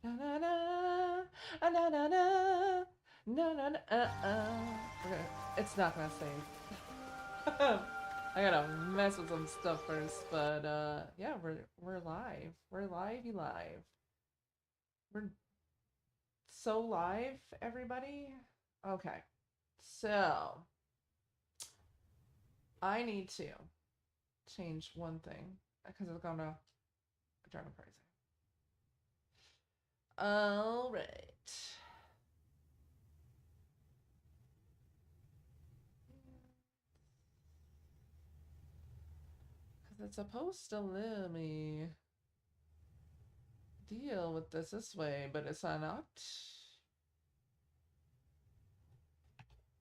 Na na na, na na na, na na na. Okay, it's not gonna save. I gotta mess with some stuff first, but yeah, we're live. We're live. We're so live, everybody. Okay, so I need to change one thing because it's gonna drive me crazy. All right. Because it's supposed to let me deal with this way, but it's not.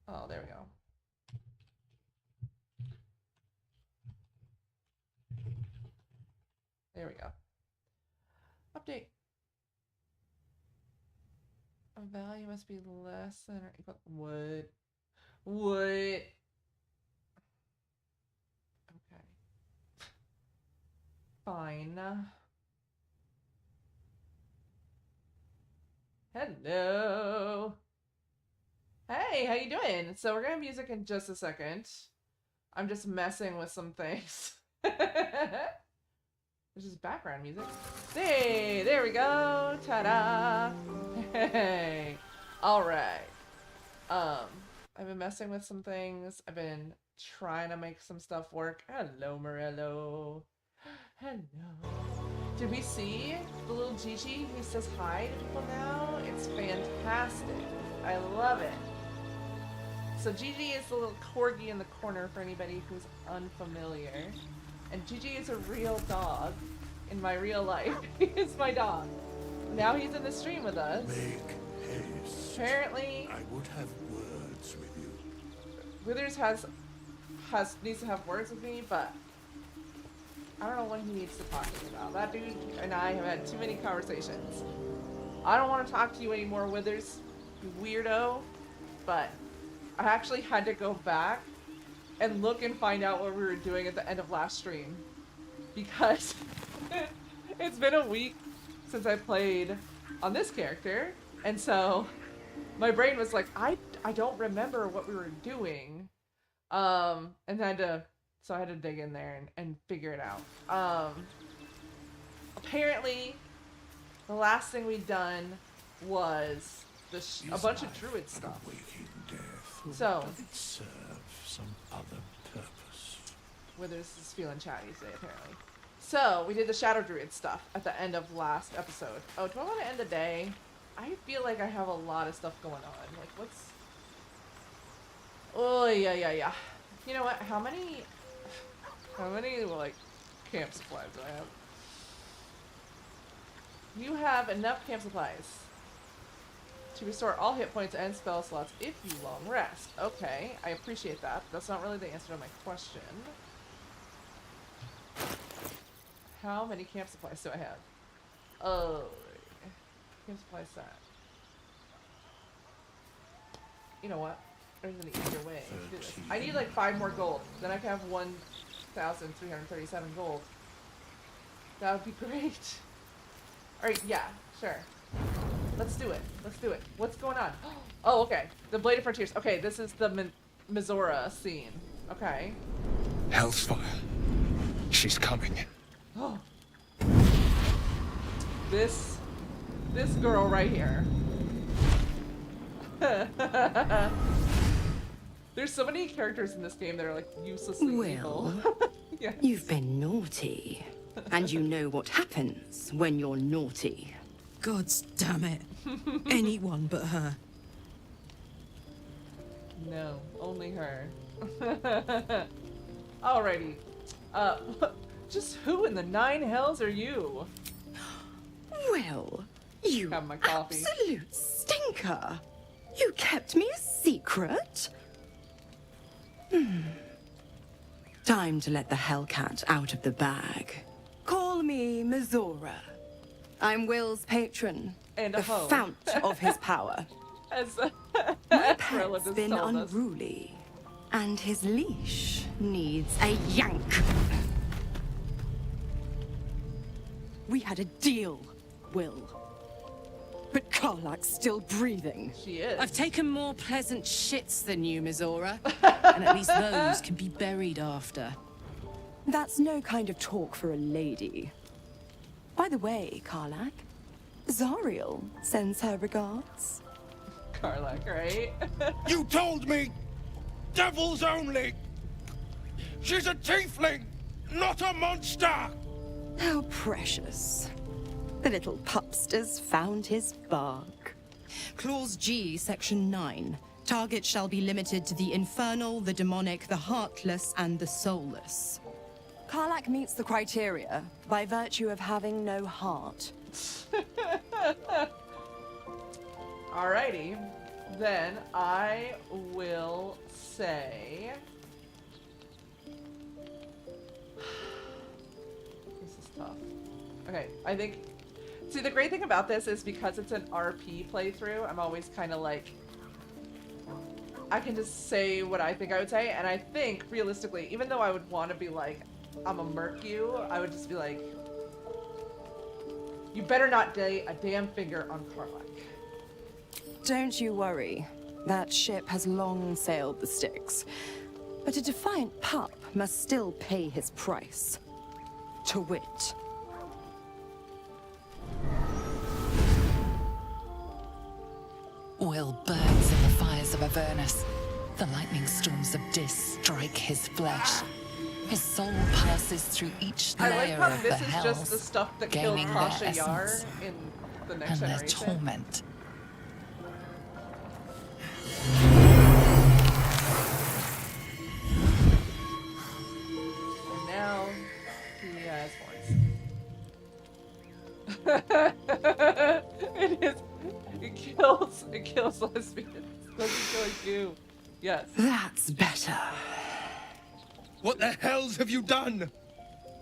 Oh, there we go. There we go. Update. A value must be less than or equal. What? What? Okay. Fine. Hello. Hey, how you doing? So we're gonna have music in just a second. I'm just messing with some things. This is background music. Hey, there we go. Ta-da. Hey. All right. I've been messing with some things. I've been trying to make some stuff work. Hello, Morello. Hello. Did we see the little Gigi who says hi to people now? It's fantastic. I love it. So Gigi is the little corgi in the corner for anybody who's unfamiliar. And Gigi is a real dog in my real life. He is my dog. Now he's in the stream with us. Make haste. Apparently, I would have words with you. Withers needs to have words with me, but I don't know what he needs to talk to me about. That dude and I have had too many conversations. I don't want to talk to you anymore, Withers, you weirdo. But I actually had to go back and look and find out what we were doing at the end of last stream. Because it's been a week since I played on this character. And so my brain was like, I don't remember what we were doing. And so I had to dig in there and figure it out. Apparently, the last thing we'd done was a bunch of druid stuff. So, does it serve some other purpose? Withers is feeling chatty today, apparently. So, we did the Shadow Druid stuff at the end of last episode. Oh, do I want to end the day? I feel like I have a lot of stuff going on. Like, what's... Oh, yeah. You know what? How many, like, camp supplies do I have? You have enough camp supplies to restore all hit points and spell slots if you long rest. Okay, I appreciate that, but that's not really the answer to my question. How many camp supplies do I have? Oh, camp supply set. You know what? There's an easier way to do this. I need like 5 more gold. Then I can have 1,337 gold. That would be great. Alright, yeah, sure. Let's do it. What's going on? Oh, okay. The Blade of Frontiers. Okay, this is the Mizora scene. Okay. Hellfire. She's coming. Oh. This girl right here. There's so many characters in this game that are like uselessly evil. Yes. You've been naughty. And you know what happens when you're naughty. Gods damn it. Anyone but her. No, only her. Alrighty. Just who in the 9 hells are you? Well, you Have my coffee. absolute stinker. You kept me a secret? Time to let the Hellcat out of the bag. Call me Mizora. I'm Will's patron, And a the hoe. fount of his power. As My Perla pet's just been told us. unruly, and his leash needs a yank. We had a deal, Will. But Karlak's still breathing. She is. I've taken more pleasant shits than you, Mizora. And at least those can be buried after. That's no kind of talk for a lady. By the way, Karlak, Zariel sends her regards. Karlak, right? You told me! Devils only! She's a tiefling, not a monster! How precious. The little pupster's found his bark. Clause G, Section 9. Target shall be limited to the infernal, the demonic, the heartless, and the soulless. Karlak meets the criteria by virtue of having no heart. Alrighty. Then I will say... This is tough. Okay, I think... See, the great thing about this is because it's an RP playthrough, I'm always kind of like... I can just say what I think I would say, and I think, realistically, even though I would want to be like, I'm a murk you, I would just be like... You better not lay a damn finger on Karlak. Don't you worry. That ship has long sailed the Styx. But a defiant pup must still pay his price. To wit. Will burns in the fires of Avernus. The lightning storms of Dis strike his flesh. His soul passes through each I like layer how of the this is just the hells, stuff that killed gaining their Kasha Yar essence in the next and their generation. torment. And now he has horns. It kills lesbians. Doesn't kill you. Yes. That's better. What the hells have you done?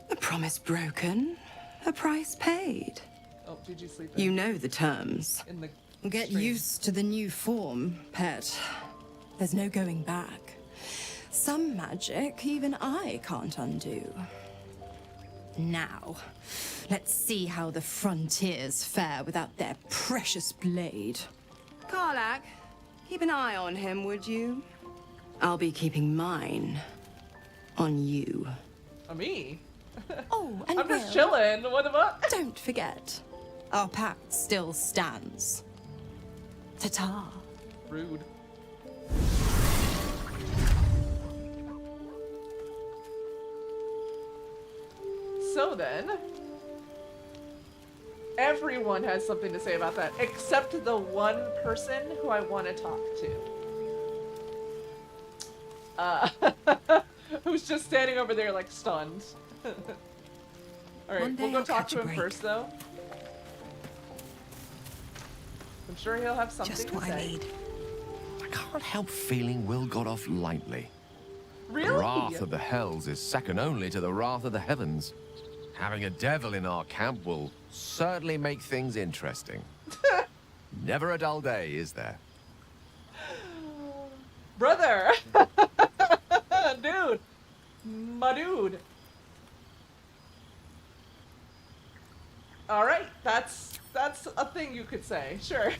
A promise broken, a price paid. Oh, did you sleep You know the terms. in the Get stream? used to the new form, pet. There's no going back. Some magic even I can't undo. Now, let's see how the frontiers fare without their precious blade. Karlak, keep an eye on him, would you? I'll be keeping mine on you. Me? Oh, and I'm just Will, chilling. What the fuck? don't forget. Our pact still stands. Ta-ta. Rude. So then, everyone has something to say about that, except the one person who I want to talk to. Who's just standing over there like stunned. Alright, One day we'll go I'll talk catch to a him break. first though. I'm sure he'll have something Just to what I say. need. I can't help feeling Will got off lightly. Really? The wrath of the hells is second only to the wrath of the heavens. Having a devil in our camp will certainly make things interesting. Never a dull day, is there? Brother! Dude! My dude! Alright, that's a thing you could say, sure.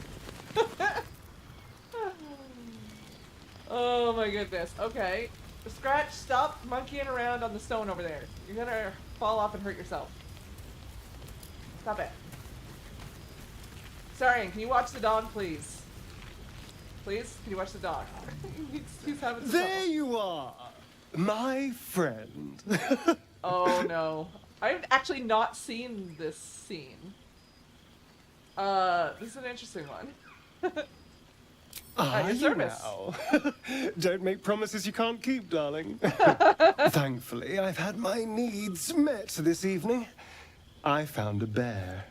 Oh my goodness, okay. Scratch, stop monkeying around on the stone over there. You're gonna fall off and hurt yourself. Stop it. Sarian, can you watch the dog, please? Please? Can you watch the dog? he's having some There trouble. you are, my friend. Oh no. I've actually not seen this scene. This is an interesting one. Are your you service. now? Don't make promises you can't keep, darling. Thankfully, I've had my needs met this evening. I found a bear.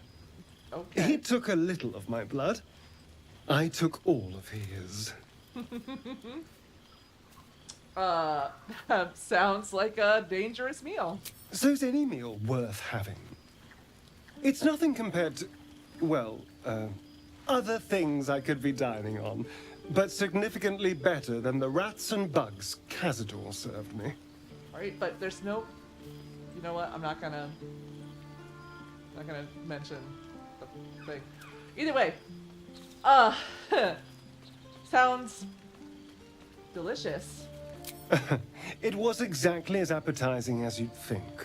Okay. He took a little of my blood. I took all of his. Sounds like a dangerous meal. So's any meal worth having. It's nothing compared to, well, other things I could be dining on, but significantly better than the rats and bugs Cazador served me. Alright, but there's no... You know what? I'm not gonna mention the thing. Either way, Uh, sounds delicious. It was exactly as appetizing as you'd think.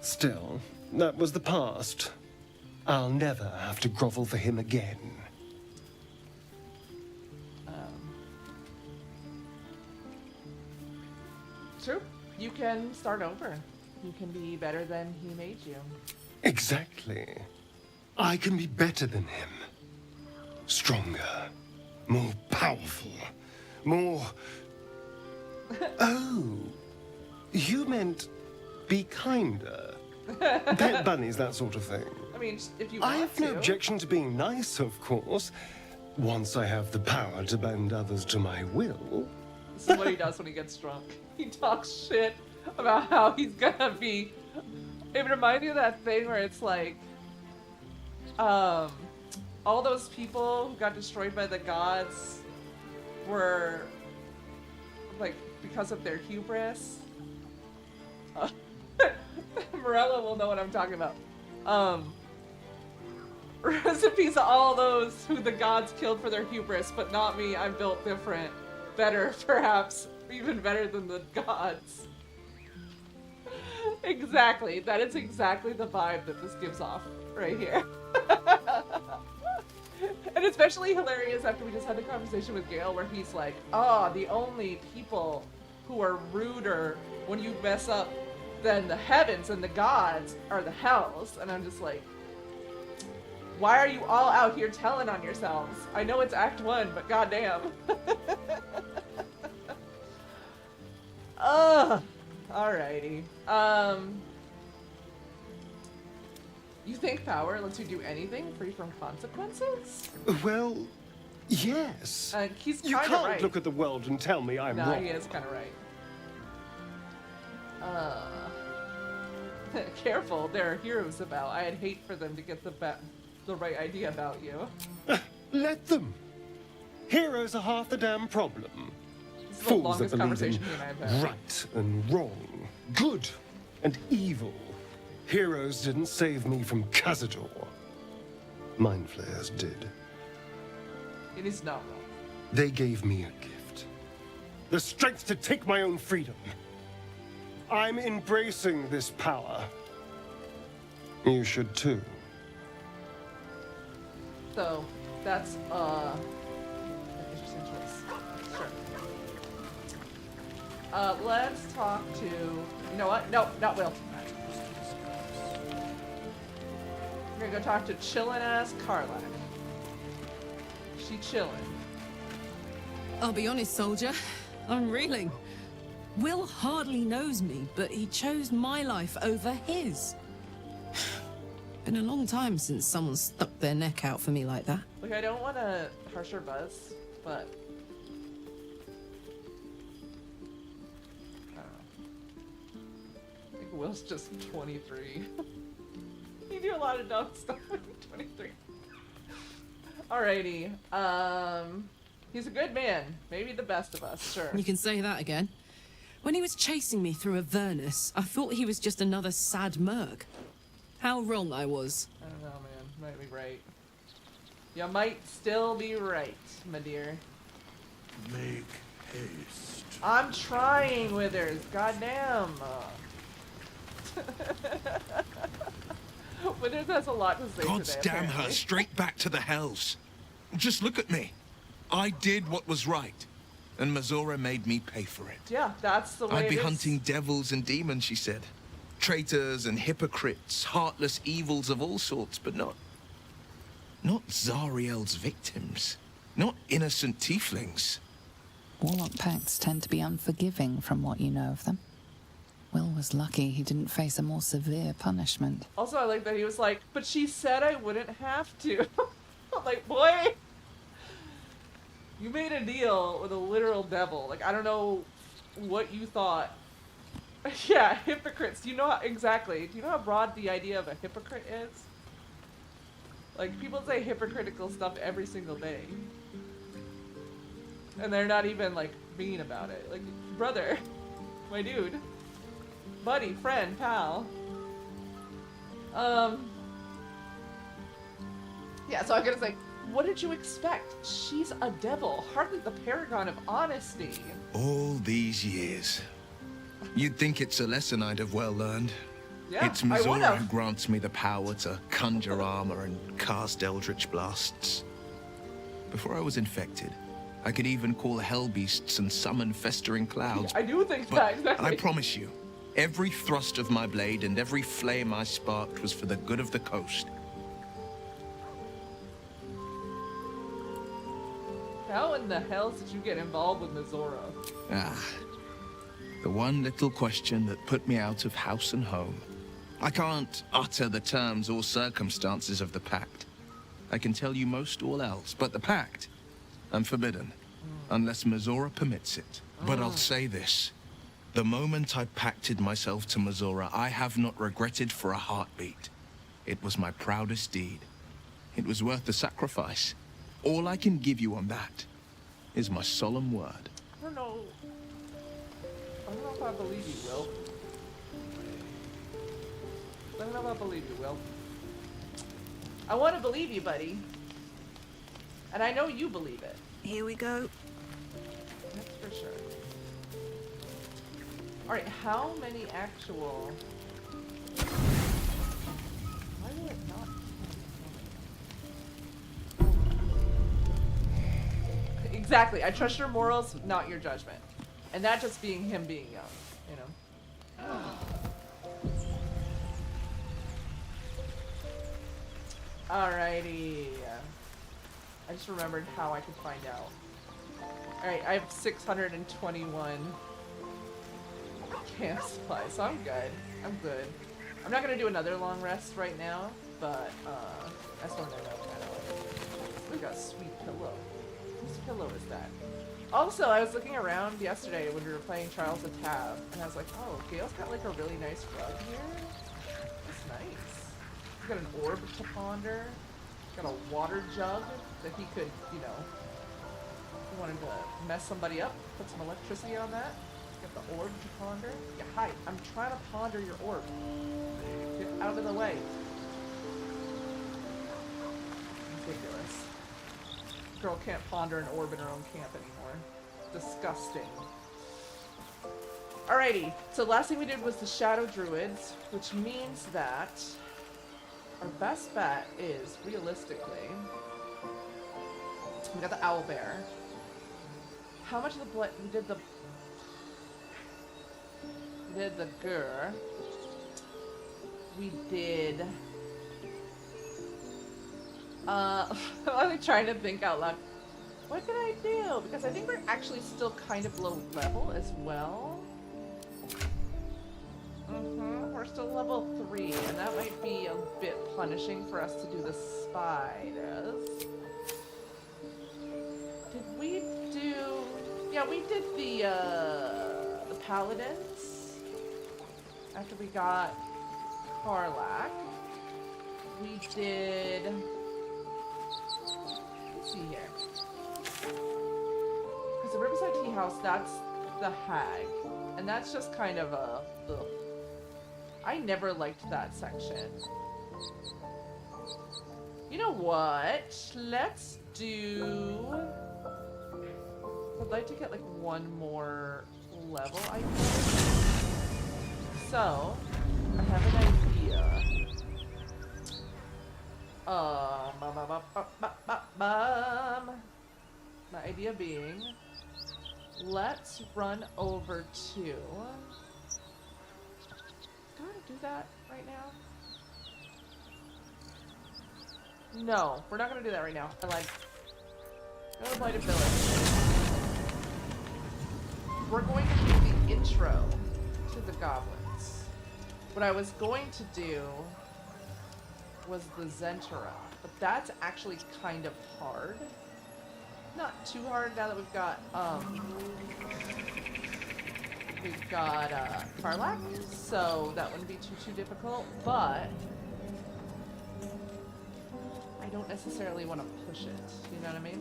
Still, that was the past. I'll never have to grovel for him again. True. You can start over. You can be better than he made you. Exactly. I can be better than him. Stronger. More powerful. More... Oh. You meant be kinder. Pet bunnies, that sort of thing. I mean, if you want I have to. no objection to being nice, of course. Once I have the power to bend others to my will. This is what he does when he gets drunk. He talks shit about how he's gonna be. It reminds me of that thing where it's like, all those people who got destroyed by the gods were, like, because of their hubris. Morella will know what I'm talking about. Recipes of all those who the gods killed for their hubris, but not me. I'm built different. Better, perhaps. Even better than the gods. Exactly. That is exactly the vibe that this gives off right here. And especially hilarious after we just had the conversation with Gale where he's like, oh, the only people who are ruder when you mess up than the heavens and the gods are the hells. And I'm just like, why are you all out here telling on yourselves? I know it's Act 1, but goddamn. Ugh. Alrighty. You think power lets you do anything free from consequences? Well, yes. He's You kind of can't right. look at the world and tell me I'm No, wrong. he is kind of right. Careful, there are heroes about. I'd hate for them to get the right idea about you. Let them. Heroes are half the damn problem. This is the Fools that longest believe conversation in he and I have had. right and wrong, good and evil. Heroes didn't save me from Cazador. Mind Flayers did. It is not wrong. They gave me a gift. The strength to take my own freedom. I'm embracing this power. You should too. So, that's, an interesting choice. Sure. Let's talk to... You know what? No, not Will. We're gonna go talk to chillin'-ass Karlach. She chillin'. I'll be honest, soldier. I'm reeling. Will hardly knows me, but he chose my life over his. Been a long time since someone stuck their neck out for me like that. Look, I don't want to harsh her buzz, but... I don't know. I think Will's just 23. You do a lot of dumb stuff when you're 23. Alrighty. He's a good man. Maybe the best of us, sure. You can say that again. When he was chasing me through Avernus, I thought he was just another sad merc. How wrong I was. I don't know, man. Might be right. You might still be right, my dear. Make haste. I'm trying, Withers. Goddamn. Withers has a lot to say God's today, damn her, apparently. straight back to the hells. Just look at me. I did what was right, and Mazora made me pay for it. Yeah, that's the way I'd be it is. hunting devils and demons, she said. Traitors and hypocrites, heartless evils of all sorts, but not Zariel's victims. Not innocent tieflings. Warlock pacts tend to be unforgiving from what you know of them. Will was lucky he didn't face a more severe punishment. Also, I like that he was like, but she said I wouldn't have to. I'm like, boy, you made a deal with a literal devil. Like, I don't know what you thought. Yeah, hypocrites. Do you know how, exactly? Do you know how broad the idea of a hypocrite is? Like, people say hypocritical stuff every single day. And they're not even, like, mean about it. Like, brother, my dude, buddy, friend, pal. Yeah, so I'm gonna say, What did you expect? She's a devil, hardly the paragon of honesty. All these years. You'd think it's a lesson I'd have well learned. Yeah, It's I Mizora would've. who grants me the power to conjure armor and cast eldritch blasts. Before I was infected, I could even call hell beasts and summon festering clouds. I do think But that, exactly. I promise you, every thrust of my blade and every flame I sparked was for the good of the coast. How in the hell did you get involved with Mizora? Ah, the one little question that put me out of house and home. I can't utter the terms or circumstances of the pact. I can tell you most all else, but the pact, I'm forbidden, unless Mizora permits it. But I'll say this. The moment I pacted myself to Mizora, I have not regretted for a heartbeat. It was my proudest deed. It was worth the sacrifice. All I can give you on that is my solemn word. I don't know if I believe you, Will. I don't know if I believe you, Will. I want to believe you, buddy. And I know you believe it. Here we go. That's for sure. Alright, how many actual... Why will it not... Exactly. I trust your morals, not your judgment. And that just being him being young, you know? Alrighty. I just remembered how I could find out. Alright, I have 621 camp supplies, so I'm good. I'm good. I'm not gonna do another long rest right now, but I still don't know kind of. We got a sweet pillow. Whose pillow is that? Also, I was looking around yesterday when we were playing Trials of Tab, and I was like, oh, Gale's got like a really nice rug here. That's nice. He's got an orb to ponder. Got a water jug that he could, you know, if he wanted to mess somebody up, put some electricity on that. Got the orb to ponder. Yeah, hi, I'm trying to ponder your orb. Get out of the way. Ridiculous. Girl can't ponder an orb in her own camp anymore. Disgusting. Alrighty, so last thing we did was the Shadow Druids, which means that our best bet is, realistically, we got the Owlbear. How much of the blood we did the Gur. We did I'm trying to think out loud. What did I do? Because I think we're actually still kind of low level as well. We're still level 3, and that might be a bit punishing for us to do the spiders. Did we do... Yeah, we did the paladins. After we got Karlak. We did... Let's see here. Because the Riverside Tea House, that's the hag. And that's just kind of a... Ugh. I never liked that section. You know what? Let's do... I'd like to get like one more level, I think. So, I have an idea. My idea being, let's run over to... Do I do that right now? No, we're not gonna do that right now. I lied. Go to Blighted Village. We're going to do the intro to the goblins. What I was going to do was the Zentera, but that's actually kind of hard. Not too hard now that we've got Karlak, so that wouldn't be too difficult, but I don't necessarily want to push it. You know what I mean,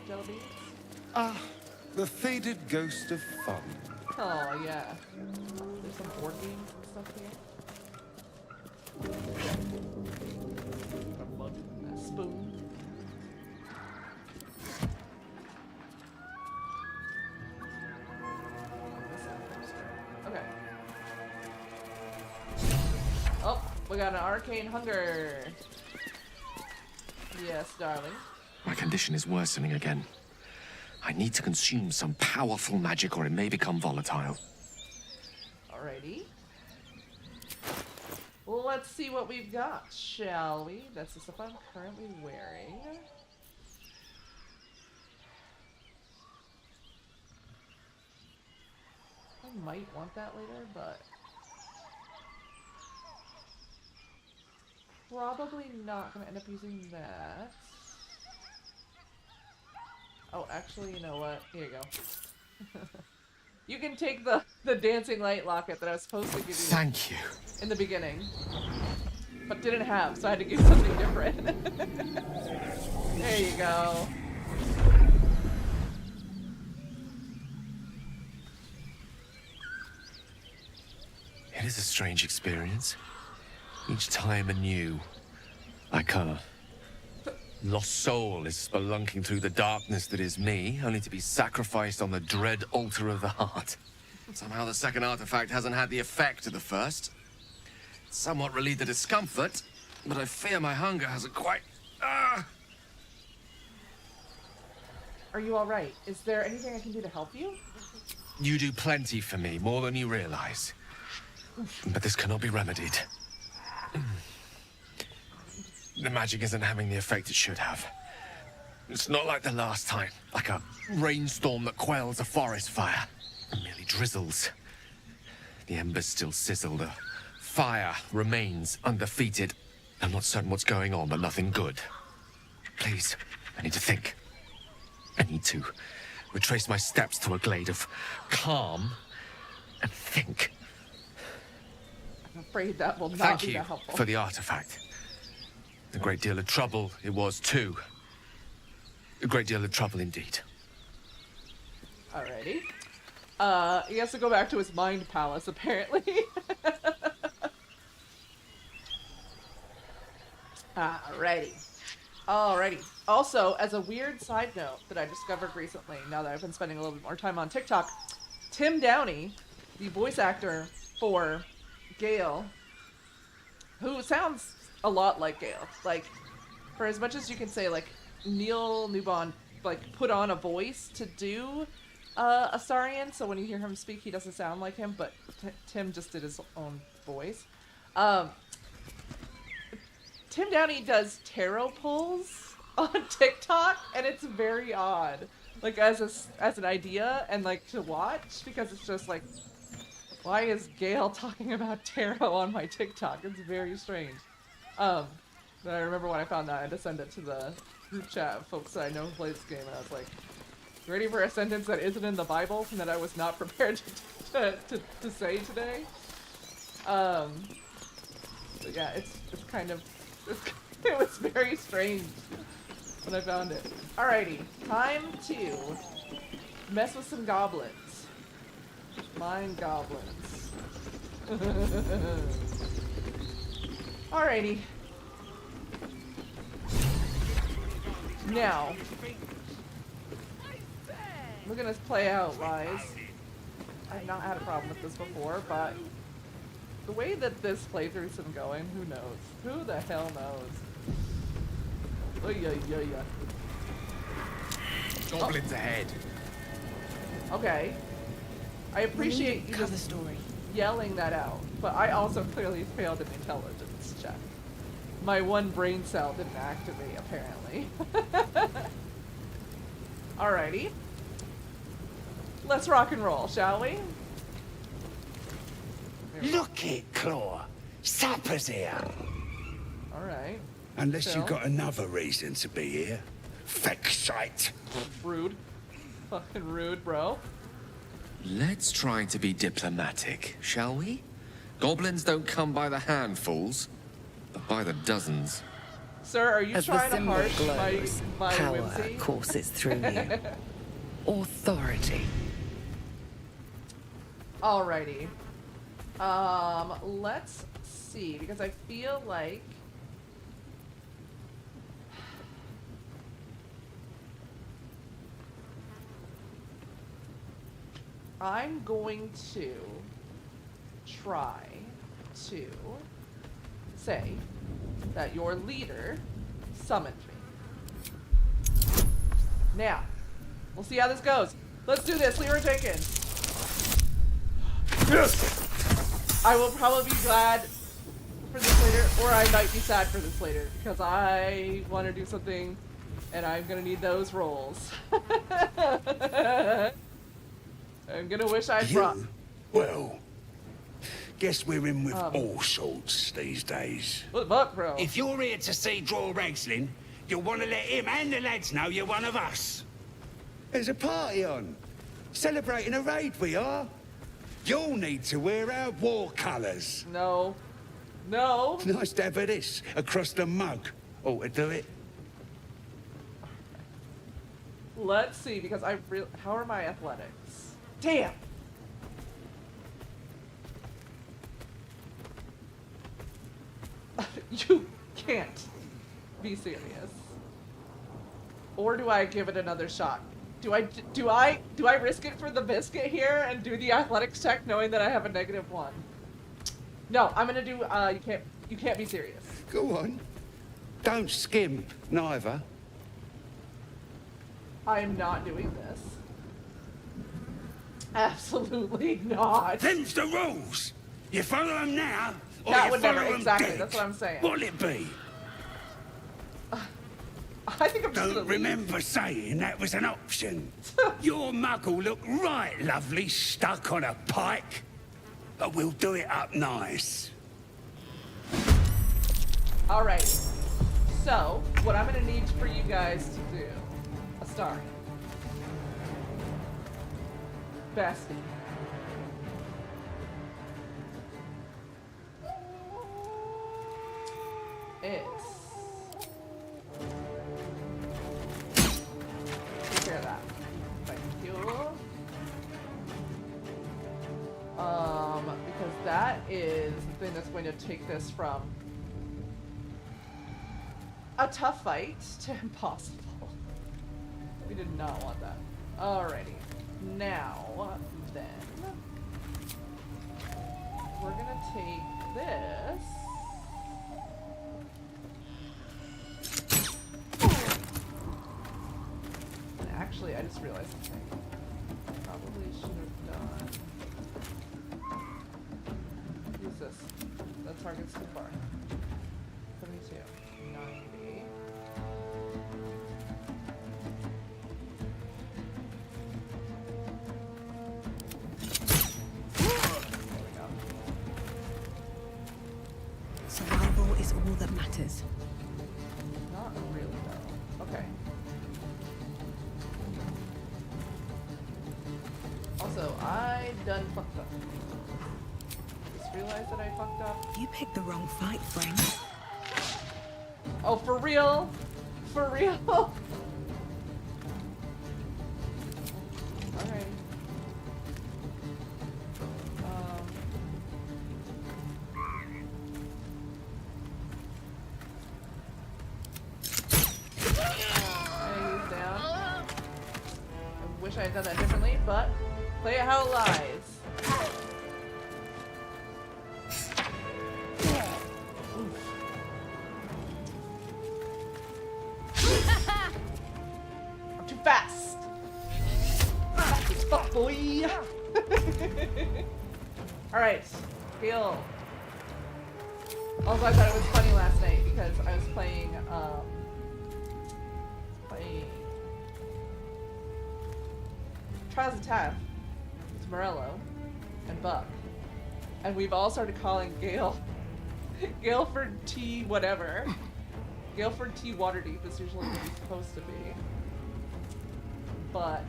Jellybeans? The faded ghost of fun. Oh yeah. There's some board games and stuff here. A mug, a spoon. We got an arcane hunger. Yes, darling. My condition is worsening again. I need to consume some powerful magic or it may become volatile. Alrighty. Well, let's see what we've got, shall we? That's the stuff I'm currently wearing. I might want that later, but probably not gonna end up using that. Oh, actually, you know what? Here you go. You can take the dancing light locket that I was supposed to give you. Thank you. In the beginning, but didn't have, so I had to give something different. There you go. It is a strange experience. Each time anew. Like a lost soul is spelunking through the darkness that is me, only to be sacrificed on the dread altar of the heart. Somehow the second artifact hasn't had the effect of the first. It's somewhat relieved the discomfort, but I fear my hunger hasn't quite... Are you alright? Is there anything I can do to help you? You do plenty for me, more than you realize. But this cannot be remedied. The magic isn't having the effect it should have. It's not like the last time, like a rainstorm that quells a forest fire. It merely drizzles. The embers still sizzle, the fire remains undefeated. I'm not certain what's going on, but nothing good. Please, I need to think. I need to retrace my steps to a glade of calm and think. I'm afraid that will not Thank be you that helpful. for the artifact. A great deal of trouble it was too. A great deal of trouble indeed. Alrighty. He has to go back to his mind palace, apparently. Alrighty. Alrighty. Also, as a weird side note that I discovered recently, now that I've been spending a little bit more time on TikTok, Tim Downey, the voice actor for Gale, who sounds a lot like Gale. Like, for as much as you can say, like, Neil Newbon, like, put on a voice to do Astarion, so when you hear him speak, he doesn't sound like him, but Tim just did his own voice. Tim Downey does tarot pulls on TikTok, and it's very odd. Like, as an idea, and, like, to watch, because it's just like, why is Gale talking about tarot on my TikTok? It's very strange. But I remember when I found that, I had to send it to the group chat of folks that I know who play this game, and I was like, you ready for a sentence that isn't in the Bible and that I was not prepared to say today? But yeah, it's kind of, it was very strange when I found it. Alrighty, time to mess with some goblins. Mine goblins. Alrighty. Now, we're gonna play out Lies. I've not had a problem with this before, but the way that this playthrough's been going, who knows? Who the hell knows? Oh yeah. Goblins ahead. Okay. I appreciate you cover just story. yelling that out, but I also clearly failed an intelligence check. My one brain cell didn't activate, apparently. Alrighty. Let's rock and roll, shall we? Look it, Claw. Supper's here. Alright. Unless Phil? you've got another reason to be here. Fexite. Rude. Fucking rude, bro. Let's try to be diplomatic, shall we? Goblins don't come by the handfuls, but by the dozens. Sir, are you As the trying to symbol harsh glows, my power whimsy? courses through you. Authority. Alrighty. Let's see, because I feel like I'm going to try to say that your leader summoned me. Now, we'll see how this goes. Let's do this, Leroy Jenkins. Yes! I will probably be glad for this later, or I might be sad for this later, because I want to do something, and I'm going to need those rolls. I'm going to wish I'd brought... Well, guess we're in with all sorts these days. What the fuck, bro? If you're here to see Draw Ragslin, you'll want to let him and the lads know you're one of us. There's a party on. Celebrating a raid we are. You'll need to wear our war colours. No. No. Nice to have this across the mug. Ought to do it. Let's see, because I really... How are my athletics? Damn! You can't be serious. Or do I give it another shot? Do I risk it for the biscuit here and do the athletics check knowing that I have a -1? No, I'm gonna do you can't be serious. Go on. Don't skimp, neither. I am not doing this. Absolutely not. Them's the rules. You follow them now, or That you would follow never them exactly. dead. That's what I'm saying. What'll it be? I think I'm just Don't gonna leave. remember saying that was an option. Your mug'll look right lovely stuck on a pike, but we'll do it up nice. Alright. So, what I'm gonna need for you guys to do, a star. Bestie. Is take care of that. Thank you. Because that is the thing that's going to take this from a tough fight to impossible. We did not want that. Alrighty. Now, then, we're gonna take this. And actually, I just realized something. I probably should have done. Use this. That target's too far. 72. 90. Survival is all that matters. Not really, though. Okay. Also, I done fucked up. Just realized that I fucked up. You picked the wrong fight, friend. Oh, for real? For real? Alright. He's down. I wish I had done that differently, but play it how it lies. I'm too fast. Fast as fuck, boy. Alright, Gil. Also, I thought it was funny last night because I was playing Trials of Taff with Morello and Buck. And we've all started calling Gale Galeford T whatever. Galeford T Waterdeep is usually what he's supposed to be. But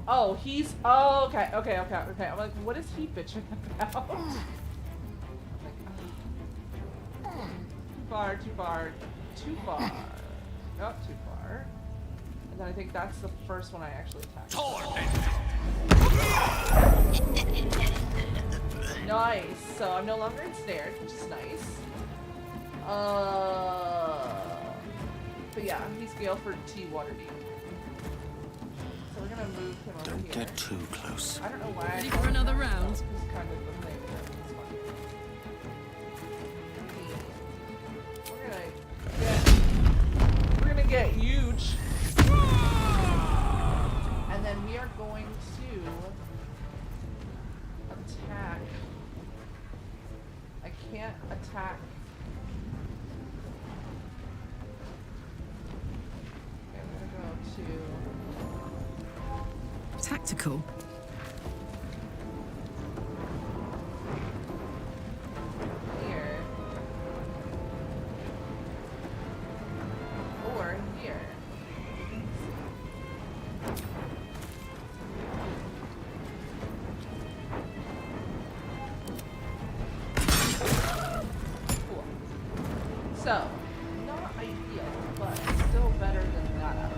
oh, he's okay. I'm like, what is he bitching about? I'm like, too far. Not too far. And then I think that's the first one I actually attacked. Nice. So I'm no longer ensnared, which is nice. But yeah, he's Galeford T Waterdeep. So we're gonna move him over here. Don't get too close. I don't know why. Ready for another round? This is kind of the thing. It's fine. can't attack. Okay, I'm gonna go to Tactical. here. Or here. Cool. So, not ideal, but still better than nada.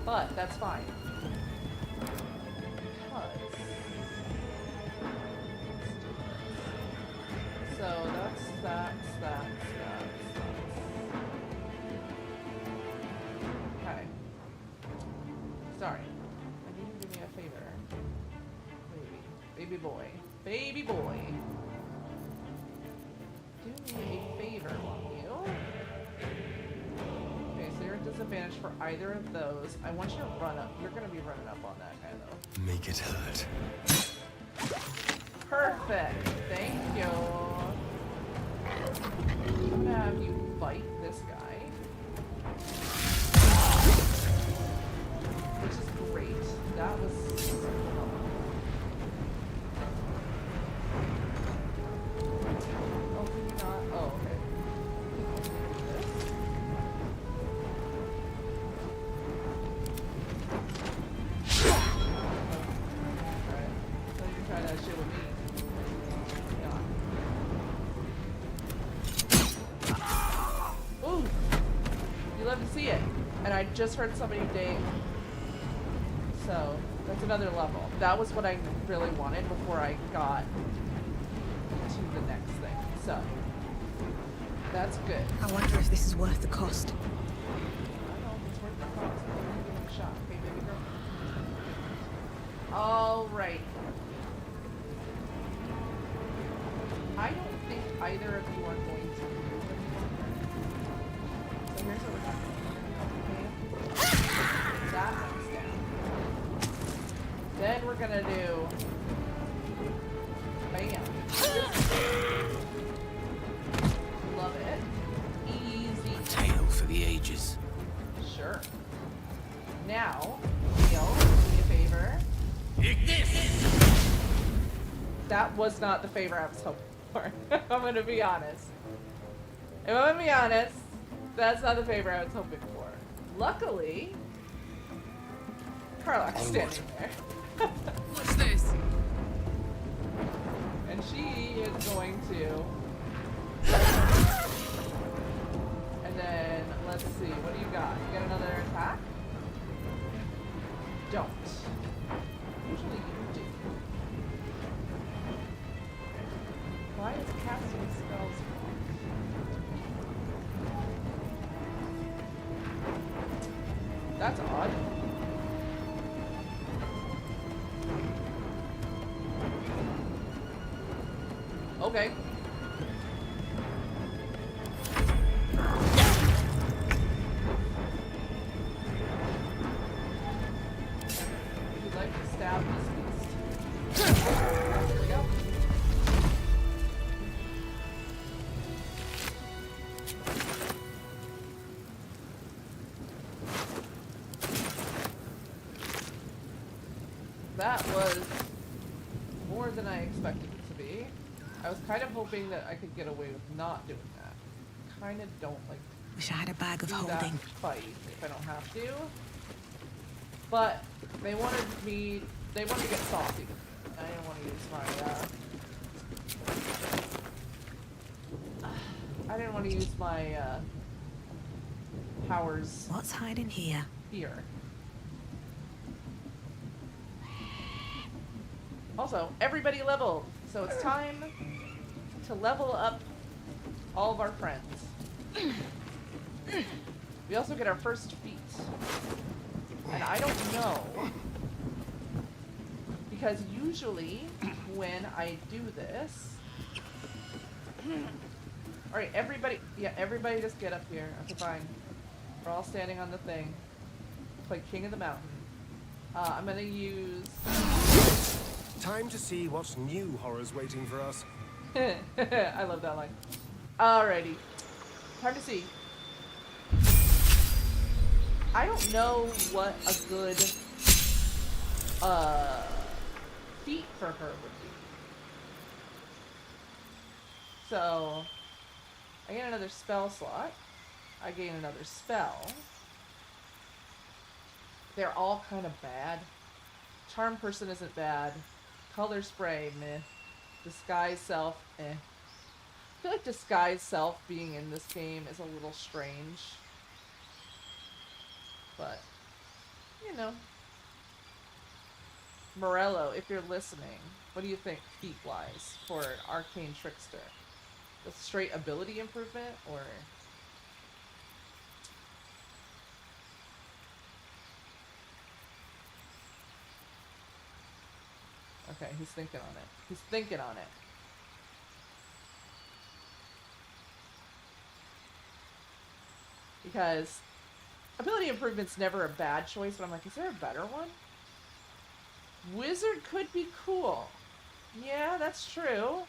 But that's fine. Because so that's okay. Sorry. I need you to do me a favor. Baby boy. Baby boy. Do me a favor, won't you? Okay, so you're at disadvantage for either of those. I want you to run up. You're gonna be running up on that guy though. Make it hurt. Perfect. Thank you. I'm gonna have you fight this guy. Which is great. That was oh, can you not? Oh, okay. Alright. So you're trying that shit with me. Yeah. Ooh! You love to see it. And I just heard somebody date. So, that's another level. That was what I really wanted before I got to the next thing. So, that's good. I wonder if this is worth the cost. I don't know if it's worth the cost, but I'm gonna give it a shot. Okay, baby girl. Alright. I don't think either of you are going to do it. So here's what we're going to do. Okay. That one's down. Then we're gonna do bam. Love it. Easy. Tale for the ages. Sure. Now, Neil, do me a favor. That was not the favor I was hoping for. I'm gonna be honest. If I'm gonna be honest, that's not the favor I was hoping for. Luckily, Carlock's standing there. What's this? And she is going to. And then, let's see, what do you got? You got another attack? Don't. Usually you do. Why is casting spells wrong? That's odd. Okay. Would you like to stab this beast? There we go. That was more than I expected it to be. I was kind of hoping that I could get away with not doing that. Kind of don't like Wish I had a bag of do that holding. fight if I don't have to. But they wanted to get saucy. I didn't want to use my, I didn't want to use my, powers What's hiding here? here. Also, everybody leveled, so it's time to level up all of our friends. We also get our first feat. And I don't know, because usually when I do this... Alright, everybody just get up here. Okay, fine. We're all standing on the thing. Play King of the Mountain. I'm gonna use... Time to see what new horror's waiting for us. I love that line. Alrighty. Time to see. I don't know what a good feat for her would be. So I get another spell slot. I gain another spell. They're all kind of bad. Charm person isn't bad. Color spray, meh. Disguise self, eh. I feel like disguise self being in this game is a little strange. But, you know. Morello, if you're listening, what do you think feat-wise for an arcane trickster? A straight ability improvement, or... Okay, he's thinking on it. He's thinking on it. Because ability improvement's never a bad choice, but I'm like, is there a better one? Wizard could be cool. Yeah, that's true.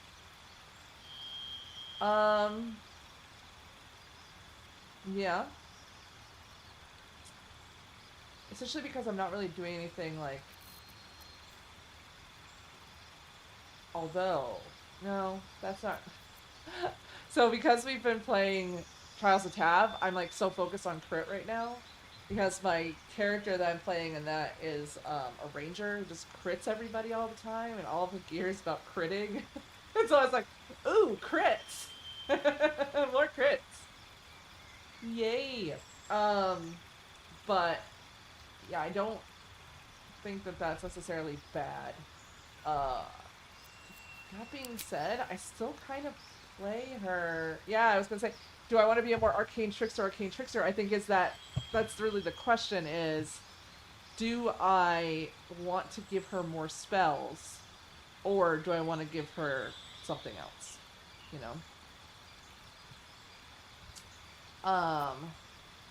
Yeah. Especially because I'm not really doing anything like... Although, no, that's not... So because we've been playing Trials of Tab, I'm like so focused on crit right now. Because my character that I'm playing in that is a ranger who just crits everybody all the time, and all of the gear is about critting. And so I was like, ooh, crits! More crits! Yay! But, yeah, I don't think that that's necessarily bad. That being said, I still kind of play her... Yeah, I was going to say, do I want to be a more arcane trickster? I think that's really the question is, do I want to give her more spells, or do I want to give her something else? You know?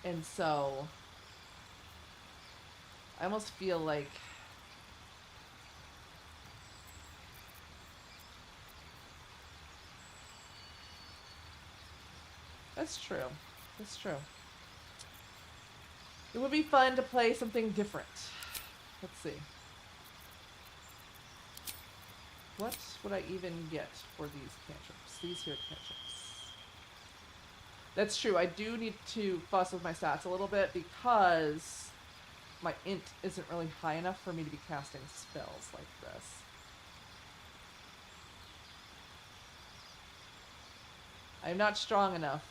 And so, I almost feel like... That's true. That's true. It would be fun to play something different. Let's see. What would I even get for these cantrips? These here cantrips. That's true. I do need to fuss with my stats a little bit because my int isn't really high enough for me to be casting spells like this. I'm not strong enough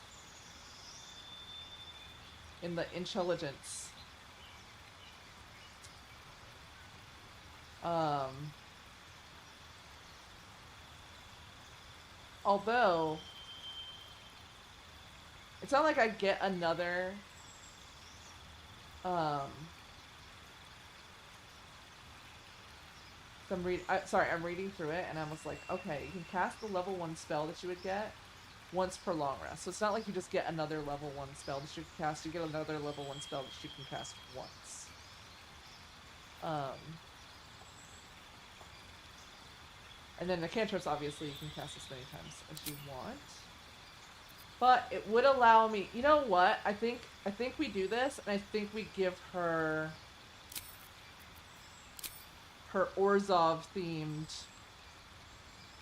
in the intelligence. Although, it's not like I get another, I'm reading through it and I was like, okay, you can cast the level 1 spell that you would get once per long rest. So it's not like you just get another level 1 spell that you can cast, you get another level 1 spell that you can cast once. And then the cantrips, obviously, you can cast as many times as you want. But it would allow me... You know what? I think we do this, and I think we give her... her Orzhov-themed...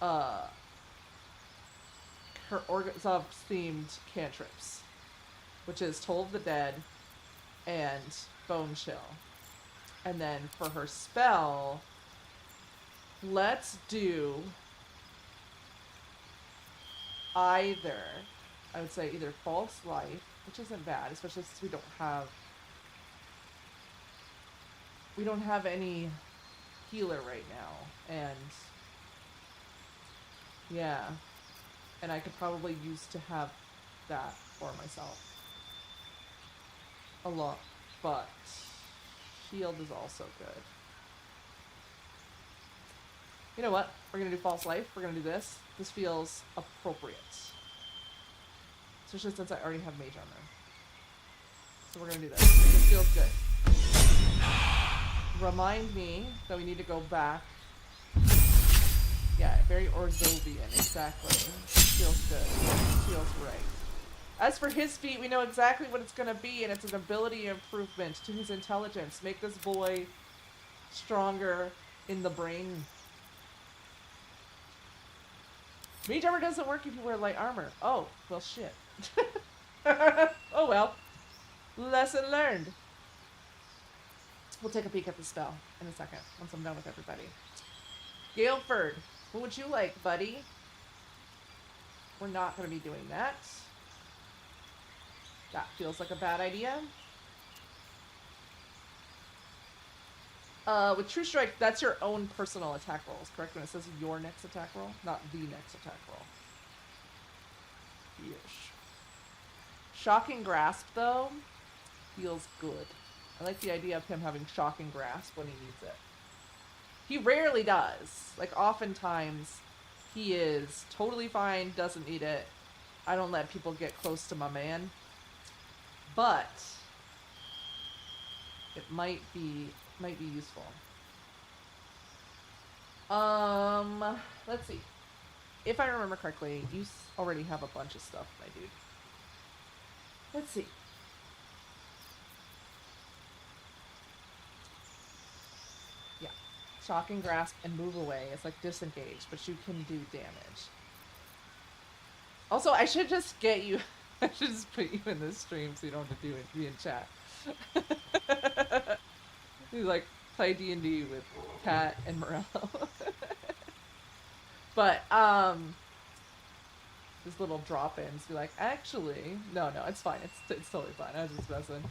her Orzhov-themed cantrips. Which is Toll of the Dead and Bone Chill. And then for her spell... Let's do either, I would say either False Life, which isn't bad, especially since we don't have any healer right now, and yeah, and I could probably use to have that for myself a lot, but Shield is also good. You know what? We're going to do False Life. We're going to do this. This feels appropriate. Especially since I already have Mage Armor. So we're going to do this. This feels good. remind me that we need to go back. Yeah, very Orzovian, exactly. Feels good. Feels right. As for his feat, we know exactly what it's gonna be, and it's an ability improvement to his intelligence. Make this boy stronger in the brain. Mage armor doesn't work if you wear light armor. Oh, well shit. Oh well. Lesson learned. We'll take a peek at the spell in a second, once I'm done with everybody. Galeford, what would you like, buddy? We're not going to be doing that. That feels like a bad idea. With True Strike, that's your own personal attack rolls, correct? When it says your next attack roll, not the next attack roll. Yes. Shocking Grasp, though, feels good. I like the idea of him having Shocking Grasp when he needs it. He rarely does. Like, oftentimes, he is totally fine, doesn't need it. I don't let people get close to my man. But it might be useful. Let's see. If I remember correctly, you already have a bunch of stuff, my dude. Let's see. Yeah. Shocking Grasp and Move Away. It's like disengage, but you can do damage. Also, I should just get you... I should just put you in this stream so you don't have to do it. Be in chat. You like play D&D with Kat and Morello. But these little drop-ins be like, actually, no, it's fine. It's totally fine. I was just messing.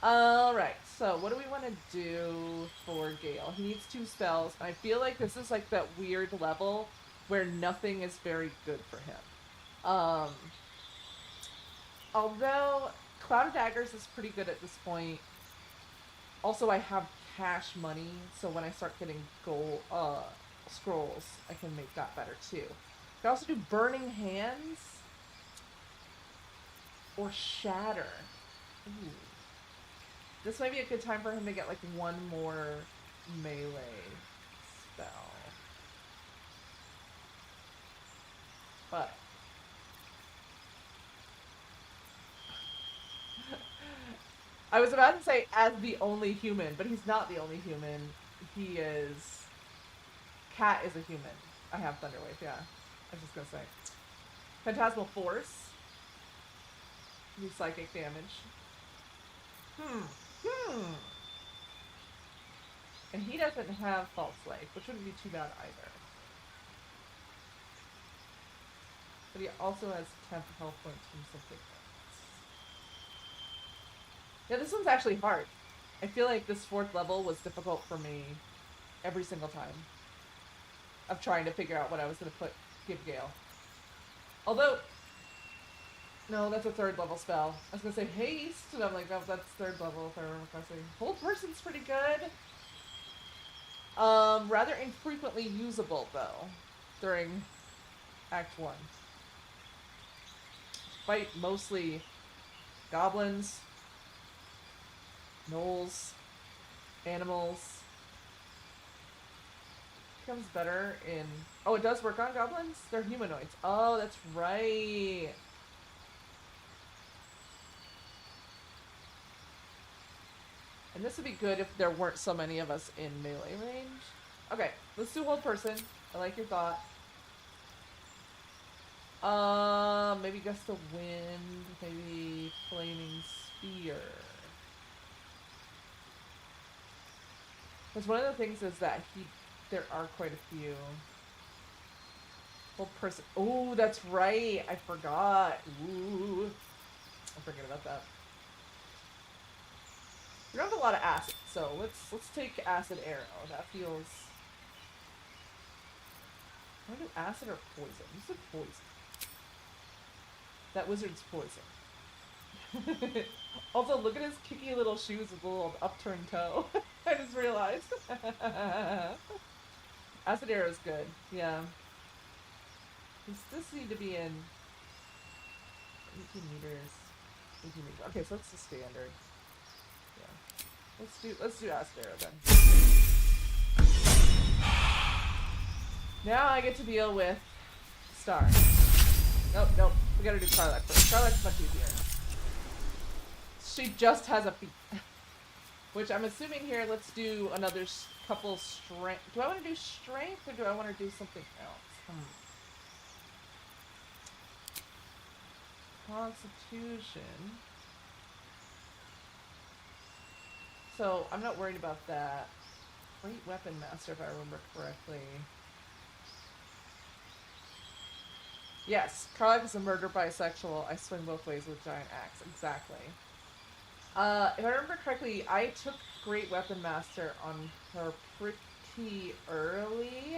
All right. So what do we want to do for Gale? He needs 2 spells. I feel like this is like that weird level where nothing is very good for him. Although Cloud of Daggers is pretty good at this point. Also, I have cash money, so when I start getting gold scrolls, I can make that better too. I can also do Burning Hands or Shatter. Ooh. This might be a good time for him to get like 1 more melee spell. But I was about to say as the only human, but he's not the only human. He is... Cat is a human. I have Thunderwave, yeah. I was just gonna say. Phantasmal Force. Do psychic damage. And he doesn't have False Life, which wouldn't be too bad either. But he also has 10 health points from something else. Yeah, this one's actually hard. I feel like this 4th level was difficult for me every single time of trying to figure out what I was going to give Gale. Although, no, that's a 3rd level spell. I was going to say haste, and I'm like, oh, that's 3rd level if I remember correctly. Hold Person's pretty good. Rather infrequently usable, though, during Act 1. Fight mostly goblins, gnolls, animals. Becomes better in... Oh, it does work on goblins? They're humanoids. Oh, that's right. And this would be good if there weren't so many of us in melee range. Okay, let's do Hold Person. I like your thought. Maybe Gust of Wind, maybe Flaming Spear. Because one of the things is that there are quite a few. Hold Person. Oh, that's right. I forgot. Ooh. I'm forgetting about that. We don't have a lot of acid, so let's take Acid Arrow. That feels... Want to do acid or poison? You said poison. That wizard's poison. Also, look at his kicky little shoes with a little upturned toe. I just realized. Acid Arrow is good. Yeah. Does this need to be in 18 meters? 18 meters. Okay, so that's the standard. Yeah. Let's do Astero then. Now I get to deal with Star. Nope. We gotta do Karlach first. Karlach's much easier. She just has a feat. Which I'm assuming here, let's do another couple strength. Do I want to do strength or do I want to do something else? Constitution. So I'm not worried about that. Great Weapon Master, if I remember correctly. Yes, Karlach is a murder bisexual. I swing both ways with giant axe. Exactly. If I remember correctly, I took Great Weapon Master on her pretty early.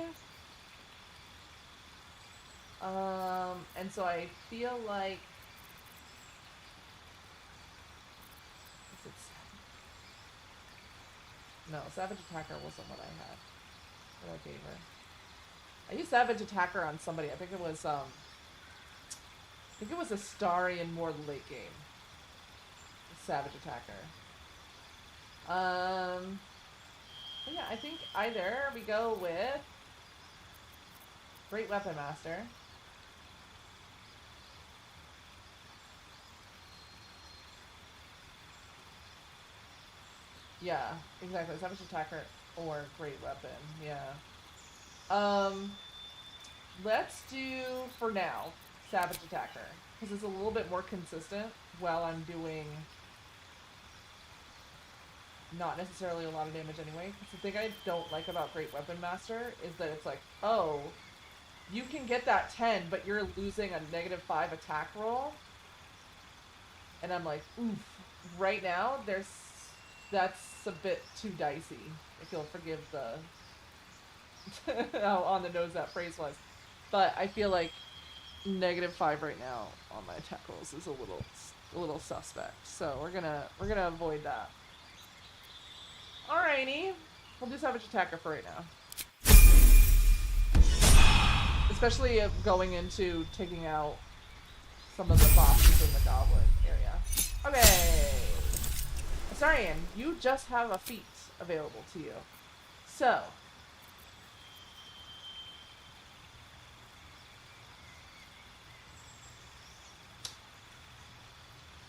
And so I feel like... Is it no, Savage Attacker wasn't what I had. What I gave her. I used Savage Attacker on somebody. I think it was a Astarian more late game. Savage Attacker. But yeah, I think either we go with Great Weapon Master. Yeah, exactly. Savage Attacker or Great Weapon. Yeah. Let's do, for now, Savage Attacker. Because it's a little bit more consistent while I'm doing not necessarily a lot of damage anyway. Because the thing I don't like about Great Weapon Master is that it's like, oh, you can get that 10, but you're losing a -5 attack roll. And I'm like, oof. Right now, that's a bit too dicey, if you'll forgive the how on the nose that phrase was. But I feel like -5 right now on my attack rolls is a little suspect. So we're gonna avoid that. Alrighty, we'll do Savage Attacker for right now. Especially if going into taking out some of the bosses in the goblin area. Okay. Astarian, you just have a feat available to you. So,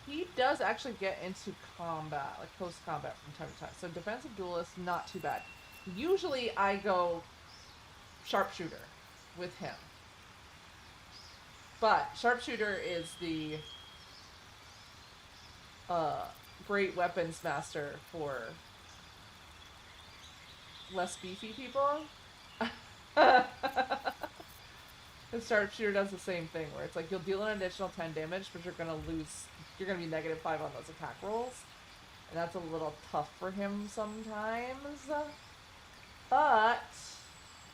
he does actually get into combat, like post-combat from time to time. So defensive duelist, not too bad. Usually I go sharpshooter with him. But sharpshooter is the Great Weapons Master for less beefy people. The sharpshooter does the same thing, where it's like you'll deal an additional 10 damage, but you're gonna be -5 on those attack rolls. And that's a little tough for him sometimes. But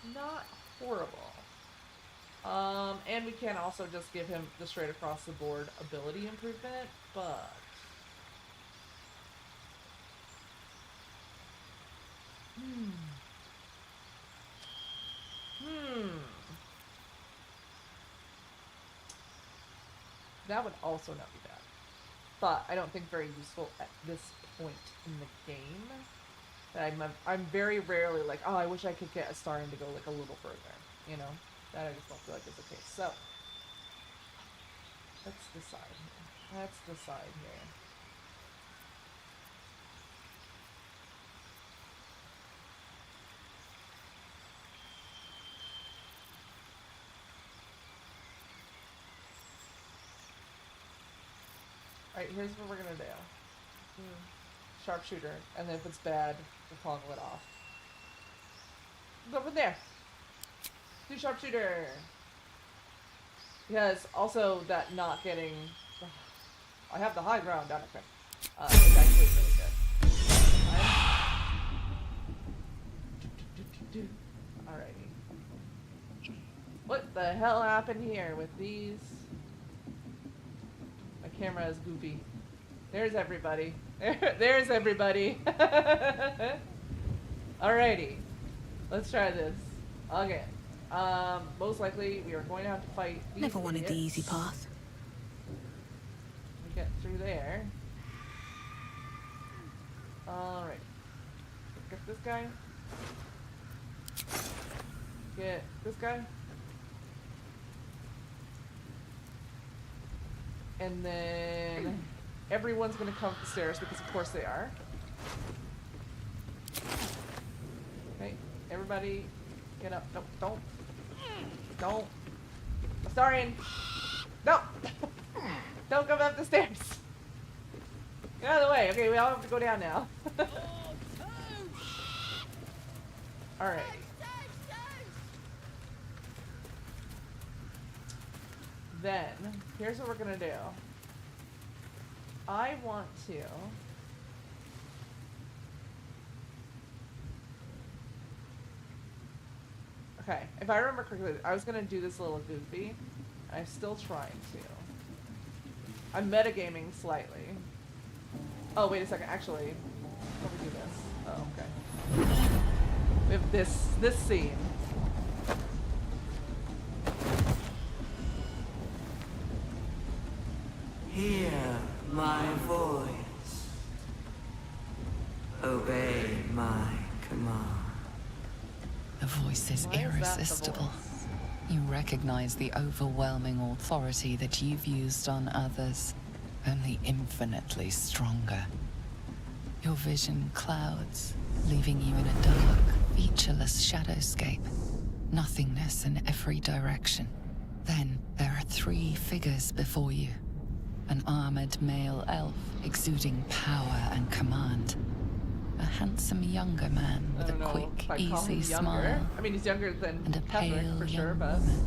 not horrible. And we can also just give him the straight across the board ability improvement, but that would also not be bad. But I don't think very useful at this point in the game. I'm very rarely like, oh, I wish I could get Astarian to go like a little further, you know? That I just don't feel like is the case. So let's decide here. Alright, here's what we're gonna do. Sharpshooter, and then if it's bad, we'll toggle it off. Go from there. Do sharpshooter. Because also that not getting, I have the high ground, don't I? It's actually really good. Alrighty. What the hell happened here with these? My camera is goofy. There's everybody. There's everybody. Alrighty. Let's try this. Okay. Most likely we are going to have to fight these Never wanted the idiots. easy path. We get through there. Alright. Get this guy. Get this guy. And then everyone's gonna come up the stairs because of course they are. Okay, everybody get up. No, don't. Don't. Astarion! No! Don't come up the stairs! Get out of the way. Okay, we all have to go down now. Alright. Then, here's what we're gonna do. I want to... Okay, if I remember correctly, I was gonna do this a little goofy. I'm still trying to. I'm metagaming slightly. Oh, wait a second, actually. Let me do this. Oh, okay. We have this scene. Hear my voice. Obey my command. The voice is Why is that the irresistible. voice? You recognize the overwhelming authority that you've used on others, only infinitely stronger. Your vision clouds, leaving you in a dark, featureless shadowscape. Nothingness in every direction. Then there are 3 figures before you. An armored male elf exuding power and command. A handsome younger man with a quick, easy smile. I mean, he's younger than And a Patrick, pale for sure, young but... woman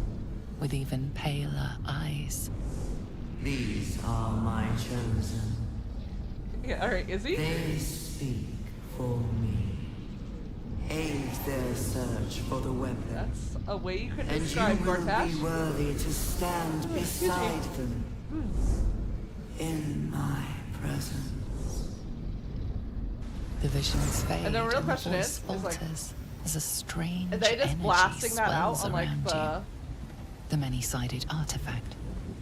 with even paler eyes. These are my chosen. Yeah, alright, is he? They speak for me. Aid their search for the weapon. That's a way you could And describe you will Gortash. be worthy to stand beside them. In my presence. The visions fade And the real and question the is voice like, falters as a strange are they just energy blasting that out swells on like around the you. The many-sided artifact.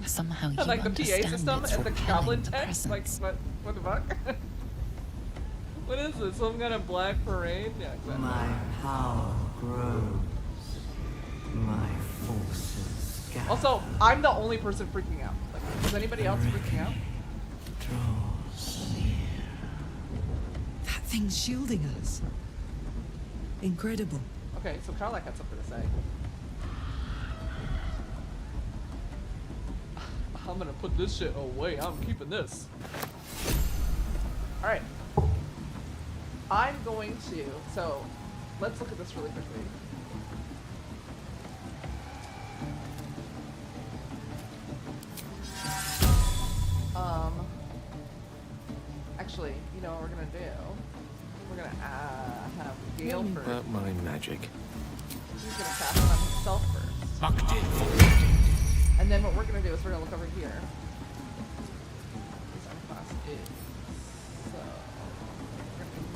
Somehow you like the PA understand system its at the repelling goblin text? Like presence. what the fuck? What is this? Some kind of black parade? Yeah, exactly. My power grows. My forces gather. Also, I'm the only person freaking out. Like, is anybody else freaking out? Draws near. That thing's shielding us. Incredible. Okay, so Carla had something to say. I'm gonna put this shit away. I'm keeping this. Alright. I'm going to... So, let's look at this really quickly. Actually, you know what we're gonna do? We're gonna have Gale first. Not my magic. He's gonna cast it on himself first. Fucked it. And then what we're gonna do is we're gonna look over here. This class is. So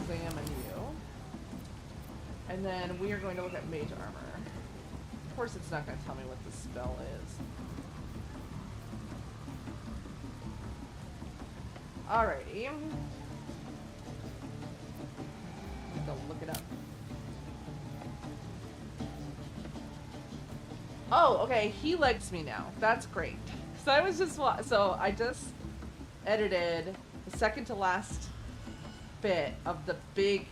we're gonna examine you. And then we are going to look at mage armor. Of course it's not gonna tell me what the spell is. Alrighty. Go look it up. Oh, okay, he likes me now. That's great. So I was just I just edited the second to last bit of the big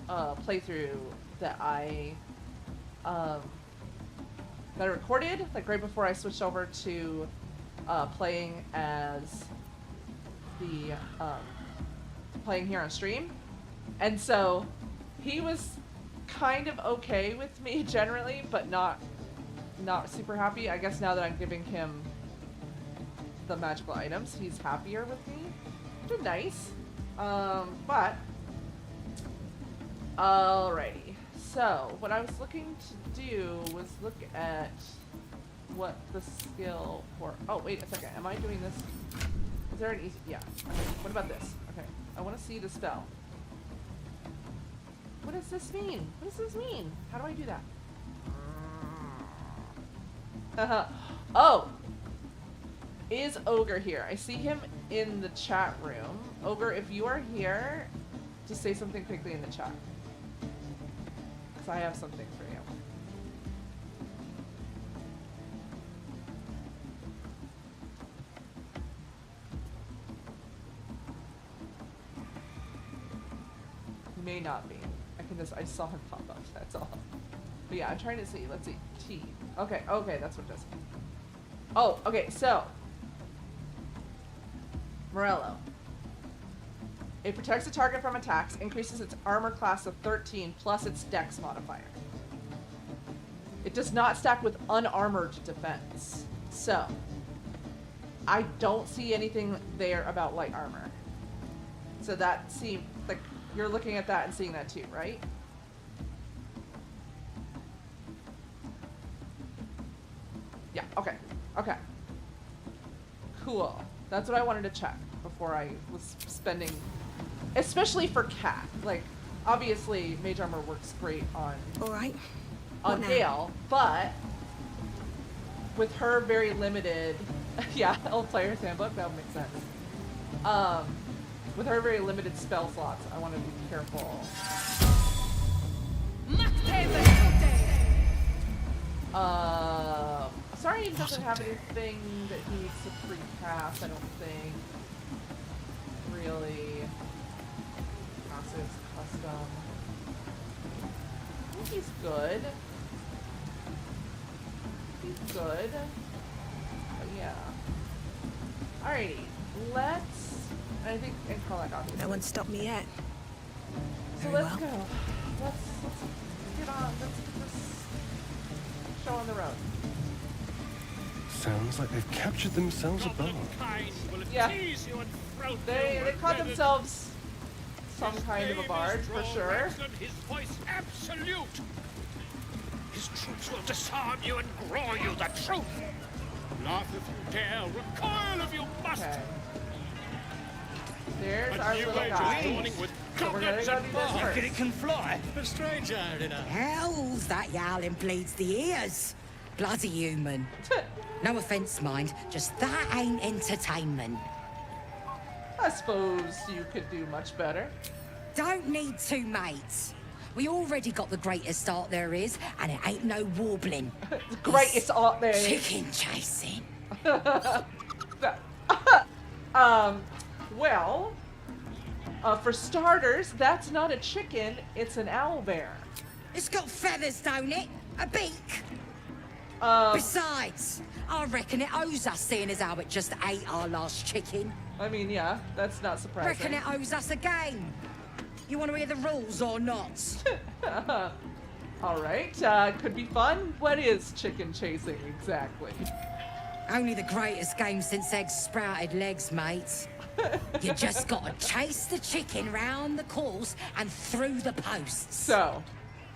playthrough that I recorded like right before I switched over to playing as the playing here on stream. And so he was kind of okay with me generally, but not super happy. I guess now that I'm giving him the magical items, he's happier with me, which is nice. But alrighty. So what I was looking to do was look at what the skill for. Oh wait a second. Am I doing this? Is there an easy? Yeah. What about this? Okay. I want to see the spell. What does this mean? What does this mean? How do I do that? Oh! Is Ogre here? I see him in the chat room. Ogre, if you are here, Just say something quickly in the chat. Because I have something for you. He may not be. I saw him pop up, that's all. But yeah, I'm trying to see. Let's see. T. Okay, okay, that's what it does. Oh, okay, so. Morello. It protects the target from attacks, increases its armor class to 13 plus its dex modifier. It does not stack with unarmored defense. So, I don't see anything there about light armor. So that seems like you're looking at that and seeing that too, right? Yeah, okay, okay. Cool. That's what I wanted to check before I was spending, especially for Cat. Like, obviously, mage armor works great on Gale, but with her very limited, yeah, old player's handbook, that would make sense. With her very limited spell slots, I want to be careful. Sorry, he doesn't have anything that he needs to free pass, I don't think. Really. Passive, custom. I think he's good. He's good. But yeah. Alrighty, let's. I think and Carlac obviously. No one stopped me yet. So let's go. Let's get on. Let's get this show on the road. Sounds like they've captured themselves a bone. Yeah. They caught themselves some kind of a bard, for sure. His voice absolute. His troops will disarm you and grow you the truth. Laugh if you dare, recoil if you must. Okay. There's our little guy. So we're gonna go do this first. It can fly. A stranger, you know. Hell's that yowling bleeds the ears. Bloody human. No offense, mind, just that ain't entertainment. I suppose you could do much better. Don't need to, mate. We already got the greatest art there is, and it ain't no warbling. The greatest art there is. Chicken chasing. Well, for starters, that's not a chicken, it's an owlbear. It's got feathers, don't it? A beak. Besides, I reckon it owes us, seeing as how it just ate our last chicken. I mean, yeah, that's not surprising. Reckon it owes us a game. You want to hear the rules or not? All right, could be fun. What is chicken chasing exactly? Only the greatest game since eggs sprouted legs, mate. You just gotta chase the chicken round the course and through the posts. So,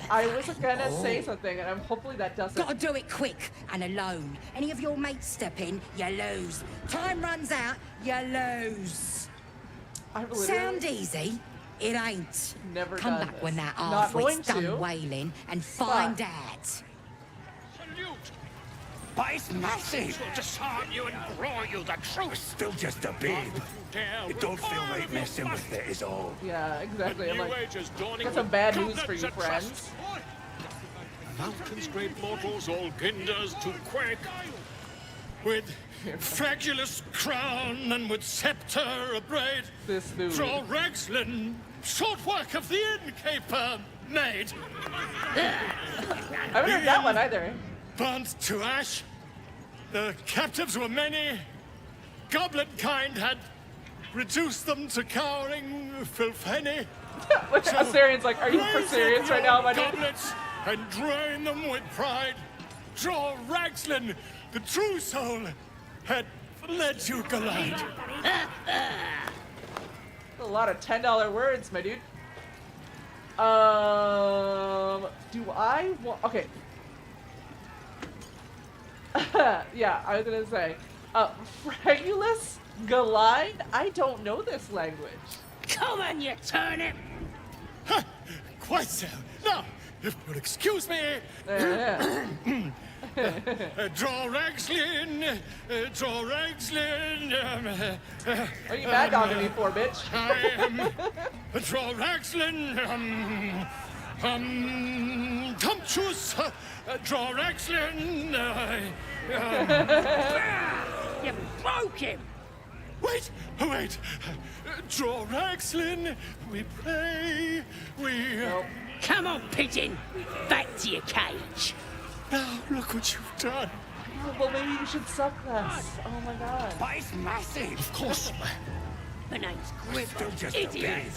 I was gonna say something, and hopefully that doesn't. Gotta do it quick and alone. Any of your mates step in, you lose. Time runs out, you lose. Sound easy? It ain't. Never Come done back this. when that Not half-wit's going to. done wailing and find out. Salute. But it's massive. Will disarm you and grow you the truth. Still just a babe. It don't feel right messing with it is all. Yeah, exactly. I'm New like, age is dawning got some with bad news for goblins you, and friends. trust. Mountains, great mortals, all ginders to quake. With fragulous crown and with scepter abraid. This dude. Draw Ragslin, short work of the innkeeper made. I haven't heard that one either. Burnt to ash. The captives were many. Goblin kind had reduced them to cowering filthenny. Assyrian's like, are you for serious right now, my dude? Goblets and drain them with pride. Draw Ragslin, the true soul, had led you glide. A lot of $10 words, my dude. Do I want? Okay. Yeah, I was gonna say, Fragulous Glide? I don't know this language. Come on, you turnip! Quite so. Now, if you'll excuse me. Draw Ragslin, draw Ragslin. What are you bad dogging me for, bitch? I am draw Ragslin. Tumptuous, draw Ragslin. You broke him! Wait, wait. Draw Ragslin, we pray, we... Come on, pigeon! Back to your cage! Now, look what you've done. Oh, well, maybe you should suck less. Oh my god. But it's massive. Of course. My name's We're still Gribber, just a idiot!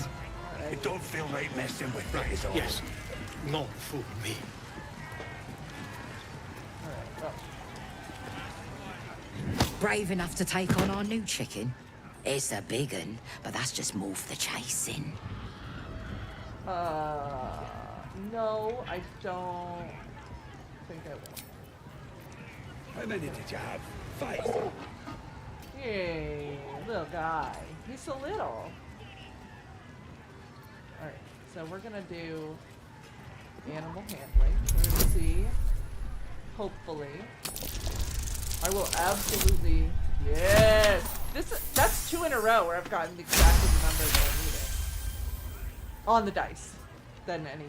bit. It don't feel right messing with it, is all. Yes. Not fool me. Alright, well. Brave enough to take on our new chicken? It's a big un, but that's just more for the chasing. No, I don't think I will. How many did you have? 5? Yay, little guy. He's so little. Alright, so we're gonna do animal handling. We're gonna see. Hopefully. I will absolutely. Yes! That's 2 in a row where I've gotten exactly the number that I needed. On the dice. Than any.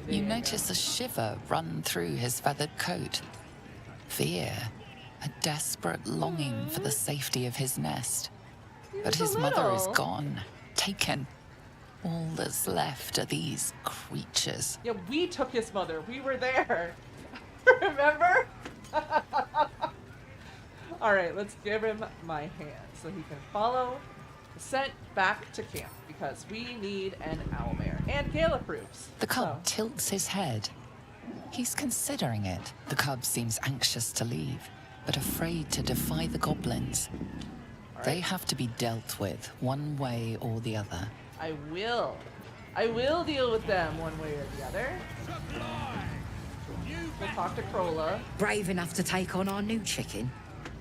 You notice a shiver run through his feathered coat. Fear, a desperate longing for the safety of his nest. But his mother is gone, taken. All that's left are these creatures. Yeah, we took his mother. We were there. Remember? Alright, let's give him my hand so he can follow the scent back to camp because we need an owlbear. And Gale approves. The cub tilts his head. He's considering it. The cub seems anxious to leave, but afraid to defy the goblins. They have to be dealt with one way or the other. I will deal with them one way or the other. We'll talk to Krola. Brave enough to take on our new chicken?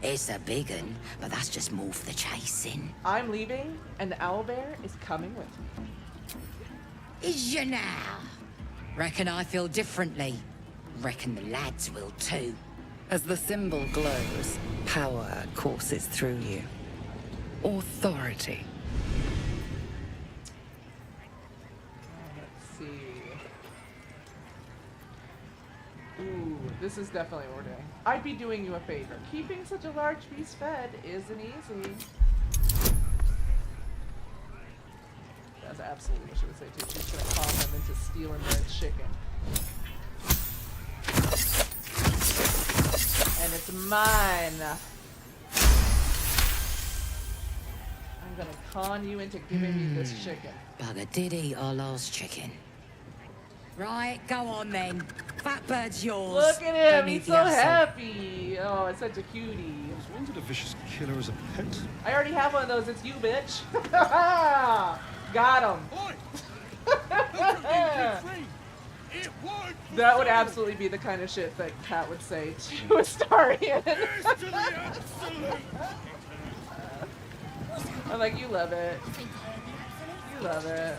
It's a big un, but that's just more for the chasing. I'm leaving, and the owlbear is coming with me. Is you now? Reckon I feel differently. Reckon the lads will too. As the symbol glows, power courses through you. Authority. Let's see. Ooh, this is definitely what we're doing. I'd be doing you a favor. Keeping such a large beast fed isn't easy. That's absolutely what she would say too. She's gonna con them into stealing their chicken. And it's mine. I'm gonna con you into giving me this chicken. Bugger did eat our last chicken. Right, go on then. Fat bird's yours. Look at him, Don't he's need so the hustle. happy. Oh, it's such a cutie. I was wanted a vicious killer as a pet. I already have one of those, it's you, bitch. Got him. That would absolutely be the kind of shit that Kat would say to Astarion. I'm like, you love it. You love it.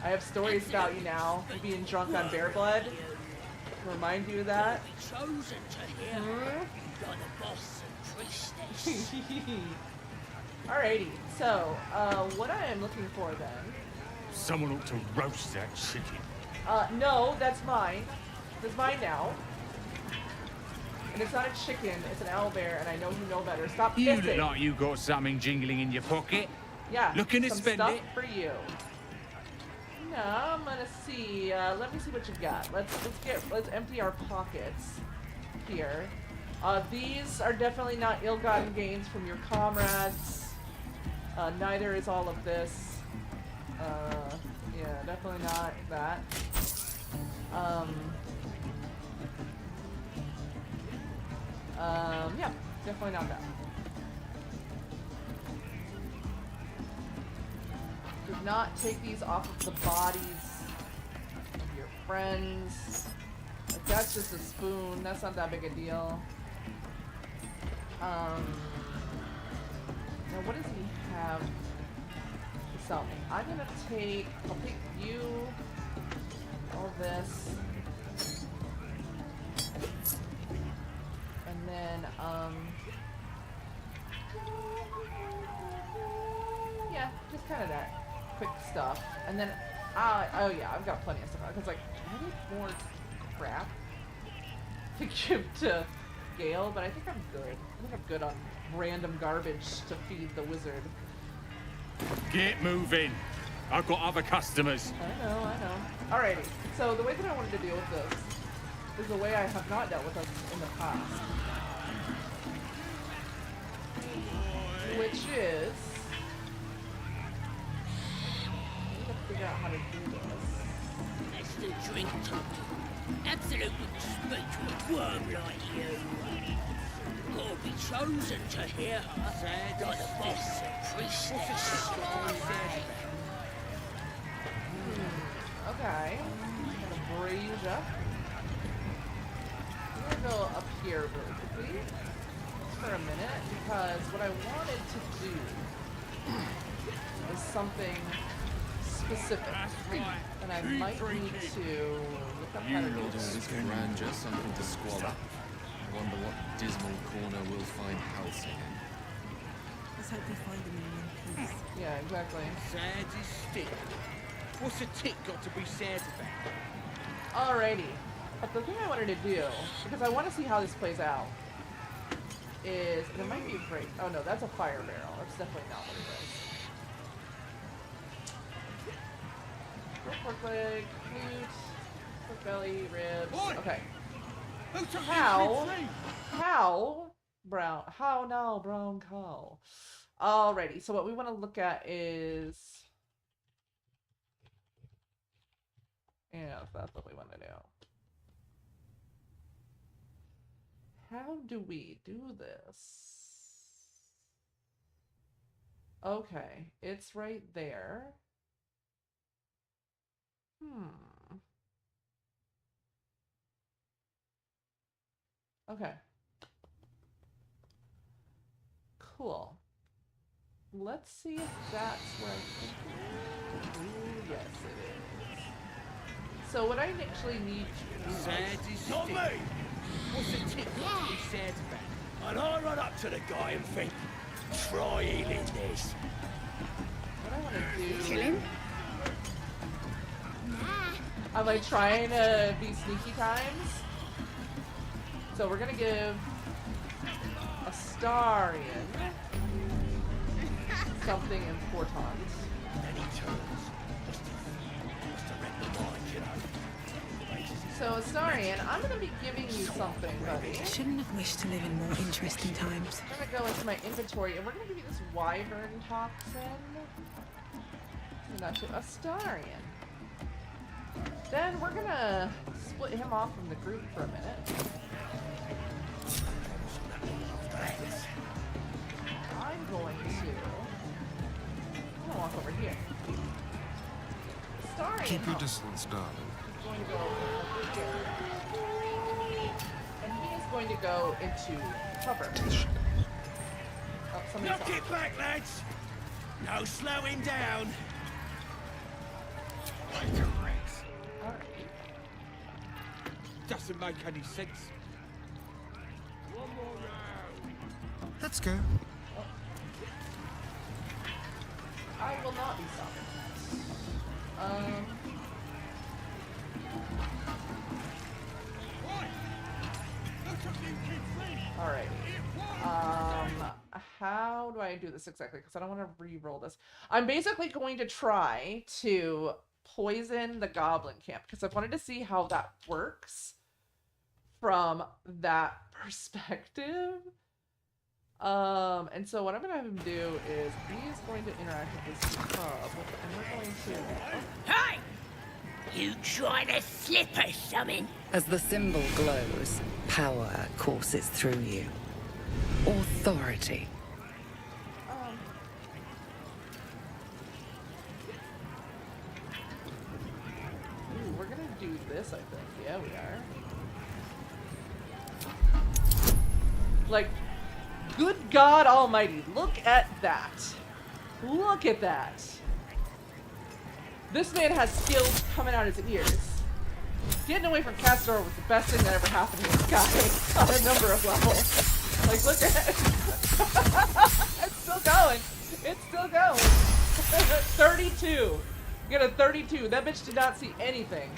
I have stories about you now, being drunk on bear blood. Remind you of that. Alrighty, so what I am looking for then. Someone ought to roast that chicken. No, that's mine. That's mine now. And it's not a chicken, it's an owlbear, and I know you know better. Stop You pissing. look like you got something jingling in your pocket. Yeah, Looking to some spend stuff it? for you. No, I'm gonna see. Let me see what you've got. Let's empty our pockets here. These are definitely not ill-gotten gains from your comrades. Neither is all of this. Yeah, definitely not that. Yeah, definitely not that. Do not take these off of the bodies of your friends. Like, that's just a spoon. That's not that big a deal. Now what does he have to sell me? I'll take you, all this, and then, yeah, just kind of that quick stuff. And then, oh yeah, I've got plenty of stuff. Because, like, I need more crap to give to Gale, but I think I'm good. I think I'm good on random garbage to feed the wizard. Get moving. I've got other customers. I know. Alrighty, so the way that I wanted to deal with this is the way I have not dealt with this in the past. Which is... I need to figure out how to do this. That's the drink talking. Absolutely speak to a worm like you. Gotta be chosen to hear her. Like the boss and priestess. Okay. I'm gonna braze up. I'm gonna go up here really quickly. Just for a minute, because what I wanted to do is something specific. And I might need to look up how to do this. This grandeur, something to squalor. I wonder what dismal corner we'll find house again. Let's hope we find him in one piece. Yeah, exactly. Sad as stick. What's a tick got to be sad about? Alrighty. But the thing I wanted to do, because I want to see how this plays out, is, and it might be great. Oh no, that's a fire barrel. That's definitely not what it is. Pork leg, meat, pork belly, ribs. Okay. How now, brown cow. Alrighty, so what we want to look at is, yeah, that's what we want to do. How do we do this? Okay, it's right there. Okay. Cool. Let's see if that's where I think. Ooh, yes, it is. So what I actually need to do is... Not me! What's a tick got to be sad about? And I run up to the guy and think, try healing this. What I want to do... Kill him? I'm like trying to be sneaky times. So we're gonna give Astarion something important. So Astarion, I'm gonna be giving you something, buddy. Shouldn't have wished to live in more interesting times. I'm gonna go into my inventory and we're gonna give you this wyvern toxin. And that's to Astarion. Then we're gonna split him off from the group for a minute. I'm going to walk over here. Astarion. Keep your distance, darling. He's going to go over here. And he is going to go into cover. Oh, Knock it back, lads! No slowing down! Doesn't make any sense. One more round. Let's go. I will not be summoned. Alright. How do I do this exactly? Because I don't want to re-roll this. I'm basically going to try to poison the goblin camp because I wanted to see how that works from that perspective. And so what I'm going to have him do is he is going to interact with this cub, and we're going to... Hey! You trying to slip us something? As the symbol glows, power courses through you. Authority. Ooh, we're going to do this, I think. Yeah, we are. Like, Good God Almighty! Look at that! Look at that! This man has skills coming out his ears. Getting away from Castor was the best thing that ever happened to this guy on a number of levels. Like, look at it. It's still going. It's still going. 32. You got a 32. That bitch did not see anything.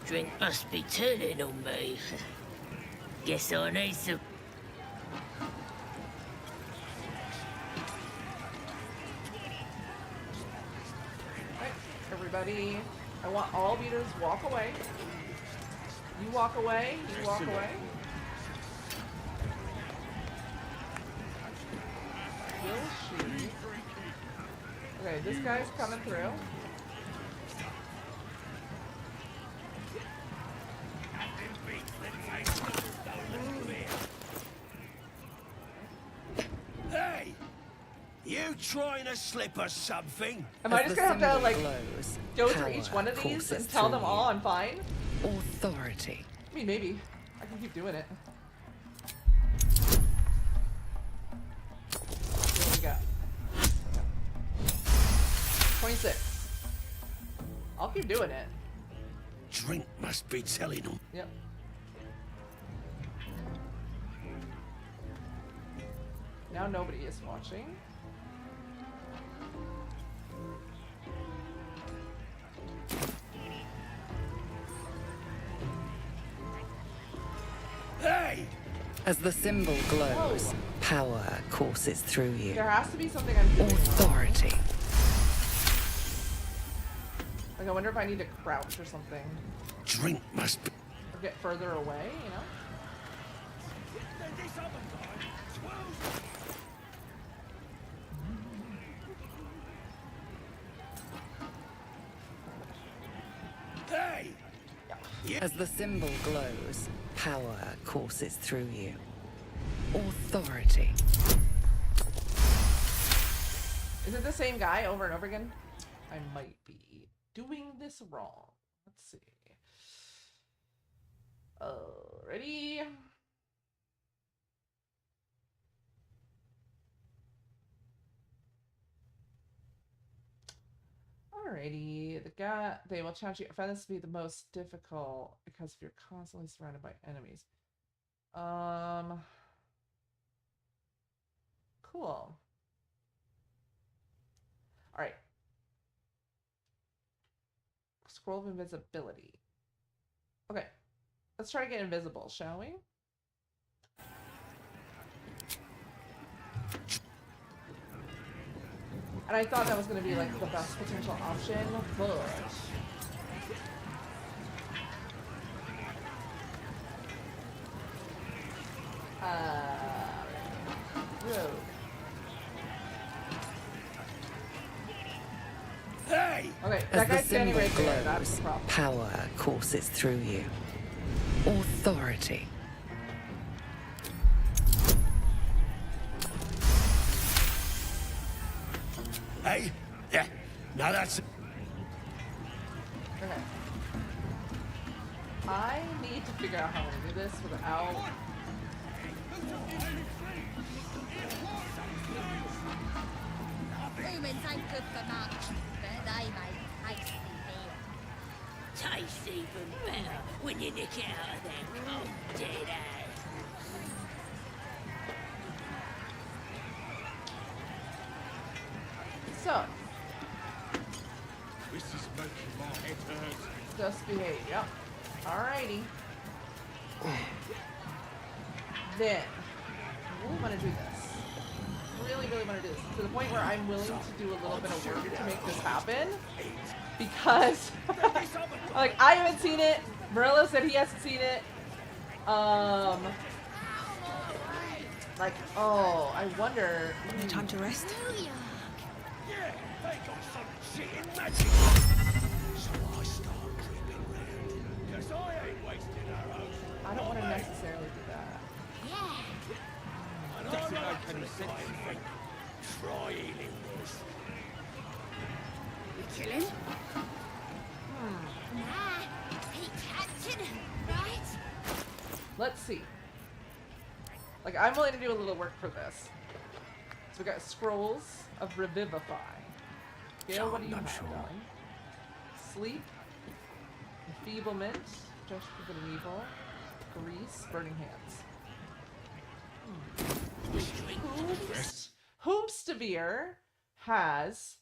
Drink must be turning on me. Guess I need some. Right, everybody. I want all of you to just walk away. You walk away. You walk away. Will she? Okay, this guy's coming through. Hey! You trying to slip us something? Am I just gonna have to, like, go through each one of these and tell them all I'm fine? Authority. I mean, maybe. I can keep doing it. Here we go. 26. I'll keep doing it. Drink must be telling them. Yep. Now nobody is watching. Hey! As the symbol glows, power courses through you. There has to be something I'm doing Authority. wrong. Like, I wonder if I need to crouch or something. Drink must be. Or get further away, you know? Hey! As the symbol glows, power courses through you. Authority. Is it the same guy over and over again? I might be doing this wrong. Let's see. Ready? Alrighty, they will challenge you. I find this to be the most difficult because you're constantly surrounded by enemies. Cool. Alright. Scroll of invisibility. Okay. Let's try to get invisible, shall we? And I thought that was going to be like the best potential option, but rogue. Hey! Okay, As that the guy's standing symbol right there. glows, That's the problem. power courses through you. Authority. Hey? Yeah. Now that's. Okay. I need to figure out how I'm gonna do this without. Humans ain't good for much, but they make tasty meal. Tastes even better when you nick it out of their cold dead ass. So, This is making my head hurt. just behave. Yep. Alrighty. Then, I really want to do this. Really want to do this to the point where I'm willing to do a little bit of work to make this happen. Because, like, I haven't seen it. Murillo said he hasn't seen it. Like, oh, I wonder. Time to rest. Yeah, they got some shit in magic. So I start creeping round. Cause I ain't wasting arrows. I don't want to necessarily do that. Doesn't make any sense. Try healing this. You killing? Nah, keep catching, right? Let's see. Like, I'm willing to do a little work for this. So we got scrolls of revivify. Gale, what do you have, darling? Sleep, enfeeblement, just for good and evil, grease, burning hands. Hoomstavir has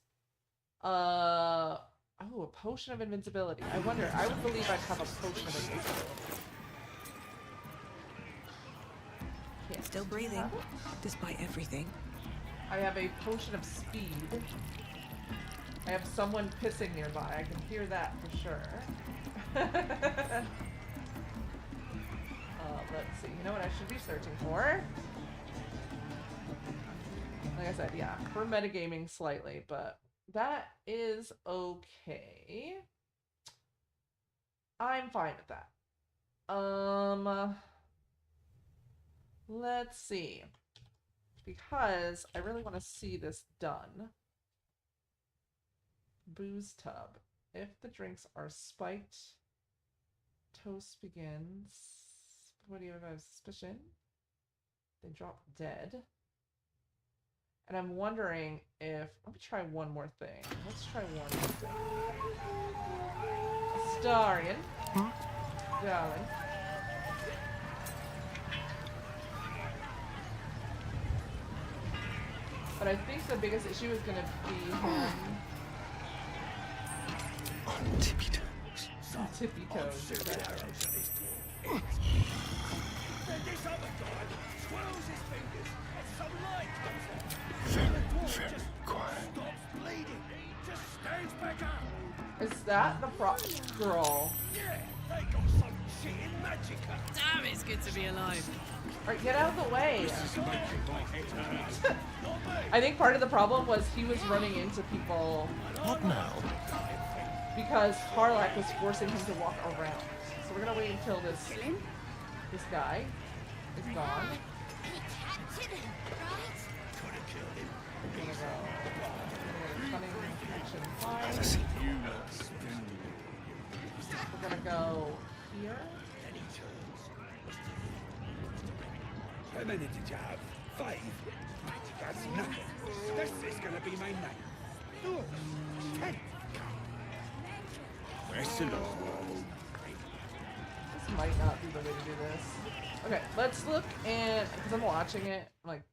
oh, a potion of invincibility. I wonder, I would believe I'd have a potion of invincibility. Still breathing, despite everything. I have a potion of speed. I have someone pissing nearby. I can hear that for sure. Let's see. You know what I should be searching for? Like I said, yeah, we're metagaming slightly, but that is okay. I'm fine with that. Let's see. Because I really want to see this done. Booze tub. If the drinks are spiked, toast begins. What do you have a suspicion? They drop dead. And I'm wondering if... Let me try one more thing. Let's try one more thing. Astarion. Darling. But I think the biggest issue is going to be him... On tippy toes. On tippy toes. Exactly. This other guy swirls his fingers and some light comes out. Very quiet. Stops bleeding. Just stands back up. Is that the girl? Yeah, they got some shit in magicka. Damn, it's good to be alive. Alright, get out of the way. I think part of the problem was he was running into people. What now? Because Harlack was forcing him to walk around. So we're gonna wait until this guy is gone. We're gonna go here. How many did you have? 5? That's nothing. This is gonna be my night. 10. This might not be the way to do this. Okay, let's look and because I'm watching it, I'm like,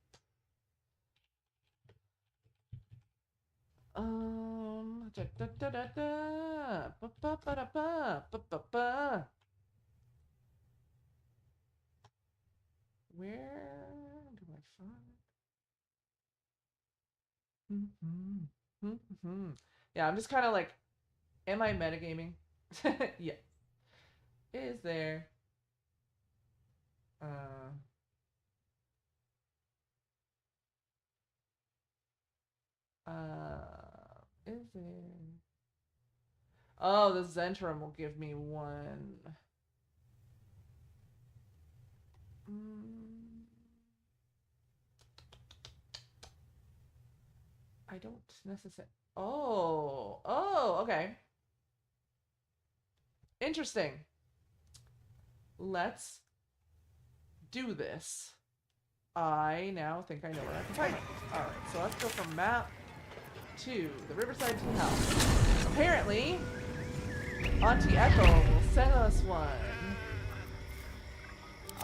where do I find? Yeah, I'm just kind of like, am I metagaming? Yeah. Is there? Is there? Oh, the Zentrum will give me one. I don't necessarily. Oh, okay. Interesting. Let's do this. I now think I know where I can find it. Alright, so let's go from map to the Riverside Tea House. Apparently, Auntie Echo will send us one.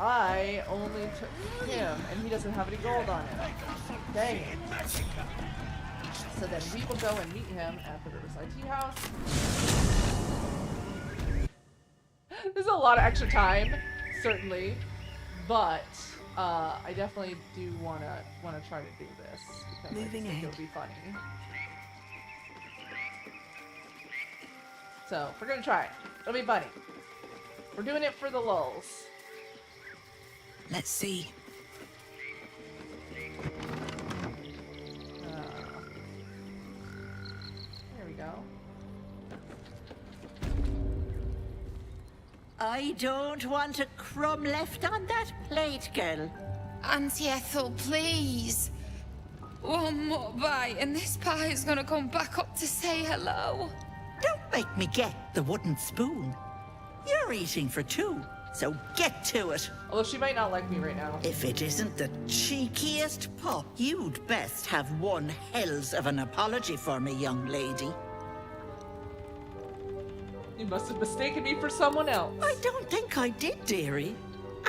I only took him, and he doesn't have any gold on him. Dang it. So then we will go and meet him at the Riverside Tea House. There's a lot of extra time, certainly, but I definitely do wanna try to do this because I think it'll be funny. So we're gonna try it. It'll be funny. We're doing it for the lulz. Let's see. There we go. I don't want a crumb left on that plate, girl. Auntie Ethel, please. One more bite and this pie is gonna come back up to say hello. Don't make me get the wooden spoon. You're eating for 2, So get to it. Although she might not like me right now. If it isn't the cheekiest pup, you'd best have one hells of an apology for me, young lady. You must have mistaken me for someone else. I don't think I did, dearie.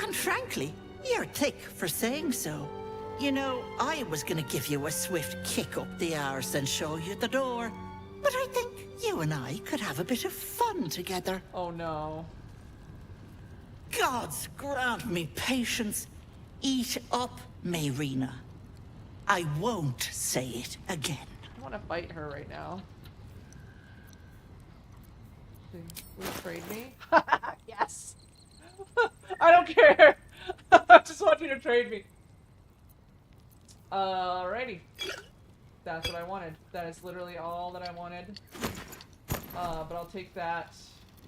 And frankly, you're thick for saying so. You know, I was gonna give you a swift kick up the arse and show you the door. But I think you and I could have a bit of fun together. Oh no. Gods grant me patience. Eat up, Mayrina. I won't say it again. I want to fight her right now. Will you trade me? Yes. I don't care. I just want you to trade me. Alrighty. That's what I wanted. That is literally all that I wanted. But I'll take that,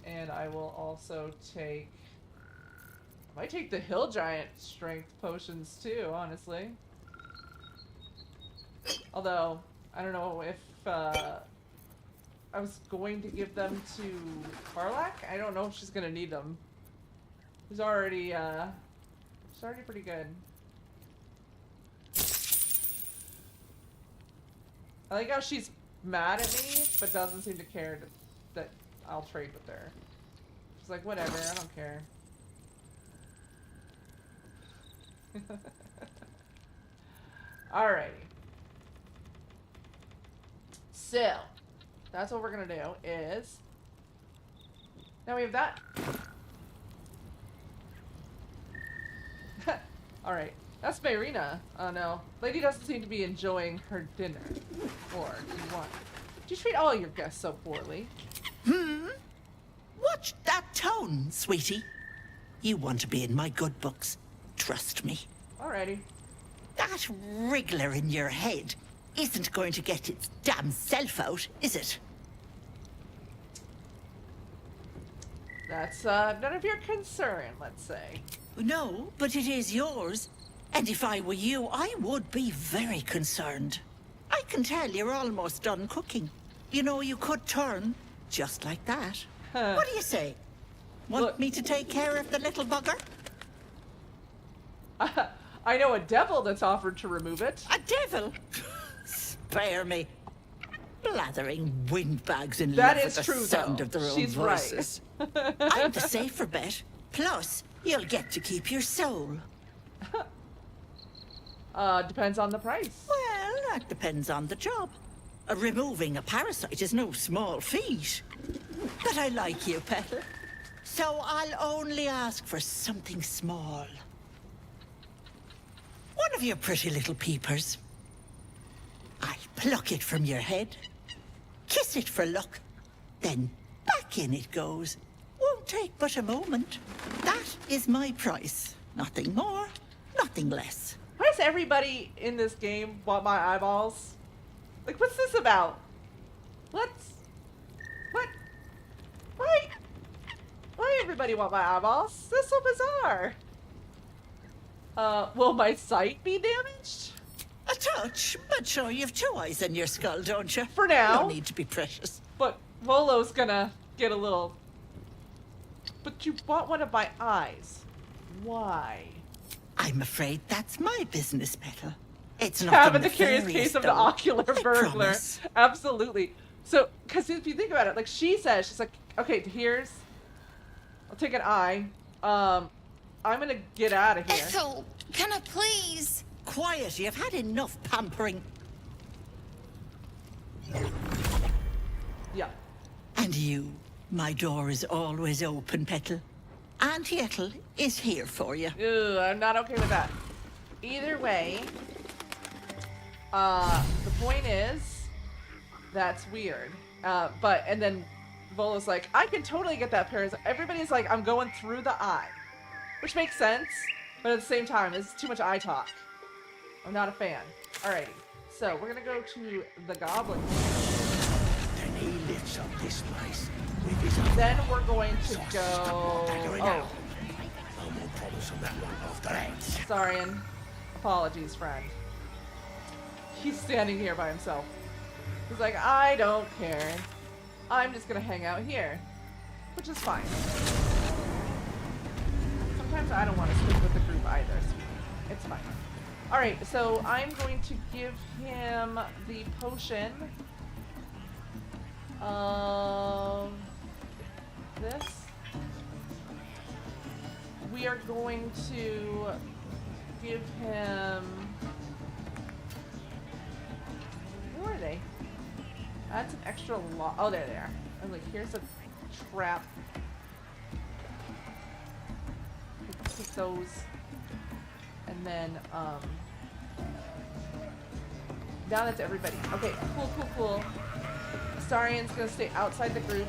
and I will also take... I might take the Hill Giant strength potions too, honestly. Although, I don't know if I was going to give them to Karlach. I don't know if she's gonna need them. She's already pretty good. I like how she's mad at me, but doesn't seem to care that I'll trade with her. She's like, whatever, I don't care. Alrighty. So, that's what we're gonna do is... Now we have that. Alright. That's Mayrina. Oh no. Lady doesn't seem to be enjoying her dinner. Or do you want? Do you treat all your guests so poorly? Watch that tone, sweetie. You want to be in my good books. Trust me. Alrighty. That wriggler in your head isn't going to get its damn self out, is it? That's none of your concern, let's say. No, but it is yours. And if I were you, I would be very concerned. I can tell you're almost done cooking. You know, you could turn just like that. What do you say? Want me to take care of the little bugger? I know a devil that's offered to remove it. A devil? Spare me. Blathering windbags in that love is with the true, sound though. of their own She's voices. right. I'm the safer bet. Plus, you'll get to keep your soul. Depends on the price. Well, that depends on the job. Removing a parasite is no small feat. But I like you, Petal. So I'll only ask for something small. One of your pretty little peepers. I'll pluck it from your head, kiss it for luck, then back in it goes. Won't take but a moment. That is my price. Nothing more, nothing less. Why does everybody in this game want my eyeballs? Like, what's this about? What? Why everybody want my eyeballs? That's so bizarre. Will my sight be damaged? A touch, but sure, you've two eyes in your skull, don't you? For now. No need to be precious. But Volo's gonna get a little... But you want one of my eyes. Why? I'm afraid that's my business, Petal. It's not Having the curious case of the ocular burglar. Promise. Absolutely. So, because if you think about it, like she says, she's like, okay, here's... I'll take an eye. I'm gonna get out of here. Ethel, can I please? Quiet, you've had enough pampering. Yeah. And you, my door is always open, Petal. Auntie Ethel is here for you. Ew, I'm not okay with that. Either way, the point is, that's weird. And then Volo's like, I can totally get that parasite. Everybody's like, I'm going through the eye. Which makes sense, but at the same time, it's too much eye talk. I'm not a fan. Alrighty, so we're gonna go to the goblin. Then he lifts up this place with his Then we're going to go... Oh. Oh, No more problems on that one after that. Sarian. Apologies, friend. He's standing here by himself. He's like, I don't care. I'm just gonna hang out here. Which is fine. sometimes I don't want to stick with the group either. So it's fine. Alright, so I'm going to give him the potion of this. We are going to give him... Where are they? That's an extra lot. Oh, there they are. I was like, here's a trap. Take those. And then, now that's everybody. Okay, cool. Starian's gonna stay outside the group.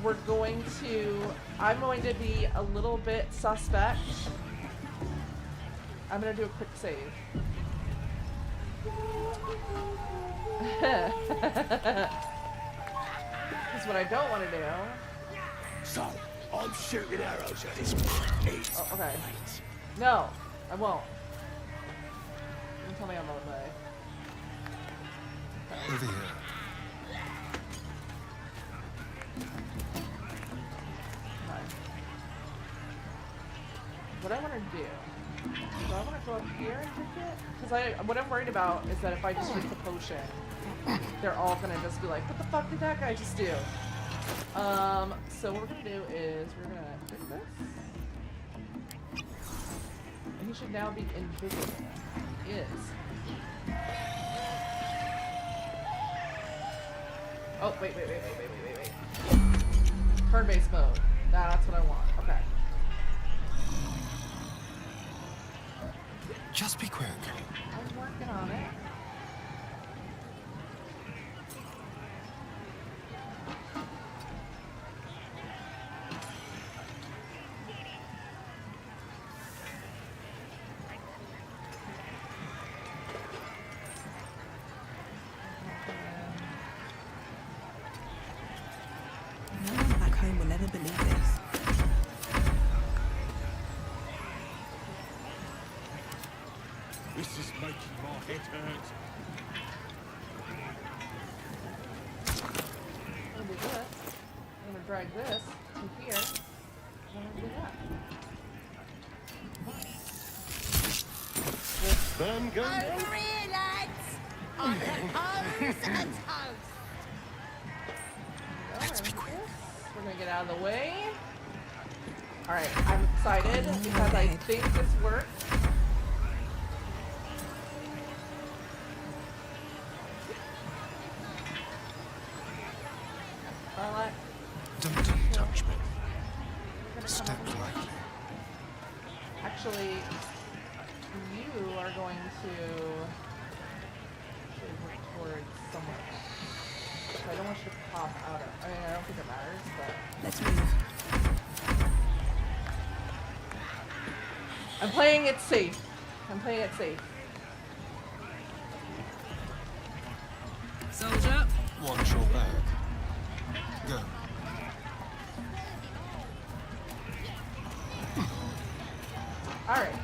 We're going to... I'm going to be a little bit suspect. I'm gonna do a quick save. Because what I don't want to do... So, I'm shooting arrows at his Oh, okay. No, I won't. Don't tell me I'm on the way. Over here. What I want to do, do I want to go up here and drink it? Because what I'm worried about is that if I just drink the potion, they're all going to just be like, what the fuck did that guy just do? So what we're going to do is we're going to drink this. And he should now be invisible. He is. Oh, wait. Turn-based mode. That's what I want. Okay. Just be quick. I'm working on it. No one back home will ever believe this. This is making my head hurt. I'm gonna do this. I'm gonna drag this to here. And I'm gonna do that. Then go. Hurry, lads! On the hose and toast! Let's be quick. We're gonna get out of the way. Alright, I'm excited because I think this works. Don't touch me. Step lightly. Actually, you are going to work towards somewhere else. So I don't want you to pop out of. I mean, I don't think it matters, but. Let's move. I'm playing it safe. Soldier. Watch your back. Go. Alright.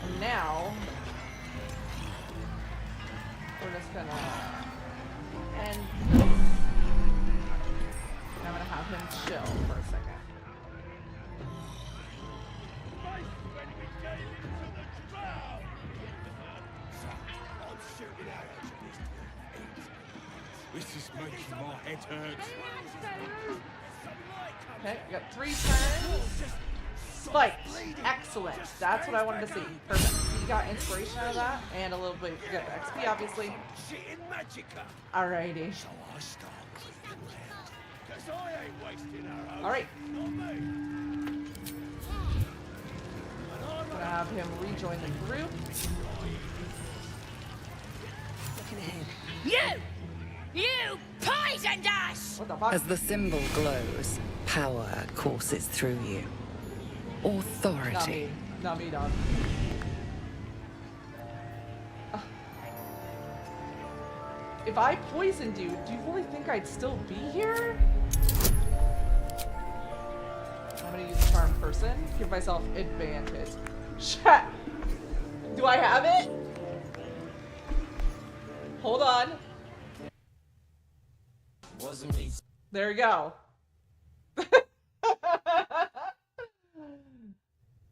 And now, we're just gonna end this. And I'm gonna have him chill for a second. This is making my head hurt. Okay, we got 3 turns. Spiked. Excellent. That's what I wanted to see. Perfect. He got inspiration out of that, and a little bit of XP, obviously. Alrighty. Alright. Gonna have him rejoin the group. Looking ahead. You poisoned us! What the fuck? As the symbol glows, power courses through you. Authority. Not me, dog. If I poisoned you, do you really think I'd still be here? I'm gonna use charm person. Give myself advantage. Shit! Do I have it? Hold on. There we go.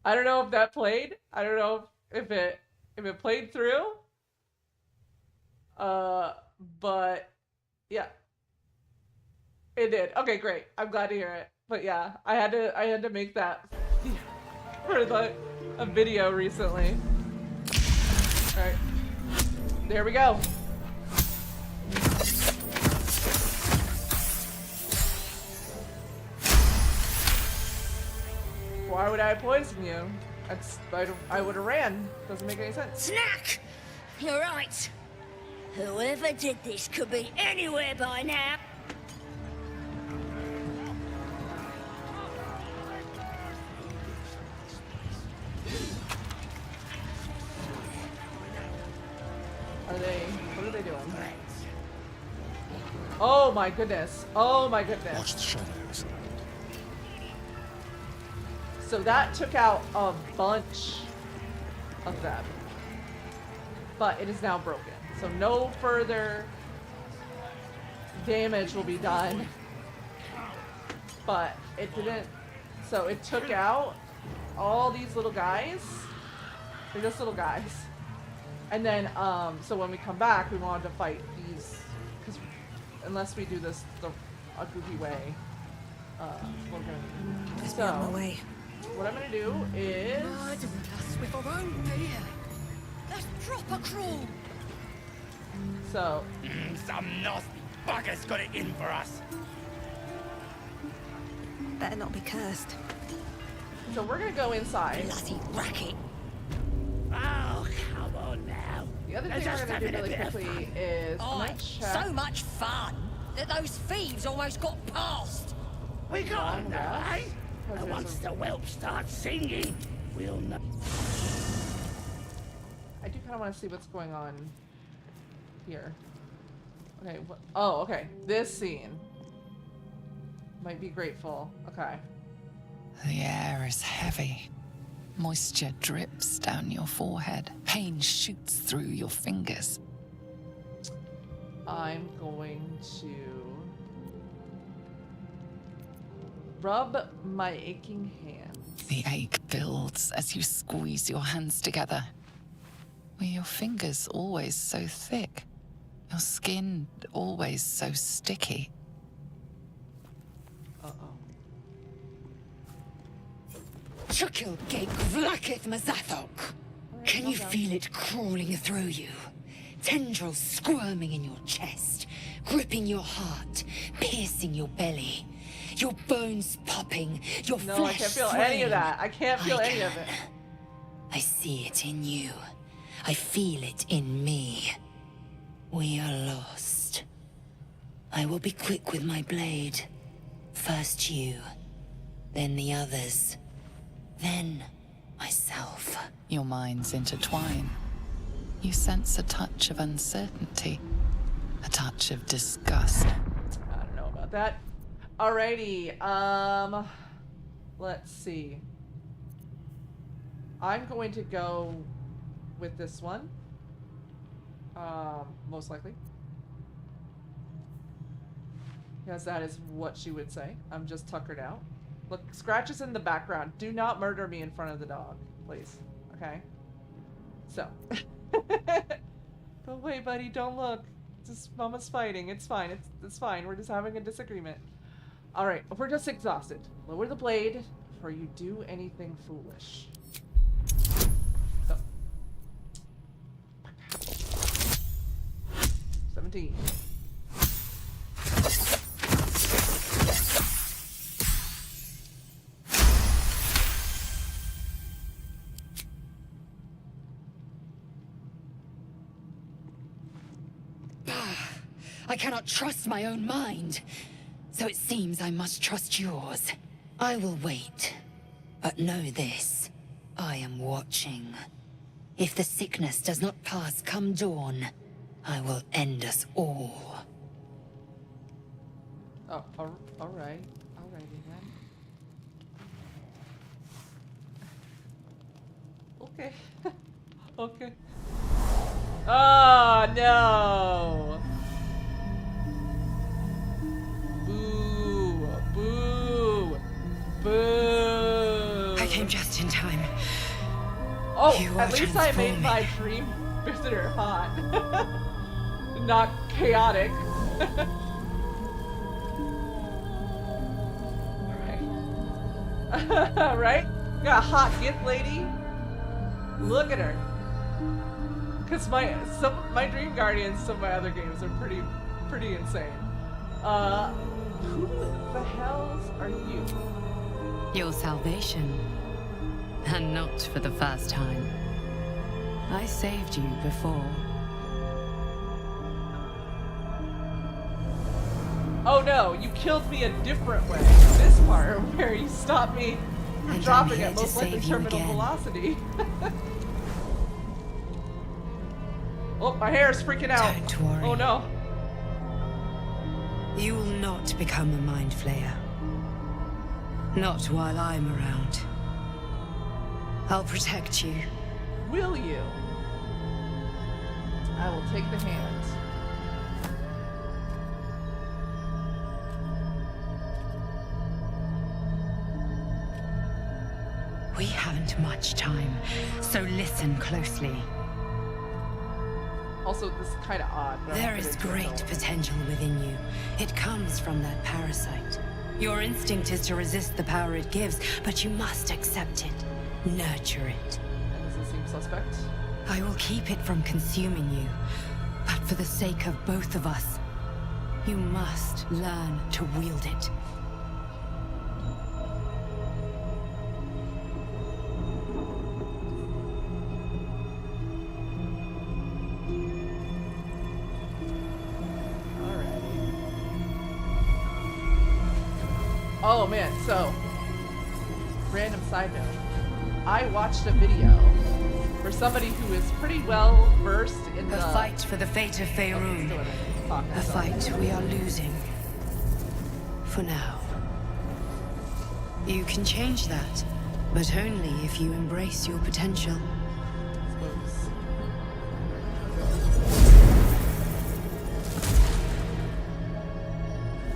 I don't know if that played. I don't know if it played through. But yeah. It did. Okay, great. I'm glad to hear it. But yeah, I had to make that for a video recently. All right. There we go. Why would I poison you? I would have ran. Doesn't make any sense. Snack! You're right. Whoever did this could be anywhere by now. What are they doing? Oh my goodness. Oh my goodness. Watch the shadows. So that took out a bunch of them. But it is now broken. So no further damage will be done. But it didn't. So it took out all these little guys. They're just little guys. And then, so when we come back, we wanted to fight these, because unless we do this a goofy way, we're gonna. So, what I'm gonna do is. Us with our own beer. Let's drop a crawl. So. Some nasty bugger's got it in for us. Better not be cursed. So we're gonna go inside. Bloody racket. Oh, come on now. The other thing we're gonna do really quickly is I'm gonna check. So much fun that those thieves almost got past. We got them now, eh? And once the whelp starts singing, we'll know. I do kind of want to see what's going on here. Okay. Oh, okay. This scene might be grateful. Okay. The air is heavy. Moisture drips down your forehead. Pain shoots through your fingers. I'm going to rub my aching hands. The ache builds as you squeeze your hands together. Were your fingers always so thick? Your skin always so sticky? Chukil gig vlakith mazathok. Can you feel it crawling through you? Tendrils squirming in your chest, gripping your heart, piercing your belly. Your bones popping, your flesh No, I can't feel any of that. I can't feel any of it. I see it in you. I feel it in me. We are lost. I will be quick with my blade. First you, then the others. Then, myself. Your minds intertwine. You sense a touch of uncertainty, a touch of disgust. I don't know about that. Alrighty, let's see. I'm going to go with this one. Most likely. Because that is what she would say. I'm just tuckered out. Look, scratches in the background. Do not murder me in front of the dog, please. Okay? So. Go away, buddy. Don't look. Just Mama's fighting. It's fine. It's fine. We're just having a disagreement. Alright, we're just exhausted. Lower the blade before you do anything foolish. So. 17. I cannot trust my own mind. So it seems I must trust yours. I will wait. But know this. I am watching. If the sickness does not pass come dawn, I will end us all. Oh, alright. Alrighty then. Okay. Okay. Oh, no! came just in time. Oh, You at are least I made transforming. my dream visitor hot. Not chaotic. Alright. Right? Got a hot gift lady. Look at her. Cause my Dream Guardians, some of my other games are pretty insane. Who the hells are you? Your salvation. And not for the first time. I saved you before. Oh no, you killed me a different way. This part where you stopped me from And I'm dropping here at to most likely save you terminal again. velocity. Oh, my hair is freaking out. Don't worry. Oh no. You will not become a mind flayer. Not while I'm around. I'll protect you. Will you? I will take the hand. We haven't much time, so listen closely. Also, this is kind of odd. But There is great potential within you. It comes from that parasite. Your instinct is to resist the power it gives, but you must accept it. Nurture it. Does it seem suspect? I will keep it from consuming you. But for the sake of both of us, you must learn to wield it. Oh man, so random side note. I watched a video for somebody who is pretty well versed in the fight for the fate of Faerun. A fight we are losing. For now. You can change that, but only if you embrace your potential.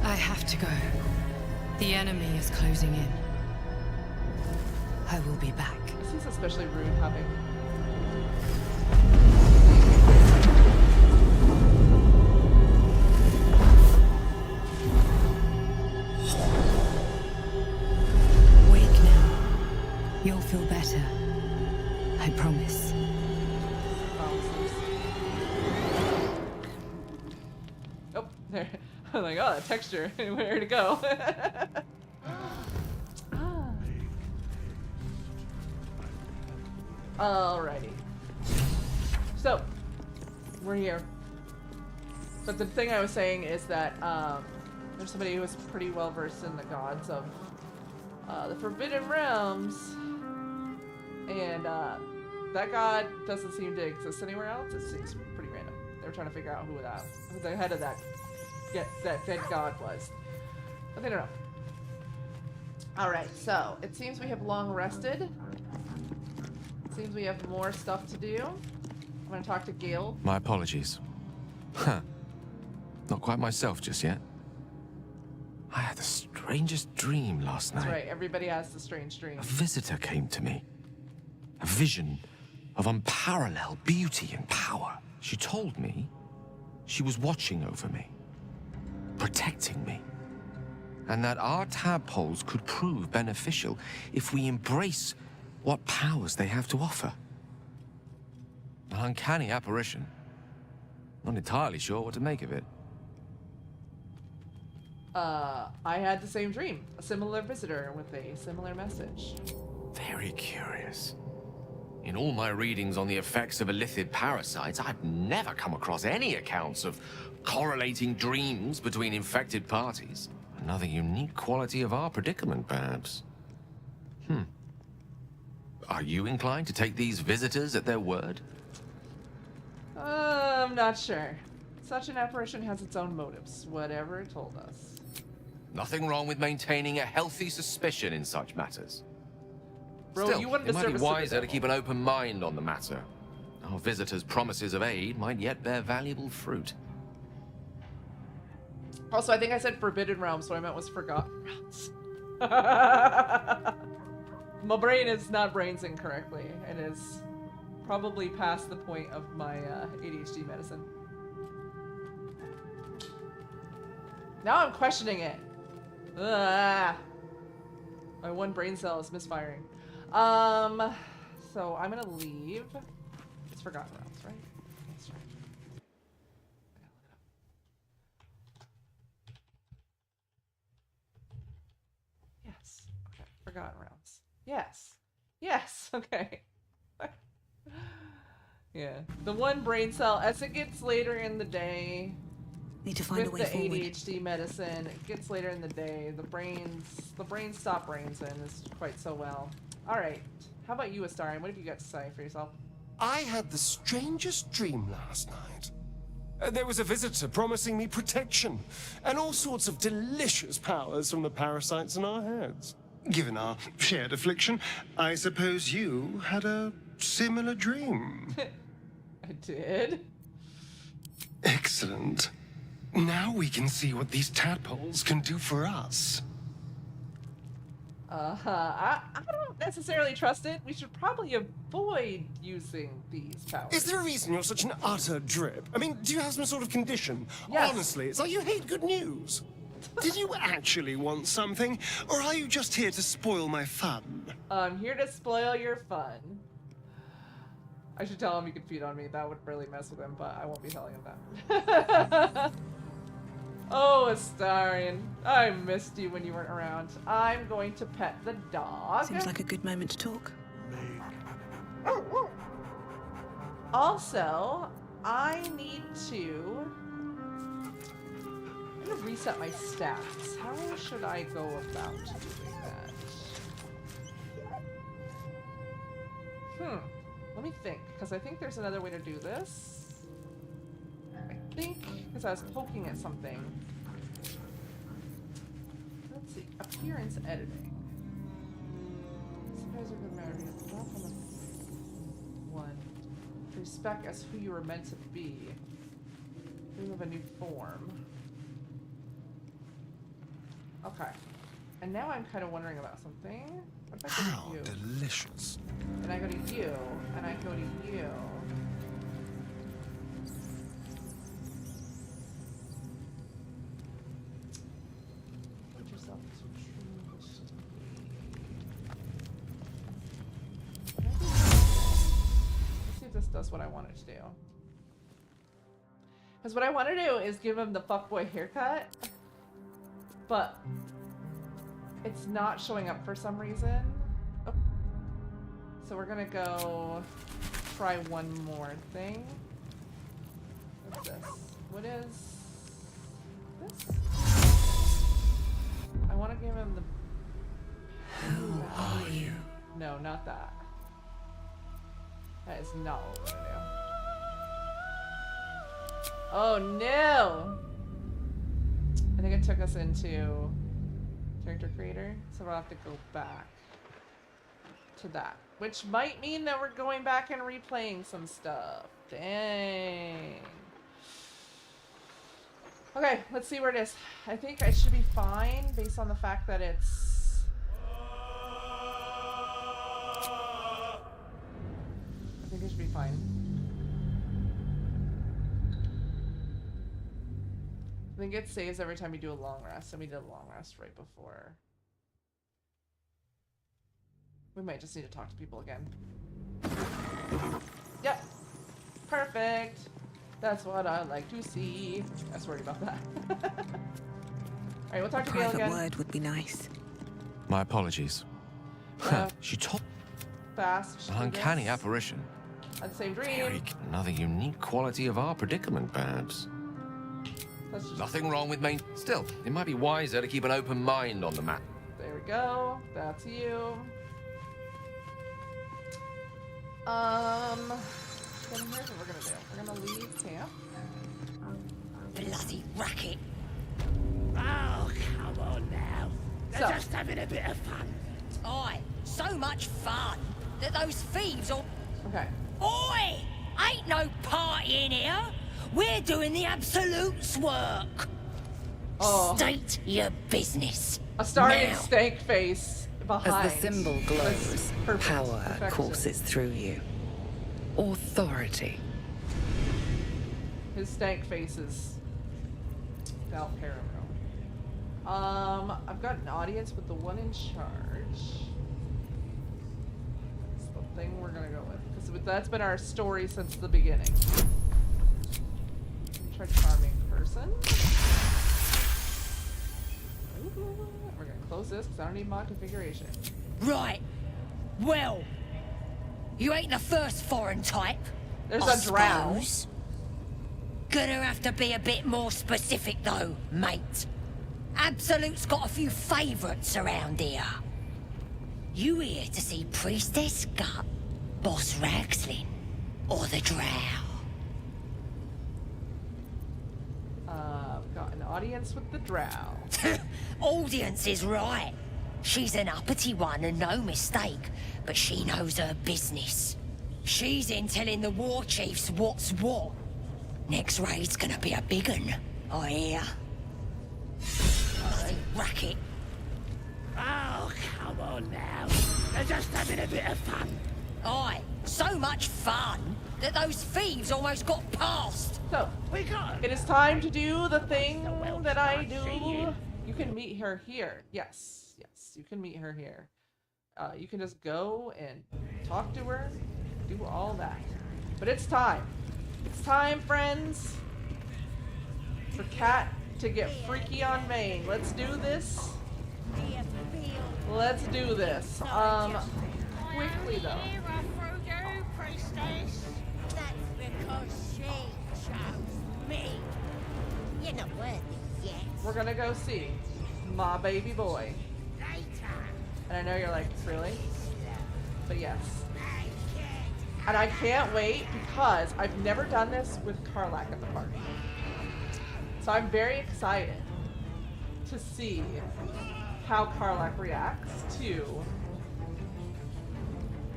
I have to go. The enemy is closing in. I will be back. This is especially rude having. Wake now. You'll feel better. I promise. Oh, there. I'm like, oh, that texture. Where to go? Alrighty. So, we're here. But the thing I was saying is that there's somebody who is pretty well versed in the gods of the Forbidden Realms, and that god doesn't seem to exist anywhere else. It seems pretty random. They were trying to figure out who the head of that dead god was, but they don't know. All right, so it seems we have long rested. Seems we have more stuff to do. I'm gonna talk to Gale. My apologies. Huh. Not quite myself just yet. I had the strangest dream last night. That's right, everybody has the strange dream. A visitor came to me. A vision of unparalleled beauty and power. She told me she was watching over me, protecting me, and that our tadpoles could prove beneficial if we embrace what powers they have to offer. An uncanny apparition. Not entirely sure what to make of it. I had the same dream. A similar visitor with a similar message. Very curious. In all my readings on the effects of illithid parasites, I've never come across any accounts of correlating dreams between infected parties. Another unique quality of our predicament, perhaps. Are you inclined to take these visitors at their word? I'm not sure. Such an apparition has its own motives, whatever it told us. Nothing wrong with maintaining a healthy suspicion in such matters. Bro, Still, you wouldn't it might be deserve a wiser to citadel. keep an open mind on the matter. Our visitors' promises of aid might yet bear valuable fruit. Also, I think I said Forbidden Realms, so I meant was Forgotten Realms. My brain is not brainsing correctly and is probably past the point of my ADHD medicine. Now I'm questioning it. Ugh. My one brain cell is misfiring. So I'm gonna leave. It's Forgotten Realms, right? That's right. Yes. Okay. Forgotten Realms. Yes. Yes. Okay. Yeah. The one brain cell, as it gets later in the day, Need to find a way with the forward. ADHD medicine, it gets later in the day. The brains stop brains in this quite so well. All right. How about you, Astarion? What have you got to say for yourself? I had the strangest dream last night. There was a visitor promising me protection and all sorts of delicious powers from the parasites in our heads. Given our shared affliction, I suppose you had a similar dream. I did. Excellent. Now we can see what these tadpoles can do for us. I don't necessarily trust it. We should probably avoid using these powers. Is there a reason you're such an utter drip? I mean, do you have some sort of condition? Yes. Honestly, it's like you hate good news. Did you actually want something, or are you just here to spoil my fun? I'm here to spoil your fun. I should tell him he could feed on me. That would really mess with him, but I won't be telling him that. Oh, Astarion. I missed you when you weren't around. I'm going to pet the dog. Seems like a good moment to talk. Also, I need to... I'm going to reset my stats. How should I go about doing that? Let me think, because I think there's another way to do this. I think, because I was poking at something. Let's see, appearance editing. Suppose you're married. Drop on the one. Respect as who you were meant to be. Dream of a new form. Okay. And now I'm kind of wondering about something. What if I go to you? Delicious. And I go to you, and I go to you. Put yourself to Let's see if this does what I want it to do. Because what I want to do is give him the fuckboy haircut, but it's not showing up for some reason. Oh. So we're gonna go try one more thing. What's this? What is this? I want to give him the... Who are you? No, not that. That is not what we're gonna do. Oh no! I think it took us into character creator, so we'll have to go back to that, which might mean that we're going back and replaying some stuff. Dang. Okay, let's see where it is. I think I should be fine based on the fact that it's... I think I should be fine. I think it saves every time we do a long rest, and we did a long rest right before. We might just need to talk to people again. Yep. Perfect. That's what I like to see. I was worried about that. Alright, we'll talk to Gale again. Private word would be nice. My apologies. She told Fast. an uncanny apparition. Had the same dream. Another unique quality of our predicament, perhaps. Nothing wrong with main. Still, it might be wiser to keep an open mind on the matter. There we go. That's you. Then here's what we're gonna do. We're gonna leave camp. Bloody racket. Oh, come on now. They're So. just having a bit of fun. Aye, so much fun that those thieves all... Okay. Oi! Ain't no party in here. We're doing the Absolute's work. Oh. State your business. Astarion now. stank face behind. As the symbol glows, power perfection. courses through you. Authority. His stank face is without parallel. I've got an audience with the one in charge. That's the thing we're gonna go with. Because that's been our story since the beginning. Try charming person. Ooh, we're gonna close this because I don't need mod configuration. Right. Well, you ain't the first foreign type. There's I a drow. suppose. Gonna have to be a bit more specific though, mate. Absolute's got a few favourites around here. You here to see Priestess Gut, Boss Ragslin, or the Drow? I've got an audience with the drow. Audience is right. She's an uppity one and no mistake, but she knows her business. She's in telling the war chiefs what's what. Next raid's gonna be a big un, I hear. Racket. Oh, come on now. They're just having a bit of fun. Aye, so much fun that those thieves almost got past. So, it is time to do the thing that I do. You can meet her here. Yes, yes, you can meet her here. You can just go and talk to her, do all that. But it's time. It's time, friends, for Cat to get freaky on Maine. Let's do this. Let's do this. Quickly though. That's because she chose me. You're not worthy yet. We're gonna go see my baby boy. And I know you're like, really? But yes. And I can't wait because I've never done this with Karlach at the party. So I'm very excited to see how Karlach reacts to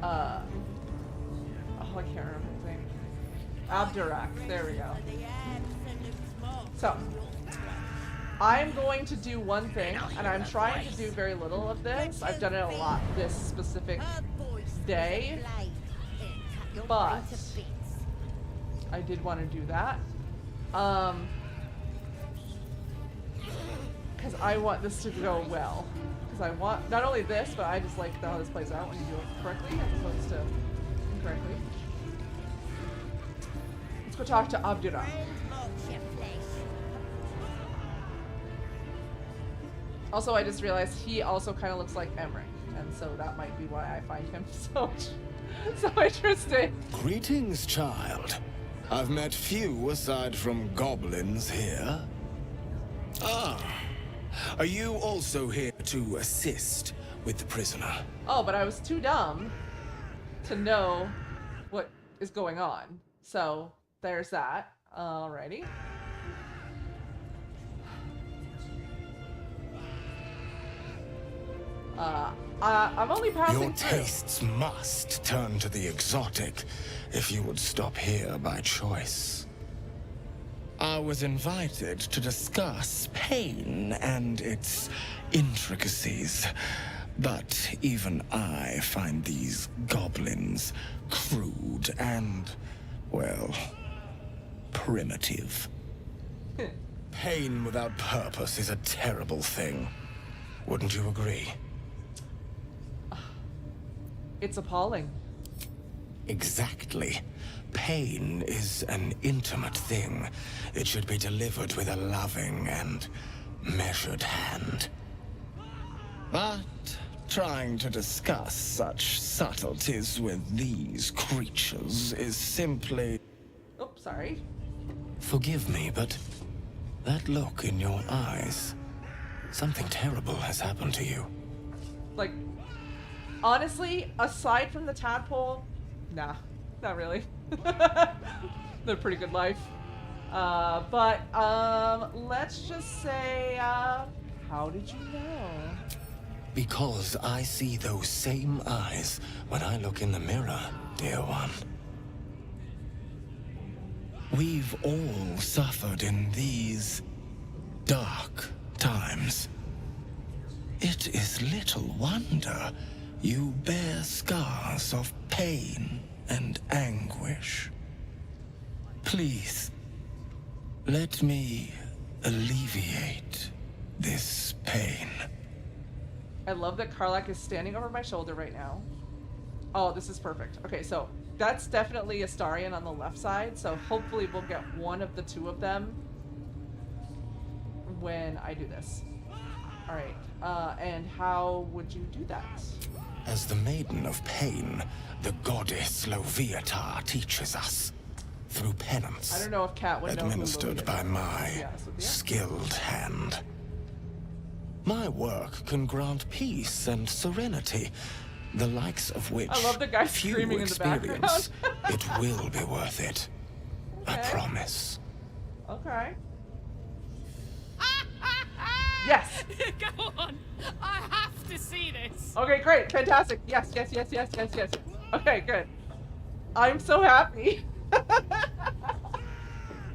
oh, I can't remember his name. Abdurak, there we go. So I'm going to do one thing, and I'm trying to do very little of this. I've done it a lot this specific day, but I did want to do that. Because I want this to go well. Because I want, not only this, but I just like how this plays out when you do it correctly as opposed to incorrectly. Let's go talk to Abdurak. Also, I just realized he also kind of looks like Emmerich, and so that might be why I find him so interesting. Greetings, child. I've met few aside from goblins here. Ah, are you also here to assist with the prisoner? Oh, but I was too dumb to know what is going on. So, there's that. Alrighty. I'm only passing Your through. tastes must turn to the exotic if you would stop here by choice. I was invited to discuss pain and its intricacies, but even I find these goblins crude and, well, primitive. Pain without purpose is a terrible thing. Wouldn't you agree? It's appalling. Exactly. Pain is an intimate thing. It should be delivered with a loving and measured hand. But trying to discuss such subtleties with these creatures is simply... Oh, sorry. Forgive me, but that look in your eyes... Something terrible has happened to you. Like, honestly, aside from the tadpole, nah, not really. They're a pretty good life. But let's just say, how did you know? Because I see those same eyes when I look in the mirror, dear one. We've all suffered in these dark times. It is little wonder you bear scars of pain and anguish. Please, let me alleviate this pain. I love that Karlach is standing over my shoulder right now. Oh, this is perfect. Okay, so that's definitely Astarion on the left side, so hopefully we'll get one of the two of them when I do this. Alright, and how would you do that? As the Maiden of Pain, the goddess Loviatar teaches us. Through penance. I don't know if Kat would know who administered by my skilled hand. My work can grant peace and serenity, the likes of which I love the guy few screaming in the experience. background. It will be worth it. I promise. Okay. Yes! Go on! I have to see this! Okay, great, fantastic. Yes, yes, yes, yes, yes, yes. Okay, good. I'm so happy.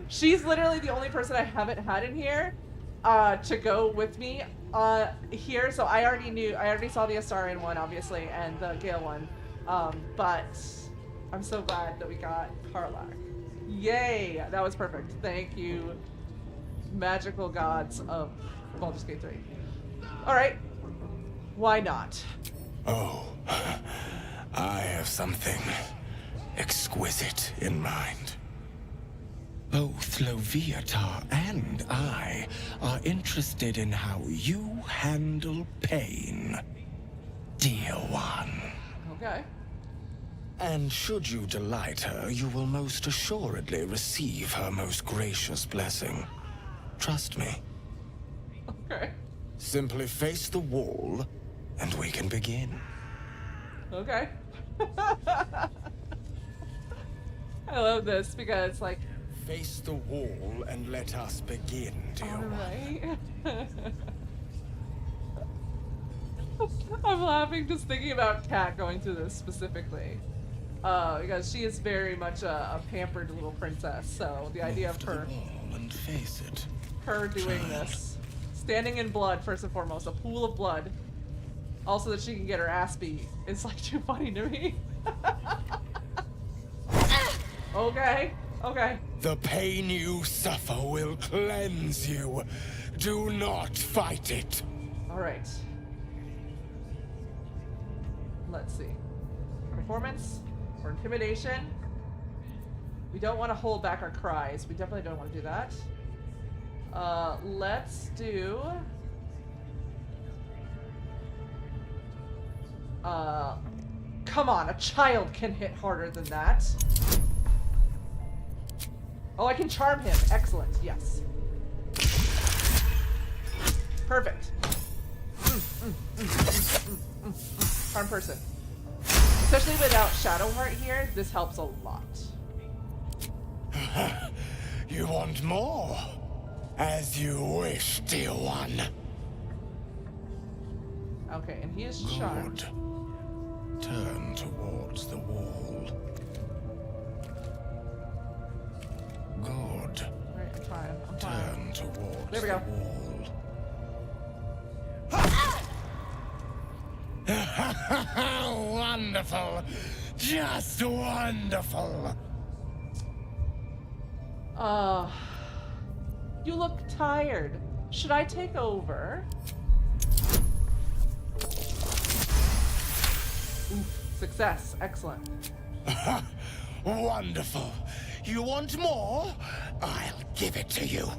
She's literally the only person I haven't had in here to go with me here, so I already saw the Astarion one, obviously, and the Gale one. But I'm so glad that we got Karlach. Yay! That was perfect. Thank you, magical gods of Baldur's Gate 3. Alright. Why not? Oh, I have something exquisite in mind. Both Loviatar and I are interested in how you handle pain, dear one. Okay. And should you delight her, you will most assuredly receive her most gracious blessing. Trust me. Okay. Simply face the wall, and we can begin. Okay. I love this because, like... Face the wall and let us begin, dear one. I'm laughing just thinking about Kat going through this specifically. Because she is very much a pampered little princess, so the idea of her... and face it. Her doing this. Standing in blood, first and foremost. A pool of blood. Also that she can get her ass beat. It's like too funny to me. Okay. Okay. The pain you suffer will cleanse you. Do not fight it. Alright. Let's see. Performance or intimidation. We don't want to hold back our cries. We definitely don't want to do that. Let's do... come on, a child can hit harder than that. Oh, I can charm him. Excellent, yes. Perfect. Charm person. Especially without Shadowheart here, this helps a lot. You want more? As you wish, dear one. Okay, and he is charmed. Turn towards the wall. Good. Right, I'm fine. I'm fine. Turn towards there we go. the wall. Wonderful. Just wonderful. You look tired. Should I take over? Oof, success. Excellent. Wonderful. You want more? I'll give it to you.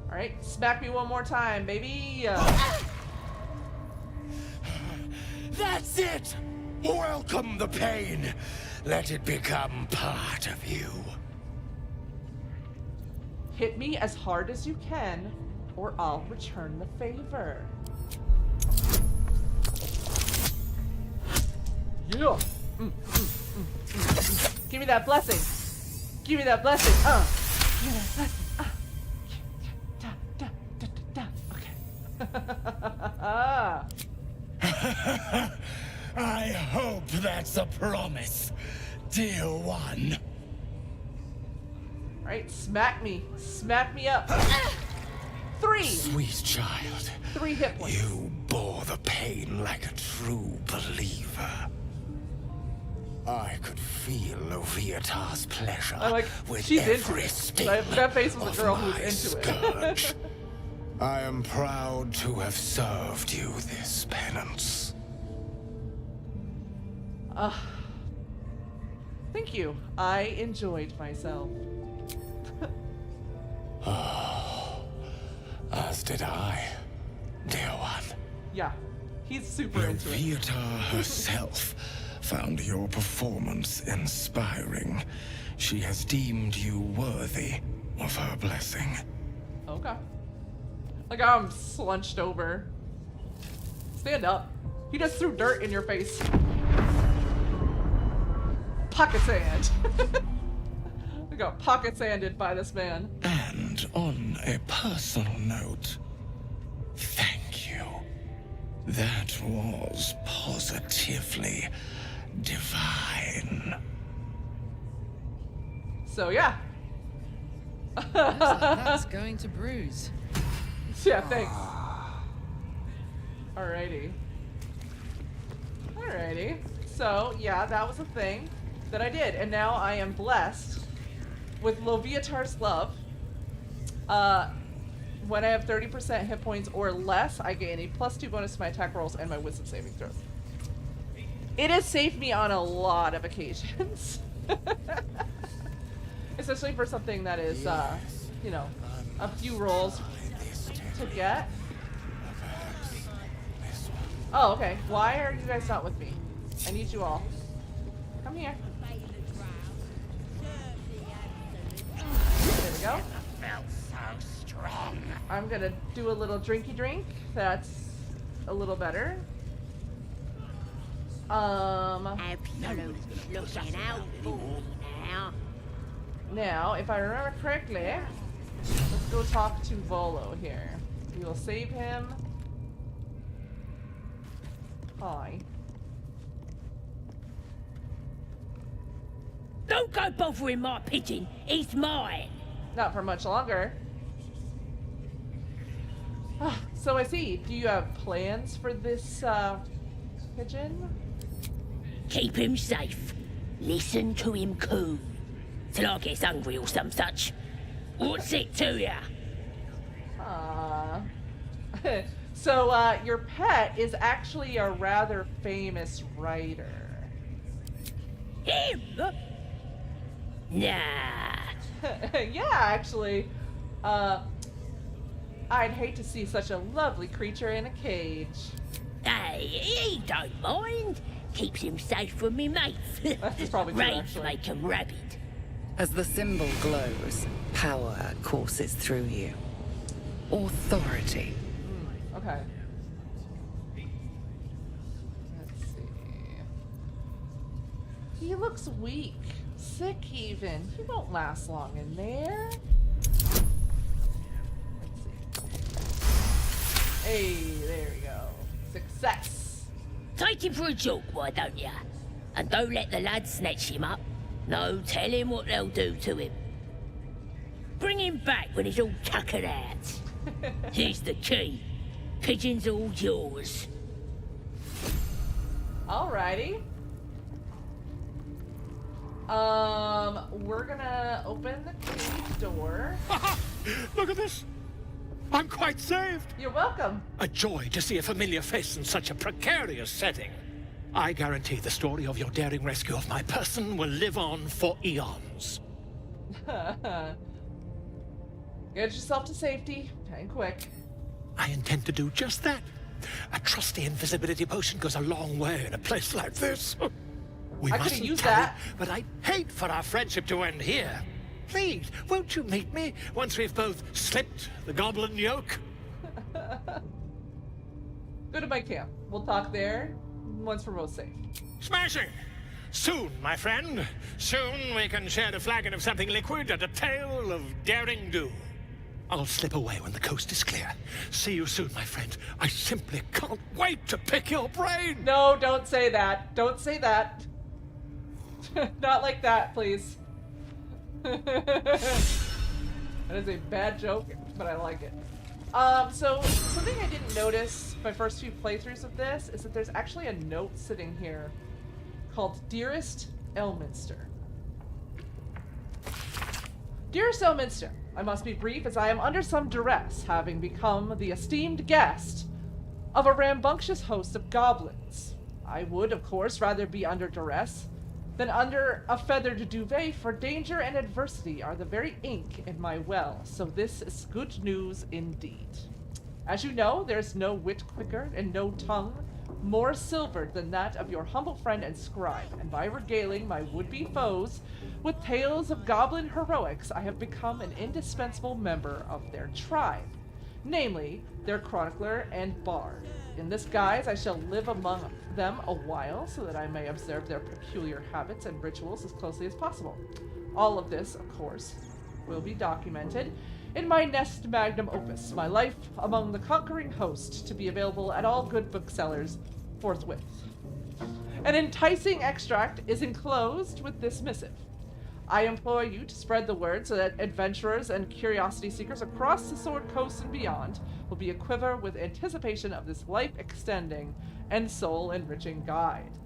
Alright, smack me one more time, baby. That's it! Welcome the pain. Let it become part of you. Hit me as hard as you can, or I'll return the favor. Yeah. Give me that blessing. Give me that blessing. Give me that blessing. Okay. I hope that's a promise, dear one. Alright, smack me. Smack me up. 3! Sweet child. 3 hit points. You bore the pain like a true believer. I could feel Loviatar's pleasure I'm like, with she's into every it. sting That face was of a girl my who's into it. scourge. I am proud to have served you this penance. Thank you. I enjoyed myself. Oh, as did I, dear one. Yeah, he's super into it. Loviatar herself found your performance inspiring. She has deemed you worthy of her blessing. Okay. Like I'm slunched over. Stand up. He just threw dirt in your face. Pocket sand. I got pocket sanded by this man. And on a personal note, thank you. That was positively divine. So yeah. Looks like that's going to bruise. Yeah, thanks. Alrighty. Alrighty. So yeah, that was a thing that I did, and now I am blessed with Loviatar's love. When I have 30% hit points or less, I gain a +2 bonus to my attack rolls and my wisdom saving throws. It has saved me on a lot of occasions. Especially for something that is, you know, a few rolls to get. Oh, okay. Why are you guys not with me? I need you all. Come here. There we go. I'm gonna do a little drinky drink. That's a little better. Absolute looking out for me now. Now, if I remember correctly, let's go talk to Volo here. We will save him. Hi. Don't go bothering my pigeon. He's mine. Not for much longer. So I see. Do you have plans for this, pigeon? Keep him safe. Listen to him coo. Till I gets hungry or some such. What's it to ya? So, your pet is actually a rather famous writer. Him? Nah. Yeah, actually. I'd hate to see such a lovely creature in a cage. Hey, he don't mind. Keeps him safe from me mates. That's probably true, Raids actually. make him rabid. As the symbol glows, power courses through you. Authority. Okay. Let's see. He looks weak. Sick even. He won't last long in there. Let's see. Hey, there we go. Success. Take him for a joke, why don't ya? And don't let the lads snatch him up. No, tell him what they'll do to him. Bring him back when he's all tuckered out. Here's the key. Pigeon's all yours. Alrighty. We're gonna open the cage door. Look at this. I'm quite saved. You're welcome. A joy to see a familiar face in such a precarious setting. I guarantee the story of your daring rescue of my person will live on for eons. Get yourself to safety, and quick. I intend to do just that. A trusty invisibility potion goes a long way in a place like this. We I could've mustn't used tarry, that. but I'd hate for our friendship to end here. Please, won't you meet me once we've both slipped the goblin yoke? Go to my camp. We'll talk there once we're both safe. Smashing! Soon, my friend. Soon we can share a flagon of something liquid and a tale of daring do. I'll slip away when the coast is clear. See you soon, my friend. I simply can't wait to pick your brain! No, don't say that. Don't say that. Not like that, please. That is a bad joke, but I like it. So something I didn't notice my first few playthroughs of this is that there's actually a note sitting here called Dearest Elminster. Dearest Elminster, I must be brief as I am under some duress, having become the esteemed guest of a rambunctious host of goblins. I would, of course, rather be under duress than under a feathered duvet, for danger and adversity are the very ink in my well, so this is good news indeed. As you know, there's no wit quicker and no tongue more silvered than that of your humble friend and scribe, and by regaling my would-be foes with tales of goblin heroics, I have become an indispensable member of their tribe, namely, their chronicler and bard. In this guise, I shall live among them a while, so that I may observe their peculiar habits and rituals as closely as possible. All of this, of course, will be documented in my Nest Magnum Opus, my life among the conquering host, to be available at all good booksellers forthwith. An enticing extract is enclosed with this missive. I implore you to spread the word so that adventurers and curiosity seekers across the Sword Coast and beyond will be aquiver with anticipation of this life-extending and soul-enriching guide.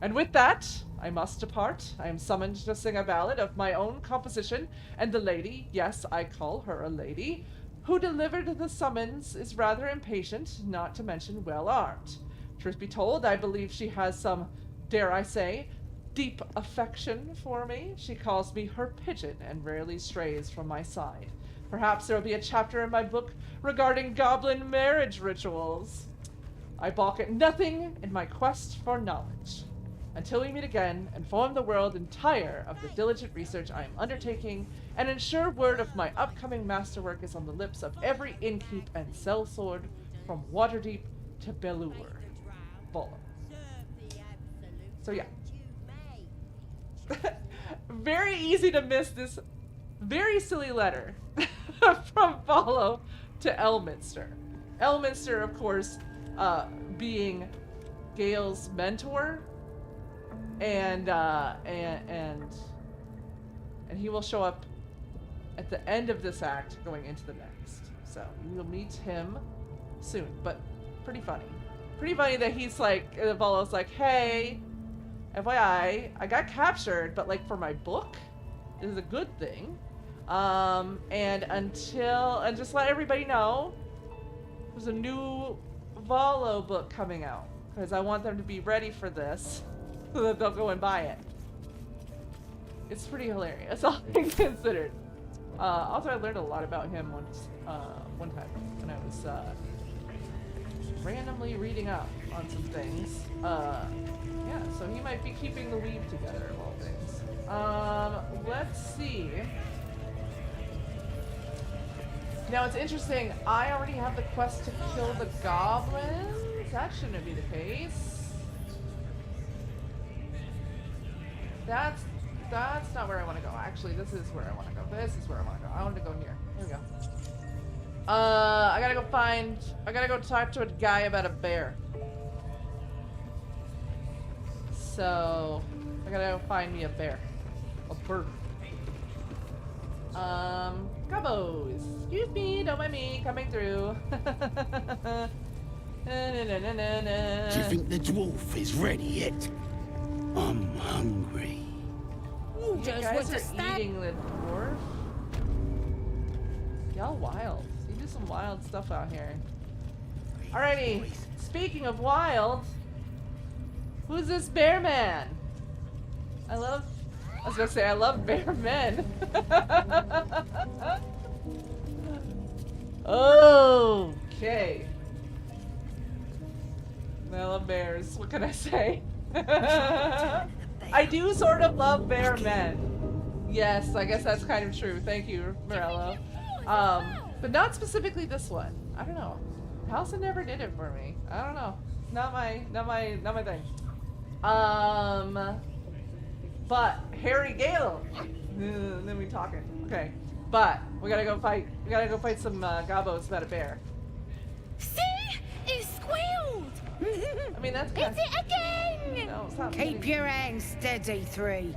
And with that, I must depart. I am summoned to sing a ballad of my own composition, and the lady, yes, I call her a lady, who delivered the summons is rather impatient, not to mention well-armed. Truth be told, I believe she has some, dare I say, deep affection for me. She calls me her pigeon and rarely strays from my side. Perhaps there will be a chapter in my book regarding goblin marriage rituals. I balk at nothing in my quest for knowledge. Until we meet again, inform the world entire of the diligent research I am undertaking, and ensure word of my upcoming masterwork is on the lips of every innkeep and sellsword from Waterdeep to Belur. Bolo. So yeah. Very easy to miss this very silly letter from Bolo to Elminster. Elminster, of course, being Gale's mentor, and he will show up at the end of this act, going into the next. So you will meet him soon. But pretty funny. Pretty funny that he's like, Bolo's like, hey, FYI, I got captured, but like for my book, this is a good thing. And just let everybody know, there's a new Volo book coming out, because I want them to be ready for this, so that they'll go and buy it. It's pretty hilarious, all things considered. Also, I learned a lot about him one time when I was randomly reading up on some things. Yeah, so he might be keeping the weave together of all things. Let's see. Now it's interesting, I already have the quest to kill the goblins. That shouldn't be the case. That's not where I want to go. Actually, this is where I want to go. This is where I want to go. I want to go here. Here we go. I gotta go talk to a guy about a bear. So, I gotta go find me a bear. A bird. Gobos. Excuse me, don't mind me coming through. Do you think the dwarf is ready yet? I'm hungry. You guys are eating the dwarf? Y'all wild. You do some wild stuff out here. Alrighty, speaking of wild, who's this bear man? I was gonna say I love bear men. Okay. I love bears. What can I say? I do sort of love bear men. Yes, I guess that's kind of true. Thank you, Morello. But not specifically this one. I don't know. Halson never did it for me. I don't know. Not my thing. But Harry Gale. Then we talking. Okay. But we gotta go fight some gobos about a bear. See? It squealed! I mean, that's Hit it again! No, it's not Keep your hands steady, 3.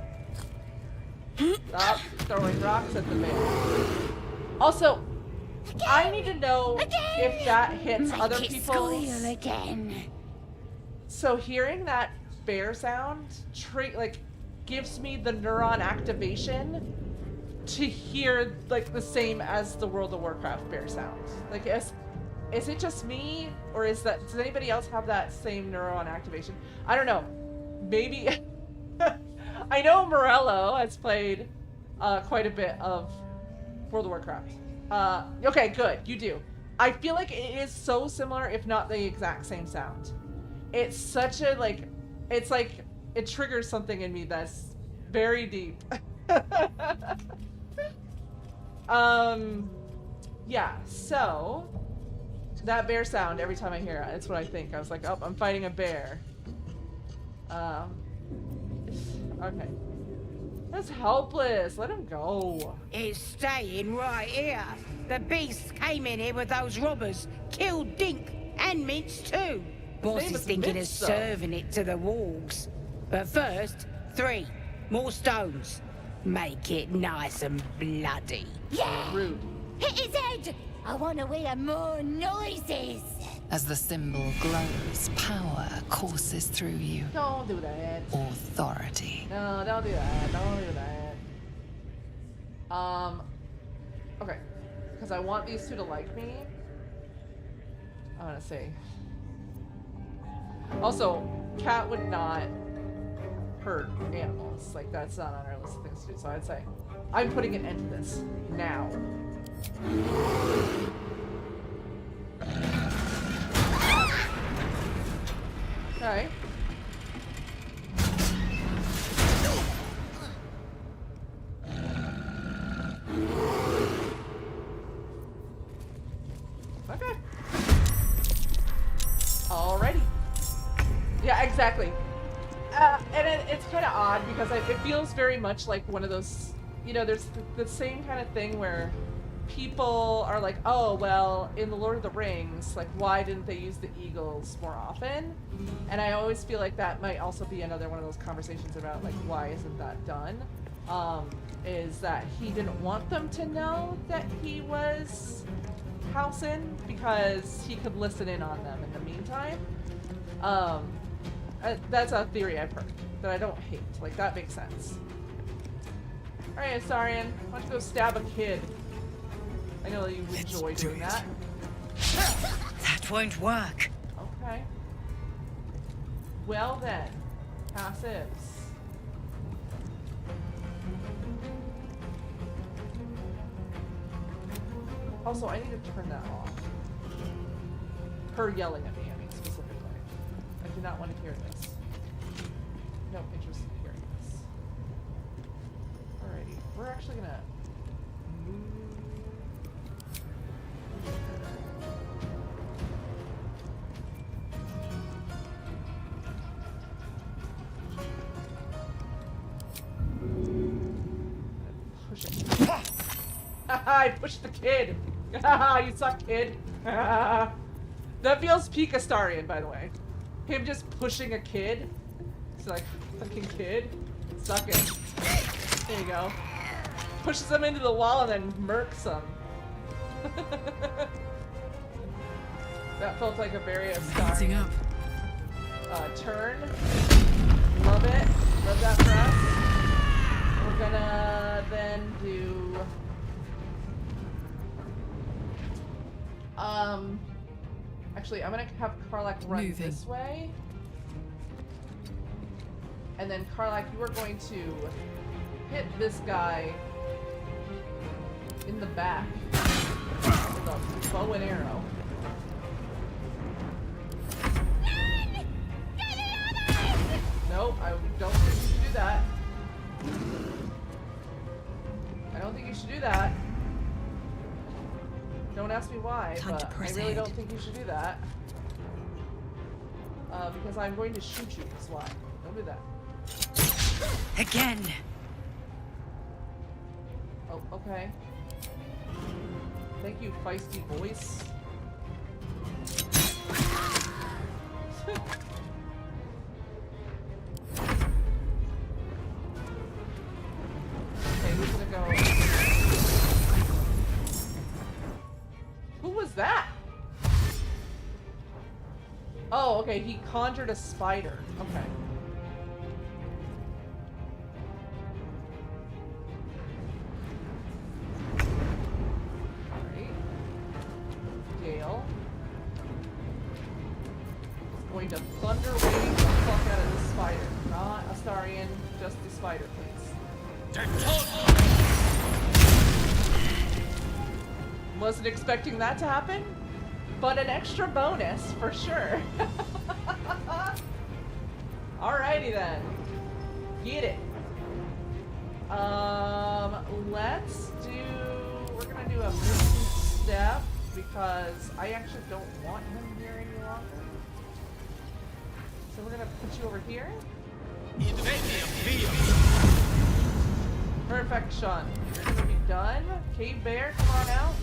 Stop throwing rocks at the bear. Also, I need to know if that hits Make other it people's. squeal again. So hearing that bear sound, like, gives me the neuron activation to hear like the same as the World of Warcraft bear sound. Like, is it just me, or does anybody else have that same neuron activation? I don't know. Maybe. I know Morello has played quite a bit of World of Warcraft. Okay, good. You do. I feel like it is so similar, if not the exact same sound. It's such a it's like it triggers something in me that's very deep. Yeah, so that bear sound, every time I hear it, it's what I think. I was like, oh, I'm fighting a bear. Okay. That's helpless. Let him go. It's staying right here. The beast came in here with those robbers, killed Dink and Mince too. Boss name is is thinking Mince, of though. serving it to the wargs. But first, 3 more stones. Make it nice and bloody. Yeah! Rude. Hit his head! I want to hear more noises. As the symbol glows, power courses through you. Don't do that. Authority. No, don't do that. Don't do that. Okay. Because I want these two to like me. I want to say. Also, cat would not hurt animals. Like, that's not on our list of things to do. So I'd say, I'm putting an end to this now. Okay. Okay. Alrighty. Yeah, exactly. And it's kind of odd because it feels very much like one of those, you know, there's the same kind of thing where people are like, oh, well, in the Lord of the Rings, like, why didn't they use the eagles more often? And I always feel like that might also be another one of those conversations about, like, why isn't that done? Is that he didn't want them to know that he was Halsin because he could listen in on them in the meantime. That's a theory I've heard that I don't hate. Like, that makes sense. Alright, Astarion, why don't you go stab a kid? I know that you enjoy doing that. That won't work. Okay. Well then, passives. Also, I need to turn that off. Her yelling at me, I mean, specifically. I do not want to hear this. No interest in hearing this. Alrighty, we're actually gonna move. Push it. I pushed the kid. You suck, kid. That feels peak Astarion, by the way. Him just pushing a kid. It's like, fucking kid. Suck it. There you go. Pushes him into the wall and then murks him. That felt like a very Astarion turn. Love it. Love that for us. We're gonna then do... Actually, I'm gonna have Karlak run this way. And then Karlak, you are going to hit this guy in the back with a bow and arrow. Nope, I don't think you should do that. I don't think you should do that. Don't ask me why, but I really don't think you should do that. Because I'm going to shoot you, that's why. Don't do that. Again. Oh, okay. Thank you, feisty voice. Okay, who's gonna go? Okay, he conjured a spider. Okay. Alright. Gale. Is going to thunder wave the fuck out of this spider. Not Astarion, just the spider, please. Wasn't expecting that to happen, but an extra bonus for sure. Alrighty then. Get it. We're gonna do a movement step because I actually don't want him here any longer. So we're gonna put you over here. Perfection. You're gonna be done. Cave Bear, come on out.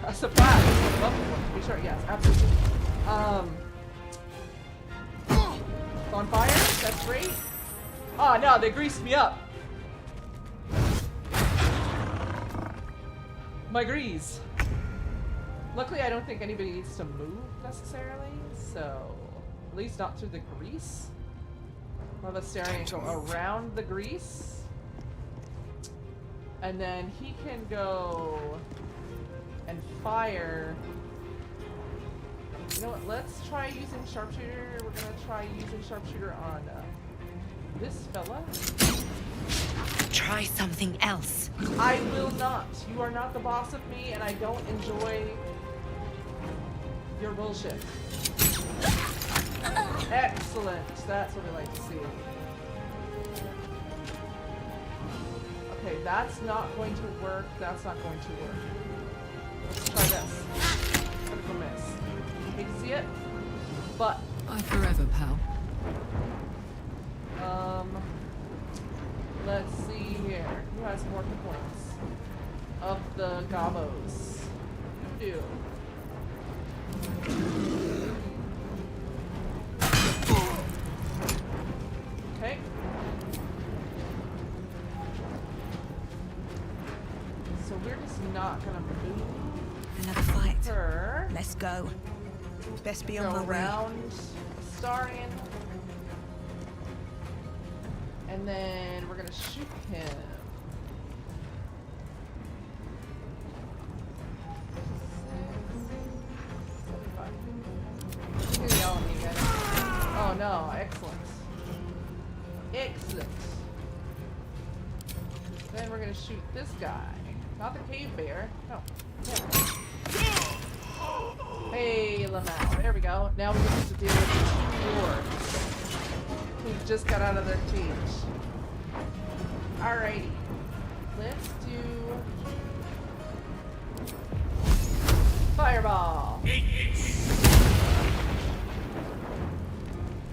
A surprise. Lovely one, to be sure. Yes, absolutely. It's on fire. That's great. Oh no, they greased me up. My grease. Luckily, I don't think anybody needs to move necessarily, so at least not through the grease. I'll have Astarion go around the grease, and then he can go and fire. You know what? Let's try using sharpshooter. We're gonna try using sharpshooter on this fella. Try something else. I will not. You are not the boss of me, and I don't enjoy your bullshit. Excellent. That's what we like to see. Okay, that's not going to work. That's not going to work. Let's try this. Critical miss. Hate to see it, but I forever, pal. Let's see here. Who has more hit points of the gobos? You do. Okay. So we're just not gonna move. Another fight. Her. Let's go. Best be on Go my way. around Astarion. And then we're gonna shoot him. He's yelling at me again. Oh no, excellent. Excellent. Then we're gonna shoot this guy. Not the cave bear. No. Yeah. Hey, Lamau. There we go. Now we get to deal with the two dwarves who just got out of their cage. Alrighty. Let's do fireball.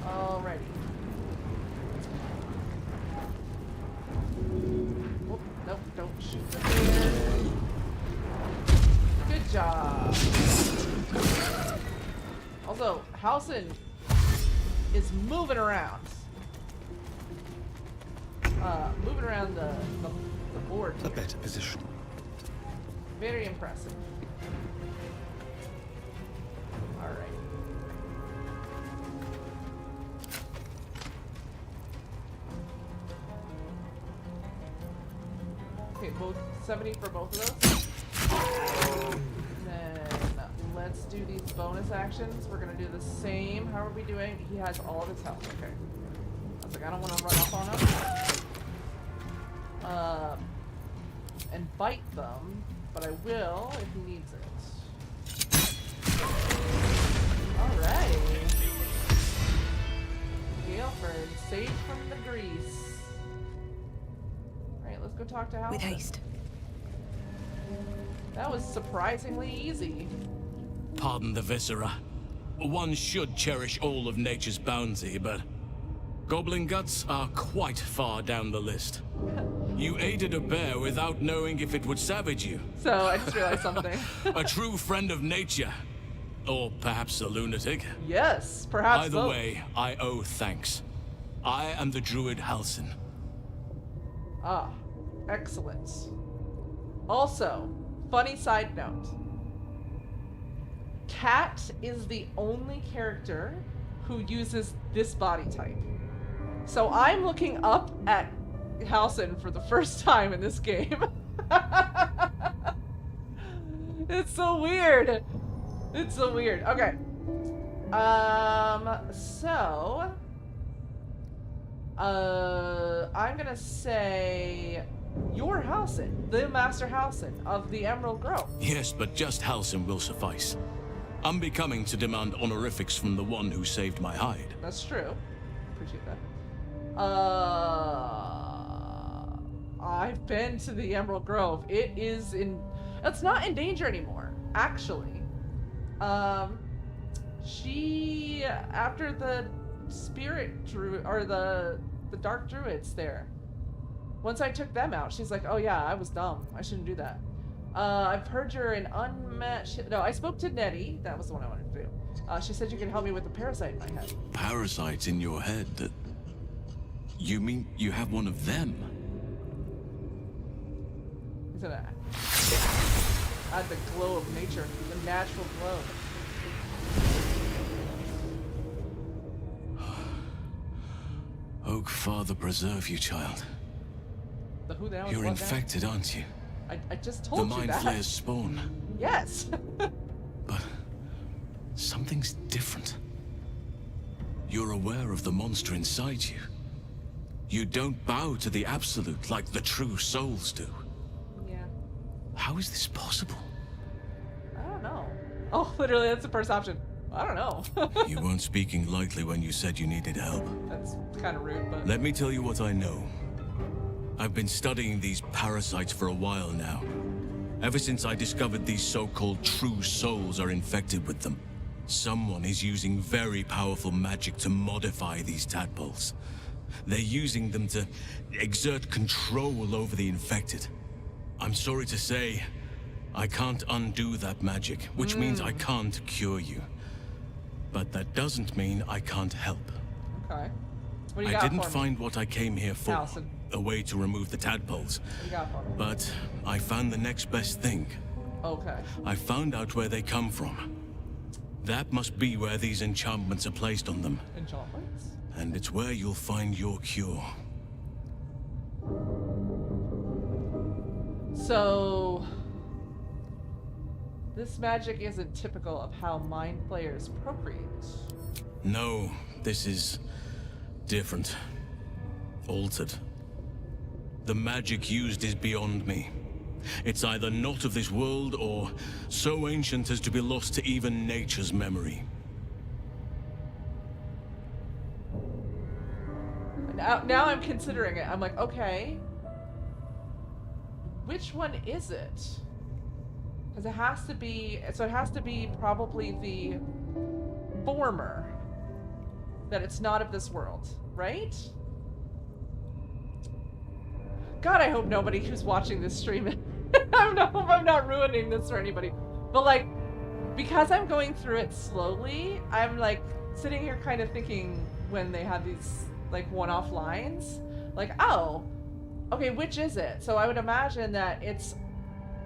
Alrighty. Whoop, nope, don't shoot the bear. Good job. Also, Halsin is moving around. Moving around the board here. A better position. Very impressive. Alright. Okay, both 70 for both of those. And then let's do these bonus actions. We're gonna do the same. How are we doing? He has all of his health. Okay. I was like, I don't want to run up on him. And bite them, but I will if he needs it. Alright. Galeford, saved from the grease. Alright, let's go talk to Halsin. With haste. That was surprisingly easy. Pardon the viscera. One should cherish all of nature's bounty, but goblin guts are quite far down the list. You aided a bear without knowing if it would savage you. So, I just realized something. A true friend of nature. Or perhaps a lunatic. Yes, perhaps Either both. way, I owe thanks. I am the druid Halsin. Ah, excellent. Also, funny side note. Cat is the only character who uses this body type. So I'm looking up at Halsin for the first time in this game. It's so weird. It's so weird. Okay. So I'm gonna say you're Halsin, the Master Halsin of the Emerald Grove. Yes, but just Halsin will suffice. I'm becoming to demand honorifics from the one who saved my hide. That's true. Appreciate that. I've been to the Emerald Grove. It's not in danger anymore, actually. She, after the spirit druid, or the dark druids there, once I took them out, she's like, oh yeah, I was dumb. I shouldn't do that. I've heard you're an unmatched... No, I spoke to Nettie. That was the one I wanted to do. She said you can help me with the parasite in my head. Parasites in your head? You mean you have one of them? Isn't it? Add the glow of nature, the natural glow. Oak Father preserve you, child. The who the hell is You're what infected, aren't you? I just told you that. The Mind Flayer's spawn. Yes. But something's different. You're aware of the monster inside you. You don't bow to the Absolute like the true souls do. Yeah. How is this possible? I don't know. Oh, literally, that's the first option. I don't know. You weren't speaking lightly when you said you needed help. That's kind of rude, but... Let me tell you what I know. I've been studying these parasites for a while now. Ever since I discovered these so-called true souls are infected with them. Someone is using very powerful magic to modify these tadpoles. They're using them to exert control over the infected. I'm sorry to say, I can't undo that magic, which means I can't cure you. But that doesn't mean I can't help. Okay. What do you I got didn't for me? find what I came here for, Halsin. a way to remove the tadpoles. What do you got for me? But I found the next best thing. Okay. I found out where they come from. That must be where these enchantments are placed on them. Enchantments? And it's where you'll find your cure. So... this magic isn't typical of how mind flayers procreate. No, this is different. Altered. The magic used is beyond me. It's either not of this world or so ancient as to be lost to even nature's memory. Now I'm considering it. I'm like, okay, which one is it? Because it has to be, so it has to be probably the former, that it's not of this world, right? God, I hope nobody who's watching this stream, I hope I'm not ruining this for anybody. But like, because I'm going through it slowly, I'm like sitting here kind of thinking when they have these like one-off lines, like, oh, okay, which is it? So I would imagine that it's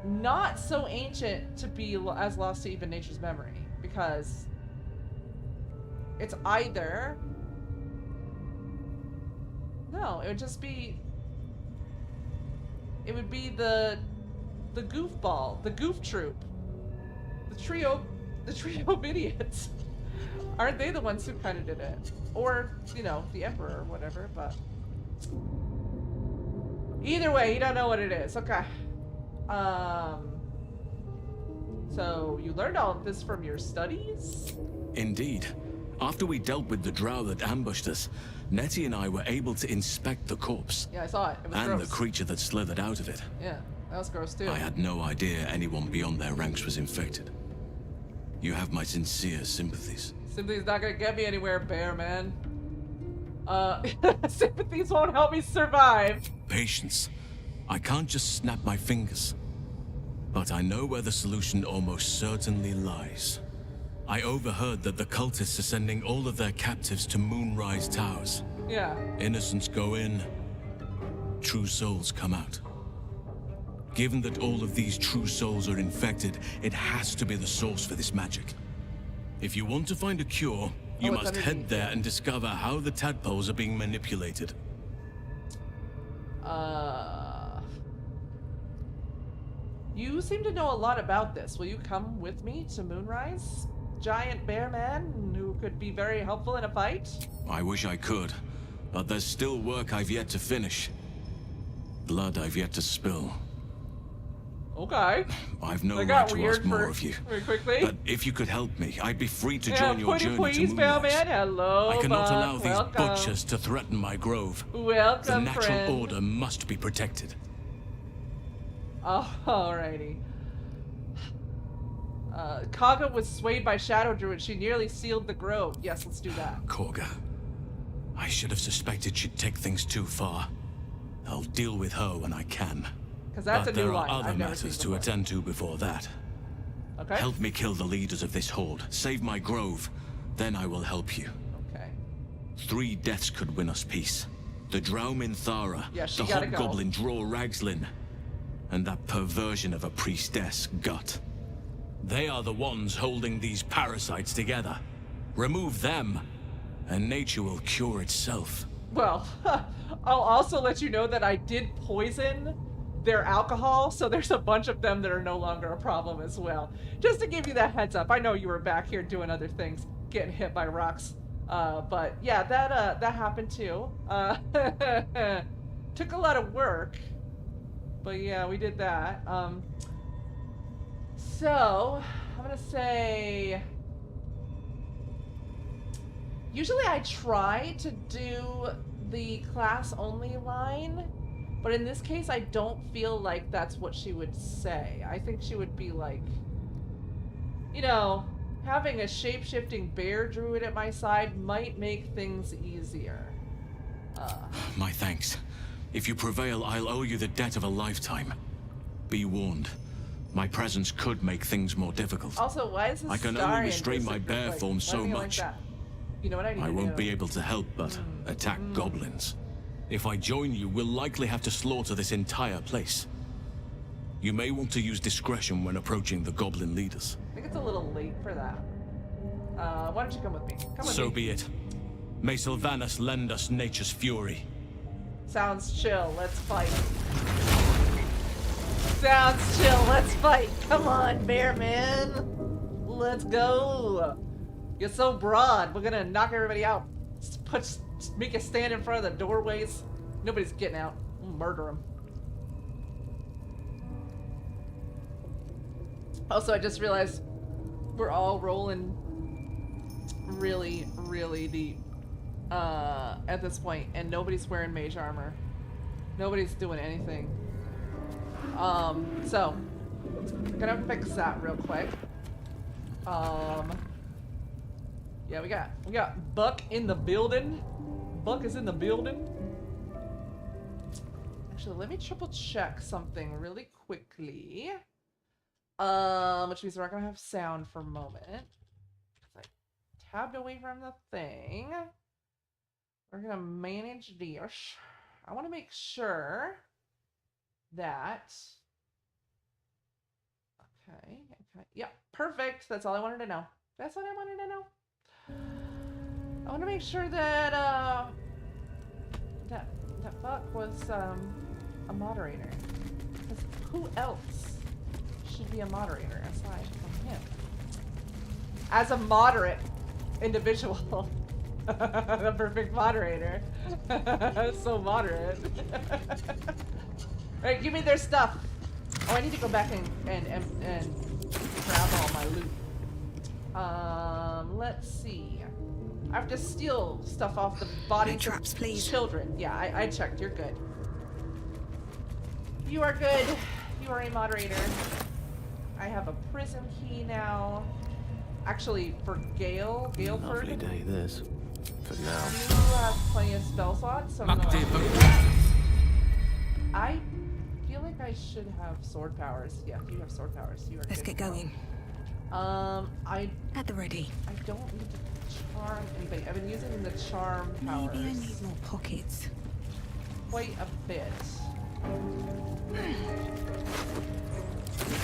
not so ancient to be as lost to even nature's memory, because it's either, no, it would just be, it would be the goofball, the goof troop, the trio of idiots. Aren't they the ones who kind of did it? Or, you know, the emperor or whatever, but either way, you don't know what it is. Okay. So you learned all of this from your studies? Indeed. After we dealt with the drow that ambushed us, Nettie and I were able to inspect the corpse. Yeah, I saw it. It was and gross. the creature that slithered out of it. Yeah, that was gross too. I had no idea anyone beyond their ranks was infected. You have my sincere sympathies. Sympathy's not gonna get me anywhere, bear man. Sympathies won't help me survive. Patience. I can't just snap my fingers. But I know where the solution almost certainly lies. I overheard that the cultists are sending all of their captives to Moonrise Towers. Yeah. Innocents go in, true souls come out. Given that all of these true souls are infected, it has to be the source for this magic. If you want to find a cure, you it's must head underneath, there and discover how the tadpoles are being manipulated. You seem to know a lot about this. Will you come with me to Moonrise? Giant bear man who could be very helpful in a fight? I wish I could, but there's still work I've yet to finish. Blood I've yet to spill. Okay. I've no That right got to weird ask more for- of you. very quickly. But if you could help me, I'd be free to Yeah, join your pretty journey please, to bear Moonrise. man. Hello, I cannot Buck. allow these Welcome. butchers to threaten my grove. Welcome, The natural friend. order must be protected. Oh, alrighty. Kaga was swayed by Shadow Druid. She nearly sealed the grove. Yes, let's do that. Korga. I should have suspected she'd take things too far. I'll deal with her when I can. Because that's but a new there line. are other I've never seen matters to before. attend to before that. Okay. Help me kill the leaders of this horde. Save my grove. Then I will help you. Okay. 3 deaths could win us peace. The Drow Minthara, Yeah, she the gotta go. Hobgoblin Draw Ragslin, and that perversion of a priestess, Gut. They are the ones holding these parasites together. Remove them, and nature will cure itself. Well, I'll also let you know that I did poison their alcohol, so there's a bunch of them that are no longer a problem as well. Just to give you that heads up. I know you were back here doing other things, getting hit by rocks. But yeah, that happened too. Took a lot of work. But yeah, we did that. So, I'm gonna say... Usually I try to do the class-only line, but in this case I don't feel like that's what she would say. I think she would be like, you know, having a shape-shifting bear druid at my side might make things easier. My thanks. If you prevail, I'll owe you the debt of a lifetime. Be warned. My presence could make things more difficult. Also, why is this I can star only restrain my invisible? bear Like, form why so do you like much. that? You know what I need I to won't do? be able to help but attack goblins. If I join you, we'll likely have to slaughter this entire place. You may want to use discretion when approaching the goblin leaders. I think it's a little late for that. Why don't you come with me? Come with So me. be it. May Sylvanas lend us nature's fury. Sounds chill. Let's fight. Sounds chill. Let's fight. Come on, bear man. Let's go. You're so broad. We're gonna knock everybody out. Make a stand in front of the doorways. Nobody's getting out. We'll murder them. Also, I just realized we're all rolling really, really deep at this point, and nobody's wearing mage armor. Nobody's doing anything. So gonna fix that real quick. Yeah, we got Buck in the building. Buck is in the building. Actually, let me triple check something really quickly. Which means we're not gonna have sound for a moment. I tabbed away from the thing. We're gonna manage this. I want to make sure that. Okay. Yeah, perfect. That's all I wanted to know. That's what I wanted to know. I want to make sure that that Buck was a moderator. 'Cause who else should be a moderator aside from him? As a moderate individual, the perfect moderator. So moderate. Alright, give me their stuff. Oh, I need to go back and grab all my loot. Let's see. I have to steal stuff off the bodies traps, of please. children. Yeah, I checked. You're good. You are good. You are a moderator. I have a prism key now. Actually, for Galeford, Lovely day, this. For now. you have plenty of spell slots, so I'm gonna let you do that. I feel like I should have sword powers. Yeah, you have sword powers. You are Let's good get to go. going. I At the ready. I don't need to charm anybody. I've been using the charm powers Maybe I need more pockets. quite a bit.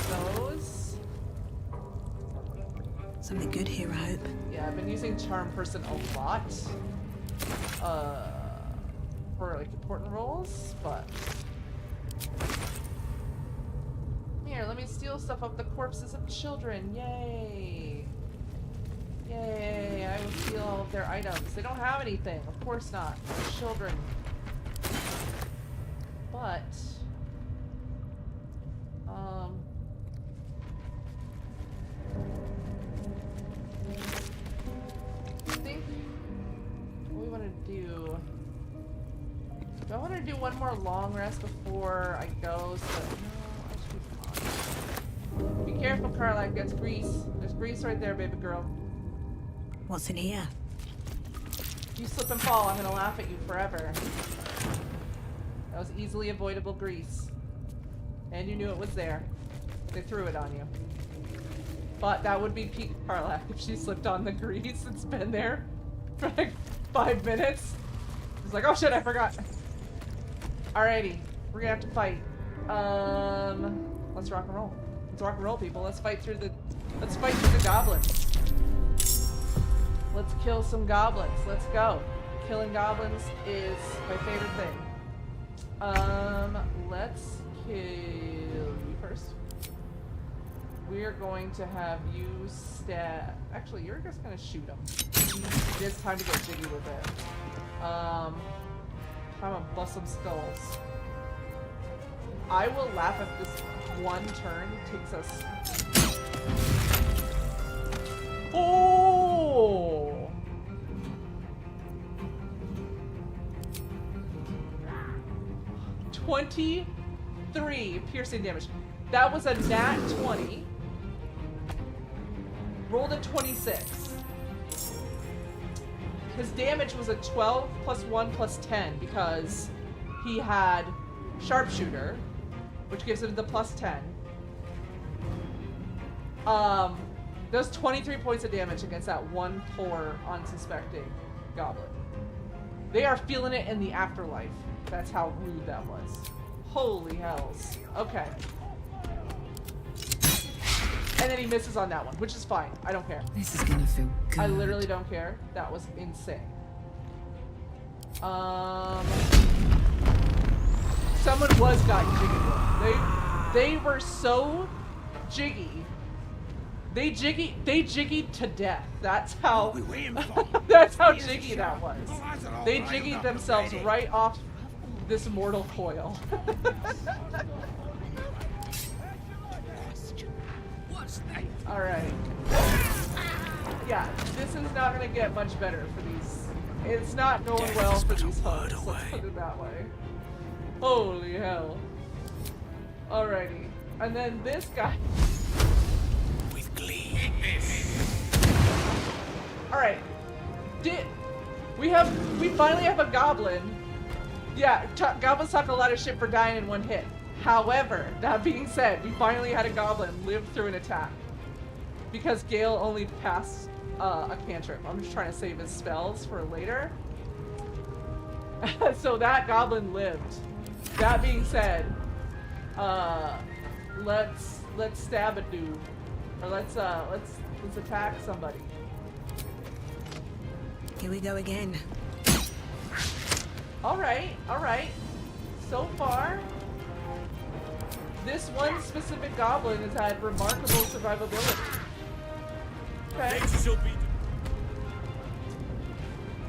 Those. Something good here, I hope. Yeah, I've been using Charm Person a lot. For like important roles, but here, let me steal stuff off the corpses of children. Yay! Yay! I will steal all of their items. They don't have anything. Of course not. They're children. But I think what we want to do. Do I want to do one more long rest before I go? So no, I should be fine. Be careful, Carla. Gets grease. There's grease right there, baby girl. What's in here? If you slip and fall, I'm gonna laugh at you forever. That was easily avoidable grease. And you knew it was there. They threw it on you. But that would be peak Carla if she slipped on the grease. It's been there for like 5 minutes. It's like, oh shit, I forgot. Alrighty, we're gonna have to fight. Let's rock and roll. Let's rock and roll, people. Let's fight through the goblins. Let's kill some goblins. Let's go. Killing goblins is my favorite thing. Let's kill you first. We're going to have you stab. Actually, you're just gonna shoot him. It's time to get jiggy with it. I'm gonna bust some skulls. I will laugh if this one turn takes us. Oh! $23 piercing damage. That was a nat 20. Rolled a 26. His damage was a 12 plus 1 plus 10 because he had sharpshooter, which gives him the plus 10. Does 23 points of damage against that one poor, unsuspecting goblin. They are feeling it in the afterlife. That's how rude that was. Holy hells. Okay. And then he misses on that one, which is fine. I don't care. This is gonna feel good. I literally don't care. That was insane. Someone was got jiggy. They were so jiggy. They jiggied to death. That's how that's how jiggy that was. They jiggied themselves right off this mortal coil. Alright. Yeah, this is not gonna get much better for these. It's not going well for these folks, let's put it that way. Holy hell. Alrighty. And then this guy. With glee. Alright. We finally have a goblin. Yeah, goblins talk a lot of shit for dying in one hit. However, that being said, we finally had a goblin live through an attack. Because Gale only passed a cantrip. I'm just trying to save his spells for later. So that goblin lived. That being said, let's stab a dude. Or let's attack somebody. Here we go again. Alright. So far, this one specific goblin has had remarkable survivability. Okay.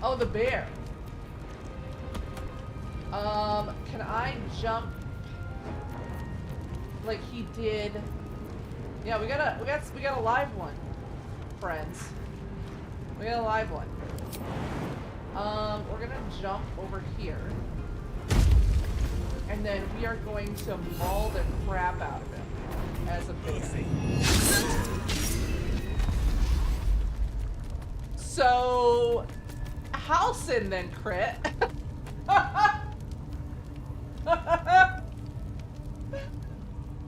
Oh, the bear. Can I jump like he did? Yeah, we got a live one, friends. We got a live one. We're gonna jump over here. And then we are going to maul the crap out of him as a bear. So, Halsin then crit.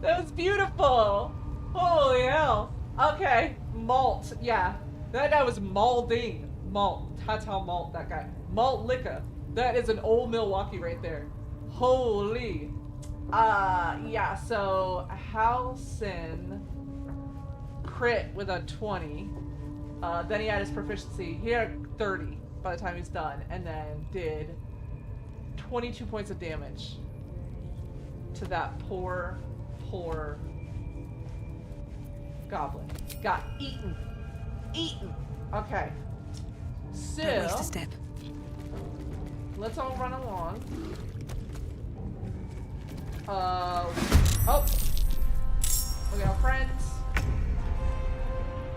That was beautiful. Holy hell. Okay, malt. Yeah, that guy was maulding. Malt. That's how malt that guy. Malt liquor. That is an old Milwaukee right there. Holy. Yeah, so Halsin crit with a 20. Then he had his proficiency. He had 30 by the time he's done, and then did 22 points of damage to that poor goblin. Got eaten. Okay. So Don't waste a step. let's all run along. We got friends.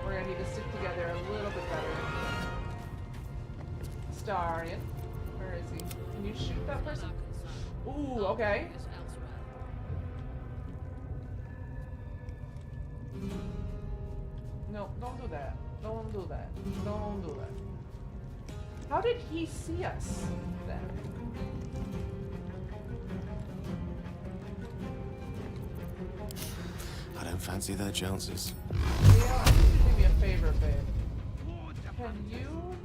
We're gonna need to stick together a little bit better. Starian. Where is he? Can you shoot that person? Ooh, okay. No, don't do that. Don't do that. Don't do that. How did he see us then? I don't fancy their chances. Yeah, I need you to do me a favor, babe. Can you?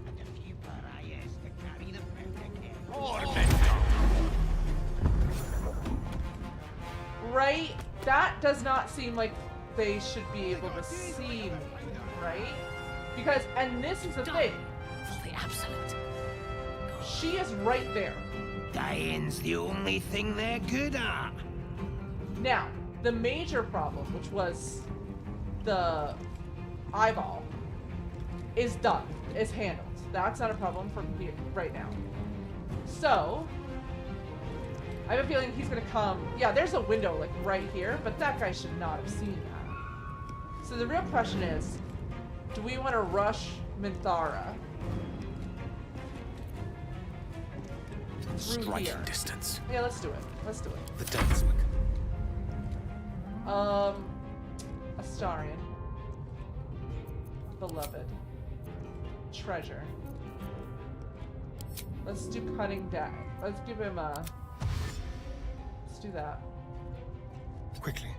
Right? That does not seem like they should be able to see me, right? Because, and this is the thing. For the absolute. She is right there. Dying's the only thing they're good at. Now, the major problem, which was the eyeball, is done. Is handled. That's not a problem from here right now. So, I have a feeling he's gonna come. Yeah, there's a window like right here, but that guy should not have seen that. So the real question is, do we want to rush Minthara through Striking here? distance. Yeah, let's do it. Let's do it. The Danswick. Astarian. Beloved. Treasure. Let's do cunning dash. Let's give him a. Let's do that. Quickly.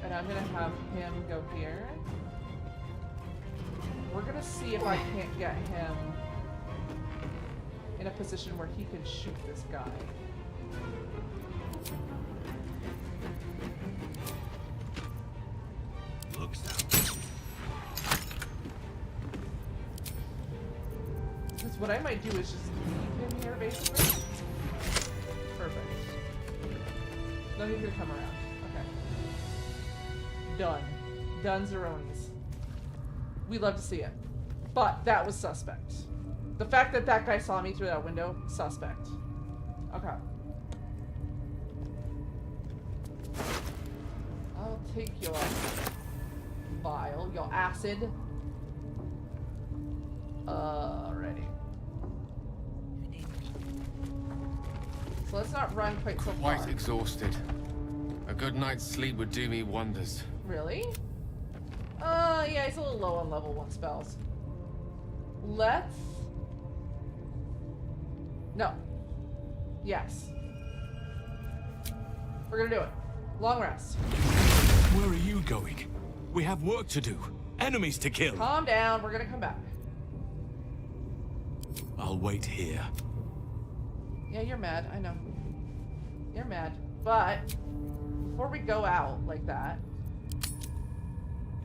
And I'm gonna have him go here. We're gonna see if I can't get him in a position where he can shoot this guy. Because what I might do is just leave him here, basically. Perfect. No need to come around. Okay. Done. Done, Zeronis. We love to see it. But that was suspect. The fact that that guy saw me through that window, suspect. Okay. I'll take your vial, your acid. Alrighty. So let's not run quite so far. Quite exhausted. A good night's sleep would do me wonders. Really? Yeah, he's a little low on level 1 spells. Let's... No. Yes. We're gonna do it. Long rest. Where are you going? We have work to do. Enemies to kill. Calm down, we're gonna come back. I'll wait here. Yeah, you're mad, I know. You're mad. But, before we go out like that,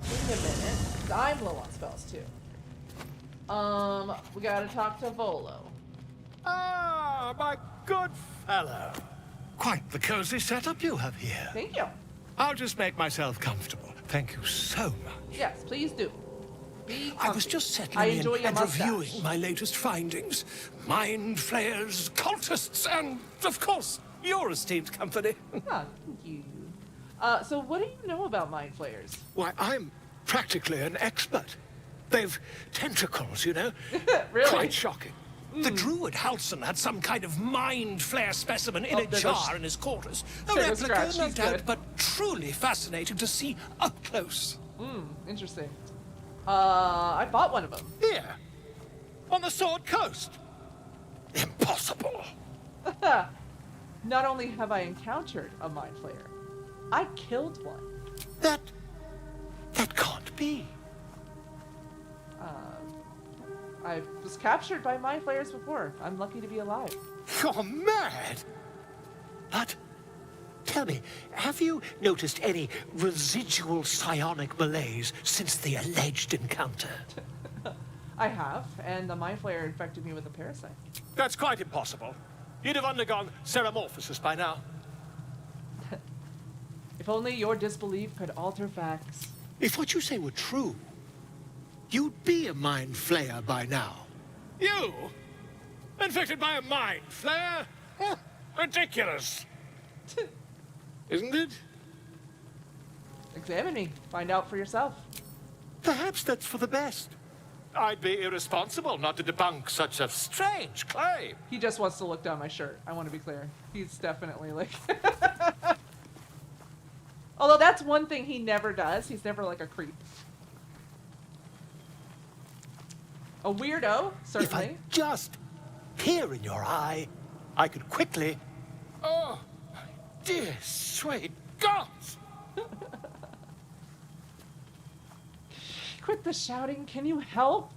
give me a minute, 'cause I'm low on spells too. We gotta talk to Volo. Ah, my good fellow. Quite the cozy setup you have here. Thank you. I'll just make myself comfortable. Thank you so much. Yes, please do. Be I was comfy. just I settling enjoy in your and mustache. reviewing my latest findings. Mind flayers, cultists, and, of course, your esteemed company. Ah, thank you. So what do you know about mind flayers? Why, I'm practically an expert. They've tentacles, you know? Really? Quite shocking. The druid Halson had some kind of mind flare specimen in a jar in his quarters. A There's a replica, scratch, no he's doubt, good. but truly fascinating to see up close. Interesting. I bought one of them. Here, on the Sword Coast. Impossible. Not only have I encountered a mind flayer, I killed one. That can't be. I was captured by mind flayers before. I'm lucky to be alive. You're mad. But tell me, have you noticed any residual psionic malaise since the alleged encounter? I have, and the mind flayer infected me with a parasite. That's quite impossible. You'd have undergone ceramorphosis by now. If only your disbelief could alter facts. If what you say were true, you'd be a mind flayer by now. You? Infected by a mind flayer? Ridiculous. Isn't it? Examine me. Find out for yourself. Perhaps that's for the best. I'd be irresponsible not to debunk such a strange claim. He just wants to look down my shirt. I want to be clear. He's definitely like... Although that's one thing he never does. He's never like a creep. A weirdo, certainly. If I just peer in your eye, I could quickly... Oh, my dear sweet gods! Quit the shouting. Can you help?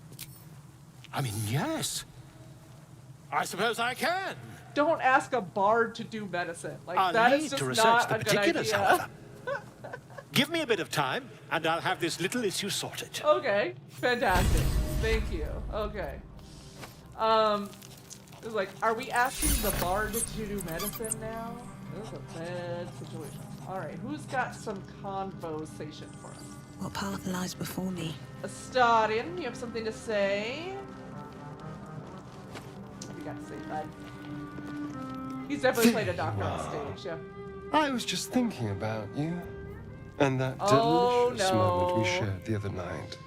I mean, yes. I suppose I can. Don't ask a bard to do medicine. Like, I'll that need is just to research not the a good particulars, idea. however. Give me a bit of time, and I'll have this little issue sorted. Okay, fantastic. Thank you. Okay. It's like, are we asking the bard to do medicine now? This is a bad situation. Alright, who's got some conversation for us? What path lies before me? Astarion, you have something to say? What do you got to say, bud? He's definitely played a doctor on stage, yeah. I was just thinking about you. And that Oh, delicious no. moment we shared the other night.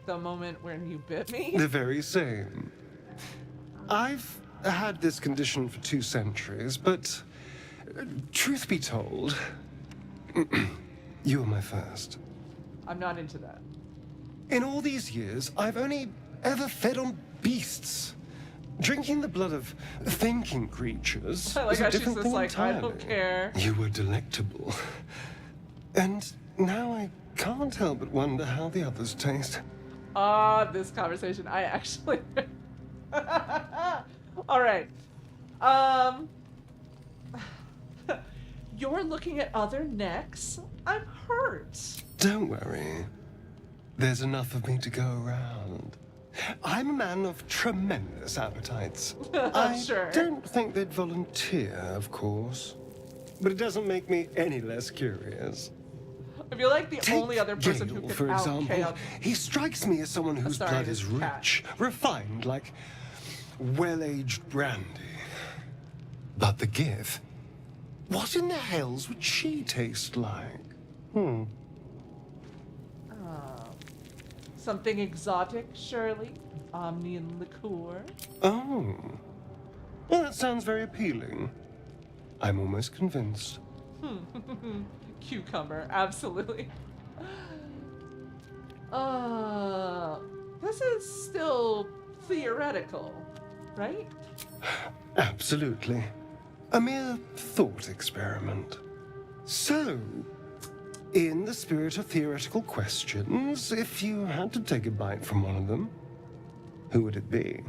The moment when you bit me? The very same. I've had this condition for 2 centuries, but truth be told, you were my first. I'm not into that. In all these years, I've only ever fed on beasts. Drinking the blood of thinking creatures I like is how a she's different just thing like, I entirely. don't care. You were delectable. And now I can't help but wonder how the others taste. This conversation, I actually... Alright. You're looking at other necks? I'm hurt. Don't worry. There's enough of me to go around. I'm a man of tremendous appetites. I Sure. don't think they'd volunteer, of course. But it doesn't make me any less curious. I feel like the Take only other person Gale, who could for example. out-chaos... He strikes me as someone whose Sorry, blood this is cat. rich, refined, like well-aged brandy. But the Gith, what in the hells would she taste like? Something exotic, surely? Omnian liqueur? Oh. Well, that sounds very appealing. I'm almost convinced. Cucumber, absolutely. This is still theoretical, right? Absolutely. A mere thought experiment. So, in the spirit of theoretical questions, if you had to take a bite from one of them, who would it be?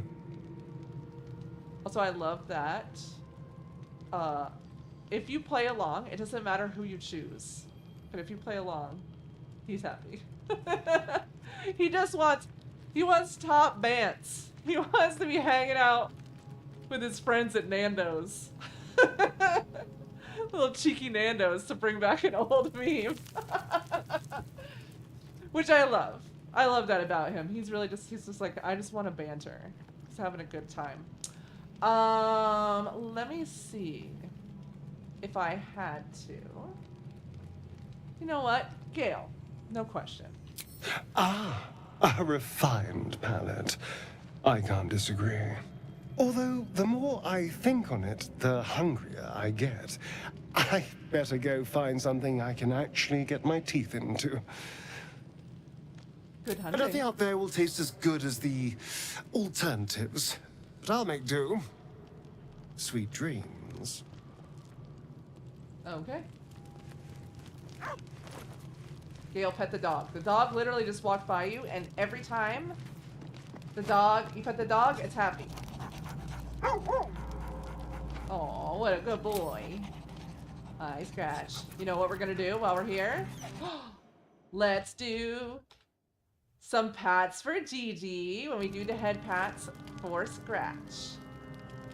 Also, I love that. If you play along, it doesn't matter who you choose. But if you play along, he's happy. He wants top bants. He wants to be hanging out with his friends at Nando's. Little cheeky Nando's to bring back an old meme. Which I love. I love that about him. He's just like, I just want to banter. He's having a good time. Let me see if I had to. You know what? Gale. No question. Ah, a refined palate. I can't disagree. Although, the more I think on it, the hungrier I get. I better go find something I can actually get my teeth into. Good hunting. Nothing out there will taste as good as the alternatives, but I'll make do. Sweet dreams. Okay. Gale, pet the dog. The dog literally just walked by you, and every time you pet the dog, it's happy. Oh, what a good boy. Hi, Scratch. You know what we're gonna do while we're here? Let's do Some pats for Gigi when we do the head pats for Scratch.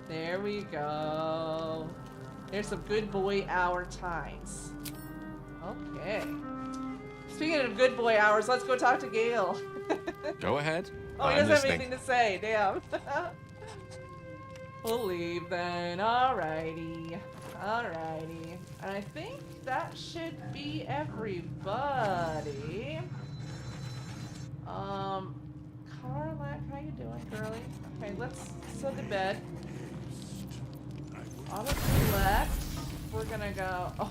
There we go. There's some good boy hour times. Okay. Speaking of good boy hours, let's go talk to Gale. Go ahead. Oh, he I'm doesn't have listening. anything to say. Damn. We'll leave then. Alrighty. Alrighty. And I think that should be everybody. Carlac, how you doing, girlie? Okay, let's set the bed. On the left, we're gonna go. Oh,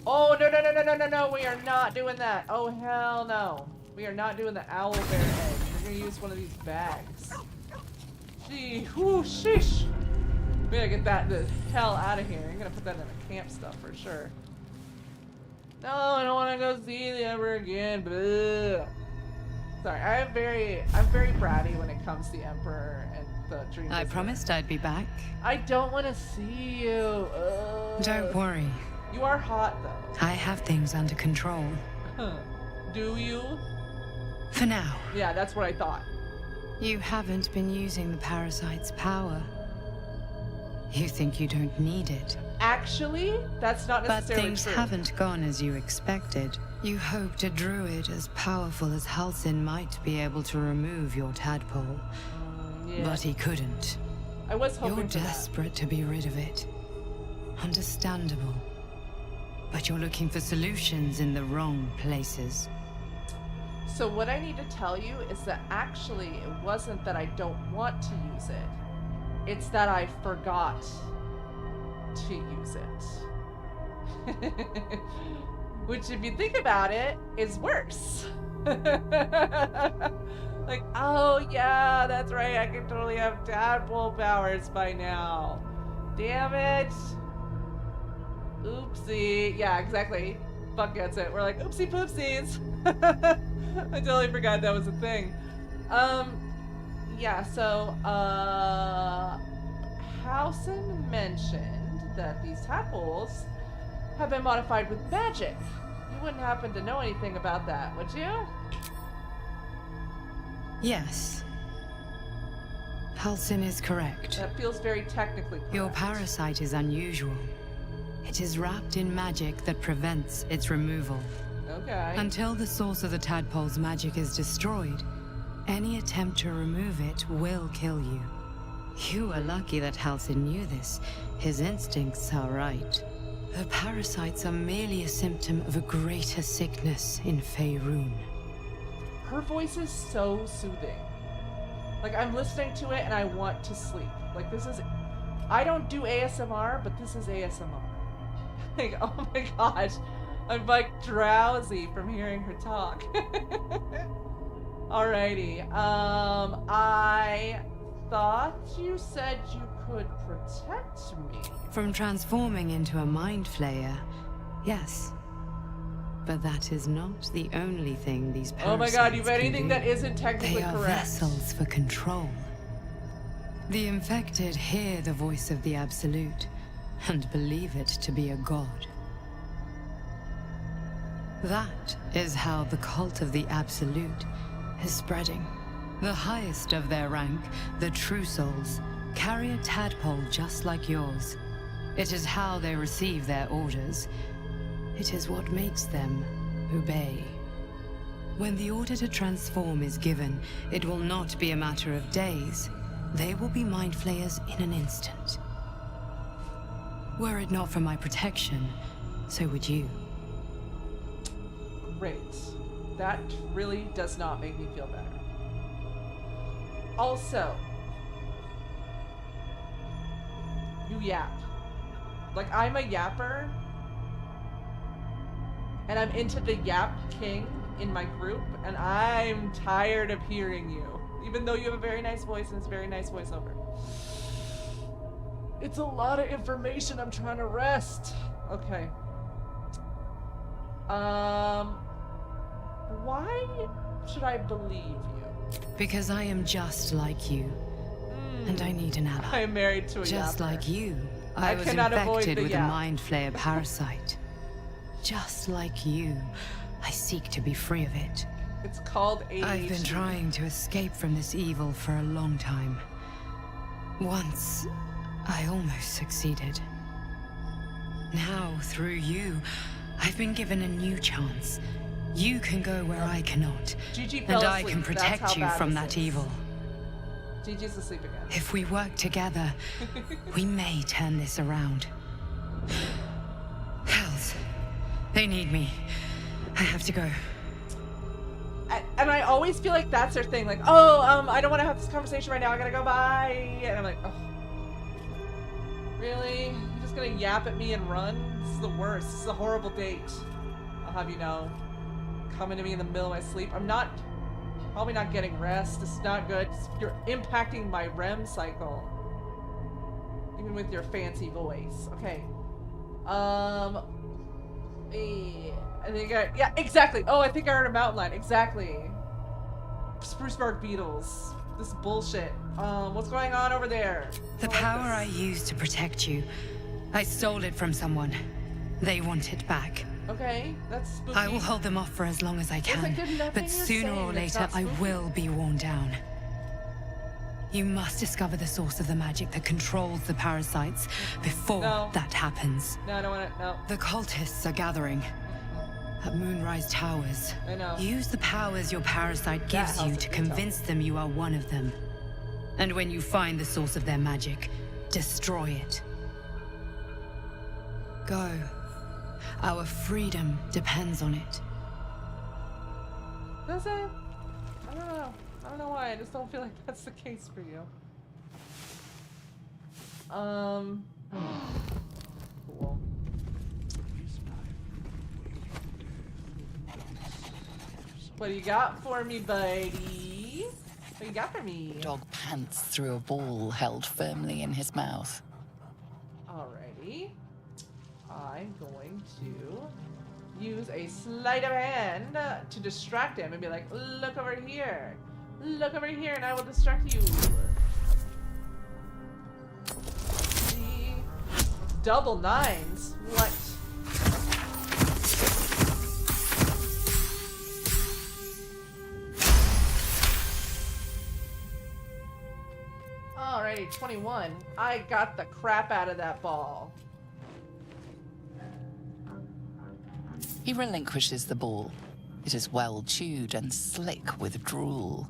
oh no! We are not doing that. Oh hell no! We are not doing the owl bear egg. We're gonna use one of these bags. Gee, whoo, sheesh! We gotta get that the hell out of here. I'm gonna put that in the camp stuff for sure. No, I don't want to go see the Emperor again. Blah. Sorry, I'm very bratty when it comes to the Emperor and the dream. I promised I'd be back. I don't want to see you. Don't worry. You are hot though. I have things under control. Do you? For now. Yeah, that's what I thought. You haven't been using the parasite's power. You think you don't need it. Actually, that's not necessarily But things true. haven't gone as you expected. You hoped a druid as powerful as Halsin might be able to remove your tadpole. Yeah. But he couldn't. I was hoping You're for that. desperate to be rid of it. Understandable. But you're looking for solutions in the wrong places. So what I need to tell you is that actually it wasn't that I don't want to use it. It's that I forgot to use it. Which, if you think about it, is worse. Like, oh yeah, that's right, I can totally have tadpole powers by now. Damn it. Oopsie. Yeah, exactly. Buck gets it. We're like, oopsie poopsies. I totally forgot that was a thing. Yeah, so, Halsin mentioned that these tadpoles have been modified with magic. You wouldn't happen to know anything about that, would you? Yes. Halsin is correct. That feels very technically correct. Your parasite is unusual. It is wrapped in magic that prevents its removal. Okay. Until the source of the tadpole's magic is destroyed, any attempt to remove it will kill you. You are lucky that Halsin knew this. His instincts are right. The parasites are merely a symptom of a greater sickness in Faerun. Her voice is so soothing. Like, I'm listening to it and I want to sleep. Like, this is... I don't do ASMR, but this is ASMR. Like, oh my gosh. I'm, like, drowsy from hearing her talk. Alrighty. I thought you said you could protect me. From transforming into a mind flayer, yes. But that is not the only thing these parasites Oh my god, you've can anything do. that isn't technically They are correct. vessels for control. The infected hear the voice of the Absolute and believe it to be a god. That is how the cult of the Absolute is spreading. The highest of their rank, the True Souls, carry a tadpole just like yours. It is how they receive their orders. It is what makes them obey. When the order to transform is given, it will not be a matter of days. They will be mind flayers in an instant. Were it not for my protection, so would you. Great. That really does not make me feel better. Also, you yap. Like, I'm a yapper, and I'm into the Yap King in my group, and I'm tired of hearing you. Even though you have a very nice voice and it's a very nice voiceover. It's a lot of information, I'm trying to rest. Okay. Why should I believe you? Because I am just like you. And I need an ally. I am married to a Just yapper. like you, I I was cannot avoid infected the with yap. a mind flayer parasite. Just like you, I seek to be free of it. It's called ADHD. I've been trying to escape from this evil for a long time. Once, I almost succeeded. Now, through you, I've been given a new chance. You can go where I cannot, Gigi and fell I asleep. can That's protect how you bad from this that is. evil. Gigi's asleep again. If we work together, we may turn this around. Hells, they need me. I have to go. And I always feel like that's their thing. Like, oh, I don't want to have this conversation right now. I gotta go. Bye. And I'm like, oh, really? You're just gonna yap at me and run? This is the worst. This is a horrible date. I'll have you know. Coming to me in the middle of my sleep. I'm probably not getting rest. This is not good. You're impacting my REM cycle. Even with your fancy voice. Okay. I think yeah, exactly. Oh, I think I heard a mountain lion. Exactly. Spruce bark beetles. This bullshit. What's going on over there? The power I used to protect you, I stole it from someone. They want it back. Okay, that's spooky. I will hold them off for as long as I can, but sooner or later I will be worn down. You must discover the source of the magic that controls the parasites before that happens. No, I don't want to. No. The cultists are gathering at Moonrise Towers. I know. Use the powers your parasite gives you to convince them you are one of them. And when you find the source of their magic, destroy it. Go. Our freedom depends on it. Does it? I don't know. I don't know why. I just don't feel like that's the case for you. Cool. What do you got for me, buddy? What do you got for me? Dog pants through a ball held firmly in his mouth. Alrighty. I'm going to use a sleight of hand to distract him and be like, look over here. Look over here and I will distract you. Double nines? What? Alrighty, 21. I got the crap out of that ball. He relinquishes the ball. It is well chewed and slick with drool.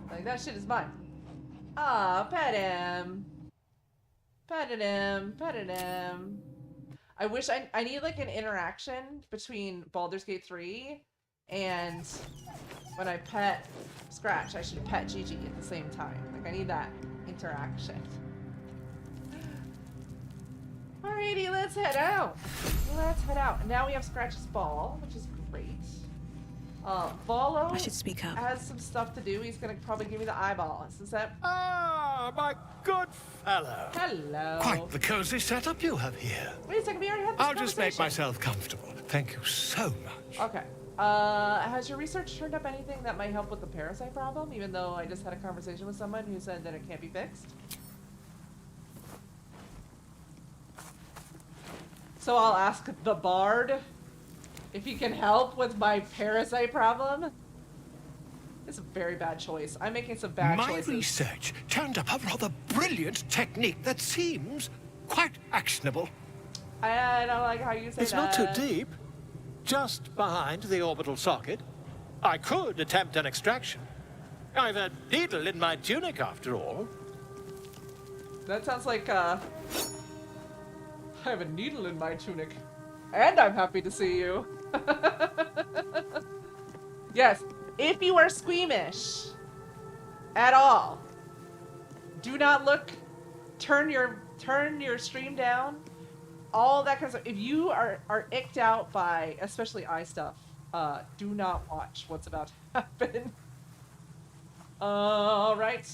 Like, that shit is mine. Ah, pet him. Petted him. Petted him. I wish I need like an interaction between Baldur's Gate 3 and when I pet Scratch, I should pet Gigi at the same time. Like, I need that interaction. Alrighty, let's head out. Let's head out. Now we have Scratch's ball, which is great. Volo I should speak up. has some stuff to do. He's gonna probably give me the eyeball. Is that? Ah, my good fellow. Hello. Quite the cozy setup you have here. Wait a second, we already had this I'll just make conversation. myself comfortable. Thank you so much. Okay. Has your research turned up anything that might help with the parasite problem? Even though I just had a conversation with someone who said that it can't be fixed. So I'll ask the bard if he can help with my parasite problem. It's a very bad choice. I'm making some bad choices. My research turned up a rather brilliant technique that seems quite actionable. I don't like how you say It's not that. too deep. Just behind the orbital socket. I could attempt an extraction. I've a needle in my tunic, after all. That sounds like, I have a needle in my tunic. And I'm happy to see you. Yes, if you are squeamish at all, do not look, turn your stream down, all that kind of stuff. If you are icked out by, especially eye stuff, do not watch what's about to happen. Alright.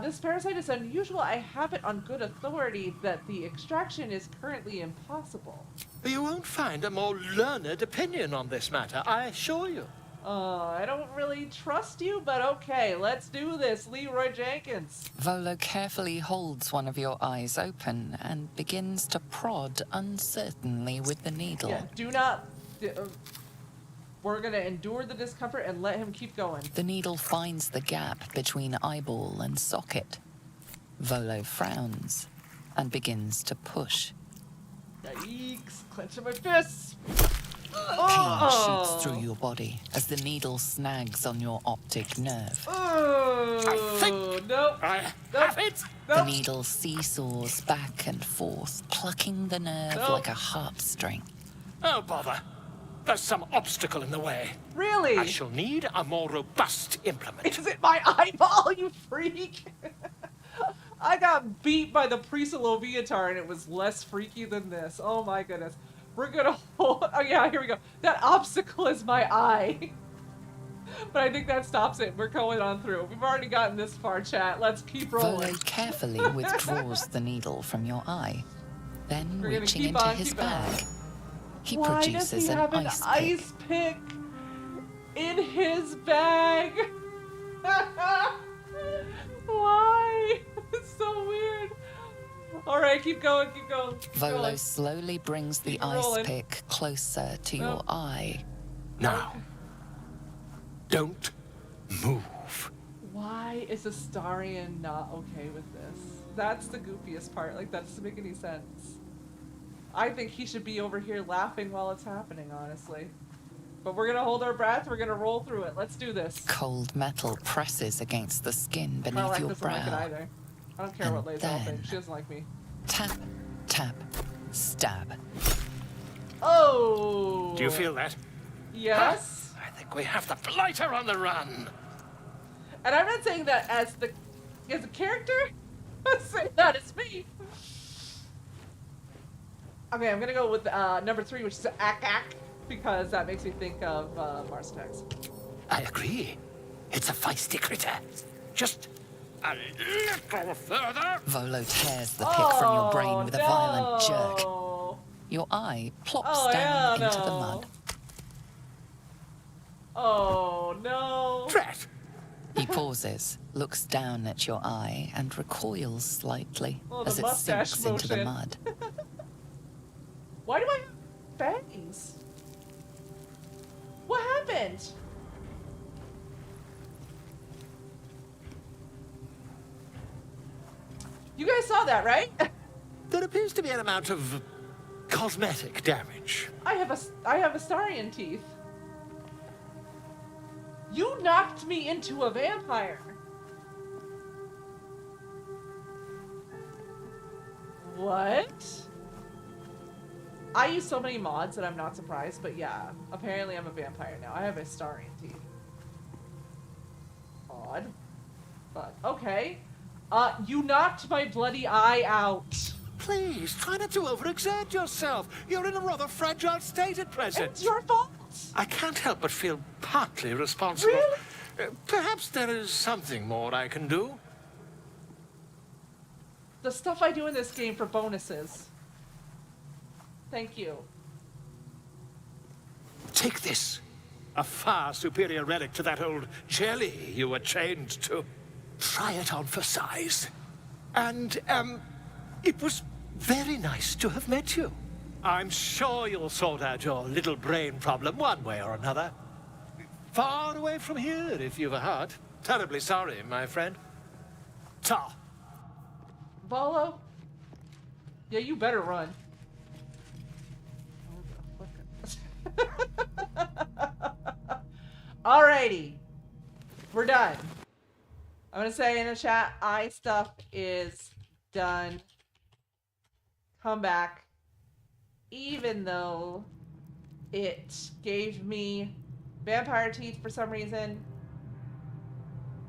This parasite is unusual. I have it on good authority that the extraction is currently impossible. You won't find a more learned opinion on this matter, I assure you. I don't really trust you, but okay, let's do this, Leroy Jenkins. Volo carefully holds one of your eyes open and begins to prod uncertainly with the needle. Yeah, do not... we're gonna endure the discomfort and let him keep going. The needle finds the gap between eyeball and socket. Volo frowns and begins to push. Yikes, clenching my fists. Pain shoots through your body as the needle snags on your optic nerve. Oh, nope. The needle seesaws back and forth, plucking the nerve like a heartstring. Oh, bother. There's some obstacle in the way. Really? I shall need a more robust implement. Is it my eyeball, you freak? I got beat by the priest of Loviatar and it was less freaky than this. Oh my goodness. We're gonna hold... Oh yeah, here we go. That obstacle is my eye. But I think that stops it. We're going on through. We've already gotten this far, chat. Let's keep rolling. Volo carefully withdraws the needle from your eye. Then reaching into his bag, he produces does he have an ice pick in his bag? Why? It's so weird. All right, keep going, keep going. Volo slowly brings the ice pick closer to your eye. Now, don't move. Why is Astarion not okay with this? That's the goofiest part. Like, that doesn't make any sense. I think he should be over here laughing while it's happening, honestly. But we're gonna hold our breath. We're gonna roll through it. Let's do this. Cold metal presses against the skin beneath My wife your doesn't brow. like it either. I don't care what Lae'zel thinks. She doesn't like me. Tap, tap, stab. Oh! Do you feel that? Yes. I think we have the blighter on the run. And I'm not saying that as a character. I'm saying that as me. Okay, I'm gonna go with number 3, which is Ak, because that makes me think of Mars Attacks. I agree. It's a feisty critter. Just a little further. Volo tears the pick from your brain with a violent jerk. Your eye plops down into the mud. Oh no! Drat! He pauses, looks down at your eye, and recoils slightly as it sinks into the mud. Why do I have bangs? What happened? You guys saw that, right? There appears to be an amount of cosmetic damage. I have Astarion teeth. You knocked me into a vampire. What? I use so many mods that I'm not surprised, but yeah, apparently I'm a vampire now. I have Astarion teeth. Odd. But, okay. You knocked my bloody eye out. Please, try not to overexert yourself. You're in a rather fragile state at present. It's your fault. I can't help but feel partly responsible. Really? Perhaps there is something more I can do. The stuff I do in this game for bonuses. Thank you. Take this. A far superior relic to that old jelly you were chained to. Try it on for size. And, it was very nice to have met you. I'm sure you'll sort out your little brain problem one way or another. Far away from here, if you've a heart. Terribly sorry, my friend. Ta. Volo? Yeah, you better run. Alrighty. We're done. I'm gonna say in the chat, eye stuff is done. Come back. Even though it gave me vampire teeth for some reason.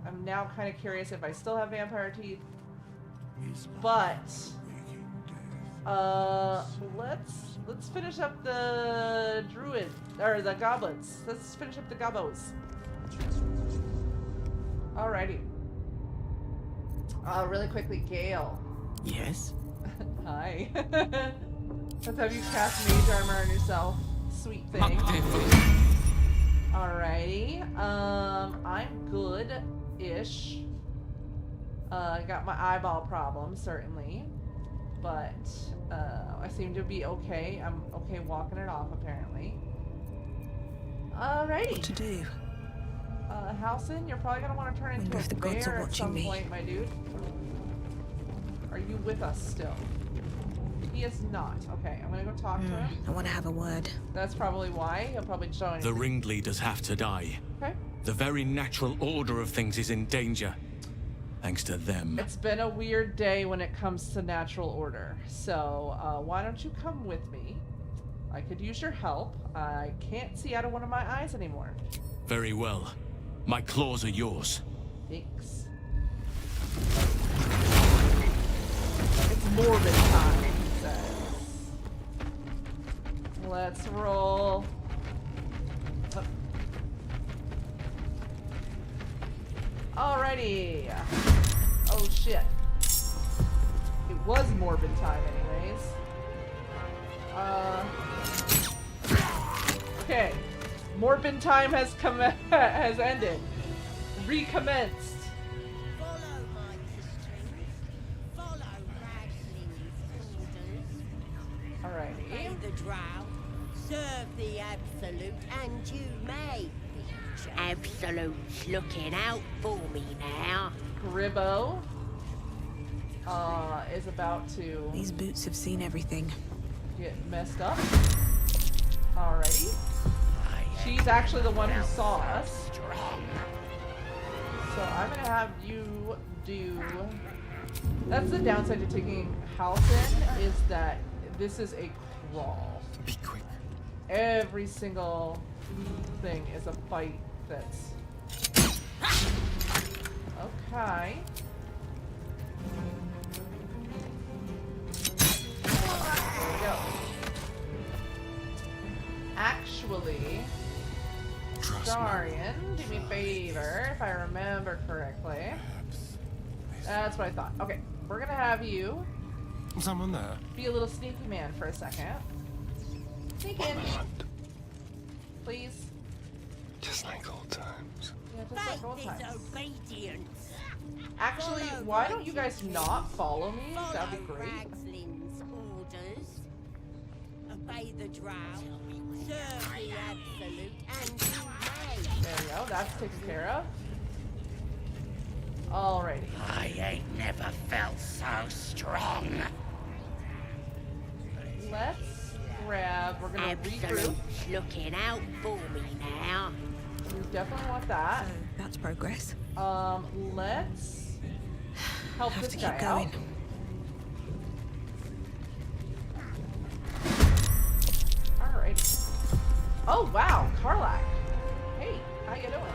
I'm now kind of curious if I still have vampire teeth. But let's finish up the druid or the goblins. Let's finish up the gobbos. Alrighty. Really quickly, Gale. Yes? Hi. Let's have you cast mage armor on yourself. Sweet thing. Alrighty. I'm good-ish. I got my eyeball problem, certainly. But, I seem to be okay. I'm okay walking it off, apparently. Alrighty. What to do? Halsin, you're probably gonna want to turn into Wonder a if the gods are bear at watching some me. point, my dude. Are you with us still? He is not. Okay, I'm gonna go talk to him. I want to have a word. That's probably why. He'll probably join. The ringleaders have to die. Okay. The very natural order of things is in danger. Thanks to them. It's been a weird day when it comes to natural order. So, why don't you come with me? I could use your help. I can't see out of one of my eyes anymore. Very well. My claws are yours. Thanks. It's morbid time, he says. Let's roll. Alrighty. Oh shit. It was morbid time anyways. Okay. Morbid time has has ended. Recommenced. Alrighty. Obey the drow, serve the absolute, and you may. Absolute's looking out for me now. Gribbo is about to These boots have seen everything. get messed up. Alrighty. She's actually the one who saw us. So I'm gonna have you do... That's the downside to taking Halsin, is that this is a crawl. Be quick. Every single thing is a fight that's... Okay. There we go. Actually, Darian, do me a favor, if I remember correctly. That's what I thought. Okay, we're gonna have you Someone there? be a little sneaky man for a second. Sneak in. Please. Just like old times. Yeah, just like old times. Obedience. Actually, why don't you guys not follow me? That'd be great. Ragslin's orders. Obey the drow, serve the absolute, and you may. There we go, that's taken care of. Alrighty. I ain't never felt so strong. Let's grab, we're gonna regroup. Absolute's looking out for me now. We definitely want that. That's progress. Let's help Have this to guy keep going. out. Alrighty. Oh wow, Karlak. Hey, how you doing?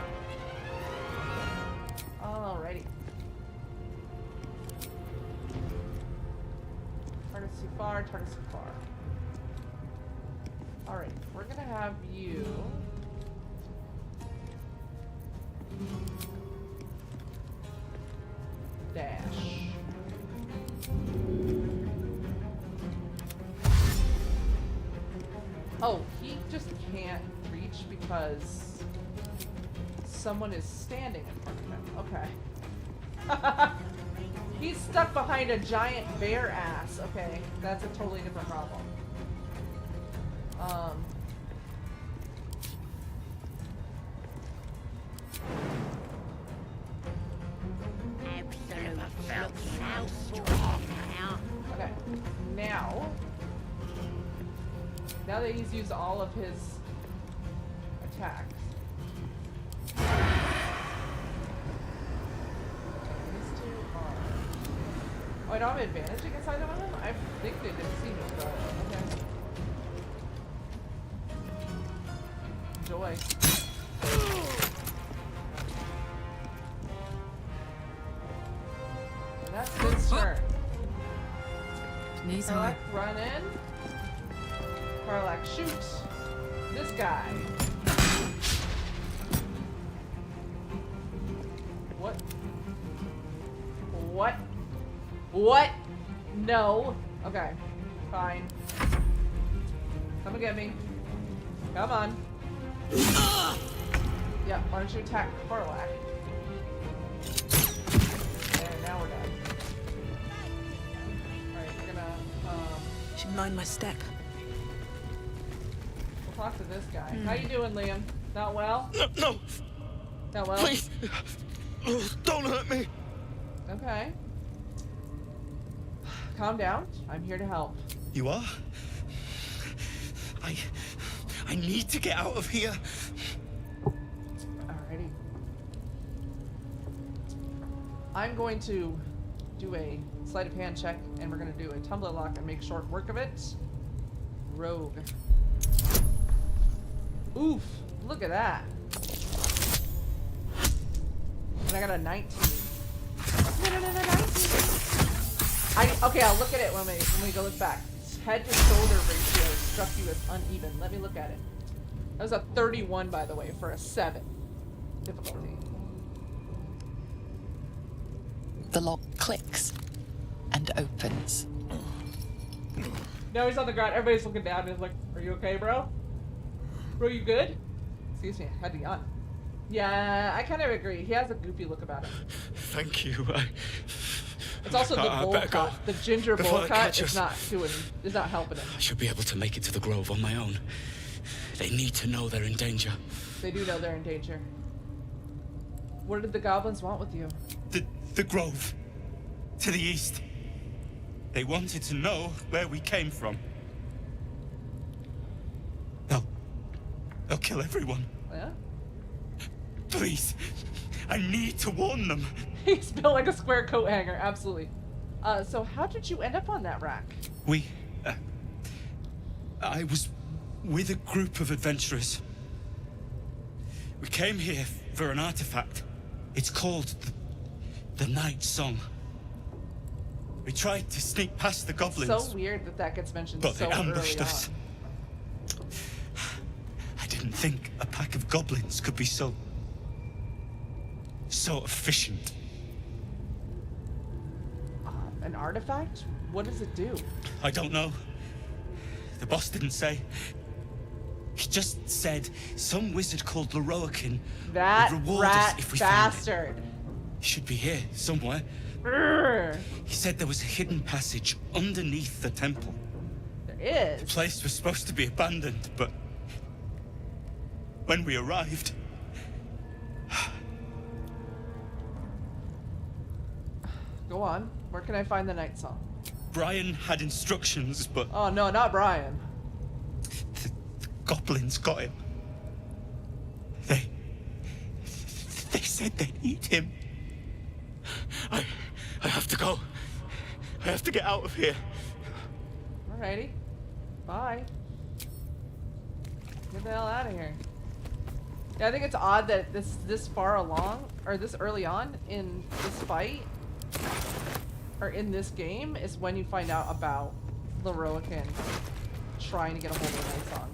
Alrighty. Target's too far, target's too far. Alright, we're gonna have you... dash. Oh, he just can't reach because someone is standing in front of him. Okay. He's stuck behind a giant bear ass. Okay, that's a totally different problem. Absolute looking out for me now. Okay, now that he's used all of his attacks. These two are... Oh, I don't have advantage against either one of them? I think they didn't see me, but okay. Enjoy. And that's his turn. Knees Karlak, high. run in. Karlak, shoot this guy. What? What? What? No. Okay. Fine. Come and get me. Come on. Yeah, why don't you attack Karlak? And now we're done. Alright, we're gonna, Should mind my step. we'll talk to this guy. How you doing, Liam? Not well? No! Not well? Please! Don't hurt me! Okay. Calm down. I'm here to help. You are? I need to get out of here. Alrighty. I'm going to do a sleight of hand check, and we're going to do a tumbler lock and make short work of it. Rogue. Oof! Look at that. And I got a 19. No, 19. Okay, I'll look at it when we go look back. Head to shoulder ratio struck you as uneven. Let me look at it. That was a 31, by the way, for a 7 difficulty. The lock clicks and opens. Now he's on the ground. Everybody's looking down and is like, "Are you okay, bro? Bro, you good?" Excuse me, I had to yawn. Yeah, I kind of agree. He has a goofy look about him. Thank you. It's also the bowl cut. The ginger bowl cut is not helping him. I should be able to make it to the grove on my own. They need to know they're in danger. They do know they're in danger. What did the goblins want with you? The grove. To the east. They wanted to know where we came from. They'll kill everyone. Yeah? Please. I need to warn them. He's built like a square coat hanger, absolutely. So how did you end up on that rack? I was with a group of adventurers. We came here for an artifact. It's called the Night Song. We tried to sneak past the goblins. So weird that gets mentioned but so they ambushed early us. on. I didn't think a pack of goblins could be so efficient. An artifact? What does it do? I don't know. The boss didn't say. He just said some wizard called Leroakin That would reward us rat if we bastard. found it. He should be here somewhere. Urgh. He said there was a hidden passage underneath the temple. There is. The place was supposed to be abandoned, but when we arrived, Go on. Where can I find the Night Song? Brian had instructions, but Oh no, not Brian. the goblins got him. They said they'd eat him. I have to go. I have to get out of here. Alrighty. Bye. Get the hell out of here. Yeah, I think it's odd that this far along, or this early on in this fight, or in this game, is when you find out about Leroakin trying to get a hold of the Night Song.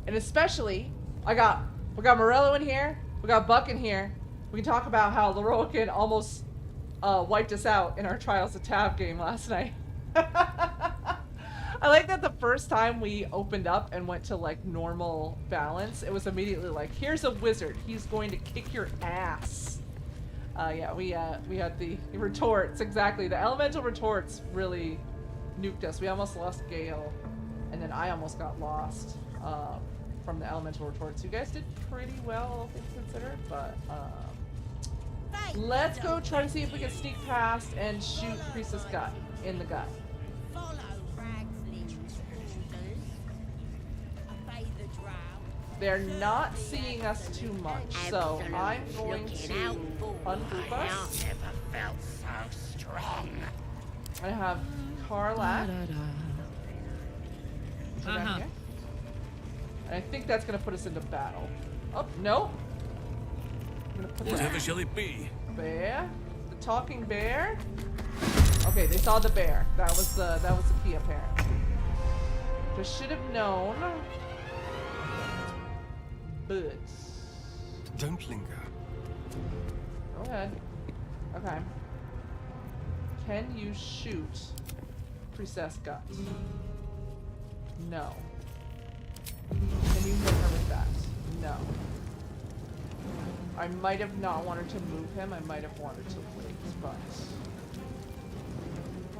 And especially, we got Morello in here, we got Buck in here. We can talk about how Leroakin almost wiped us out in our Trials of Tav game last night. I like that the first time we opened up and went to like normal balance, it was immediately like, here's a wizard, he's going to kick your ass. Yeah, we had the retorts, exactly. The elemental retorts really nuked us. We almost lost Gale, and then I almost got lost from the elemental retorts. You guys did pretty well, all things considered, but let's go try to see if we can sneak past and shoot Priestess Gut in the gut. They're not seeing us too much, so I'm going to ungroup us. I never felt so strong. I have Karlak. And I think that's gonna put us into battle. Oh, no. I'm gonna put Whatever shall it be? Bear. The talking bear. Okay, they saw the bear. That was the key apparently. Just should have known. But don't linger. Go ahead. Okay. Can you shoot Priestess Gut? No. Can you hit her with that? No. I might have not wanted to move him. I might have wanted to wait, but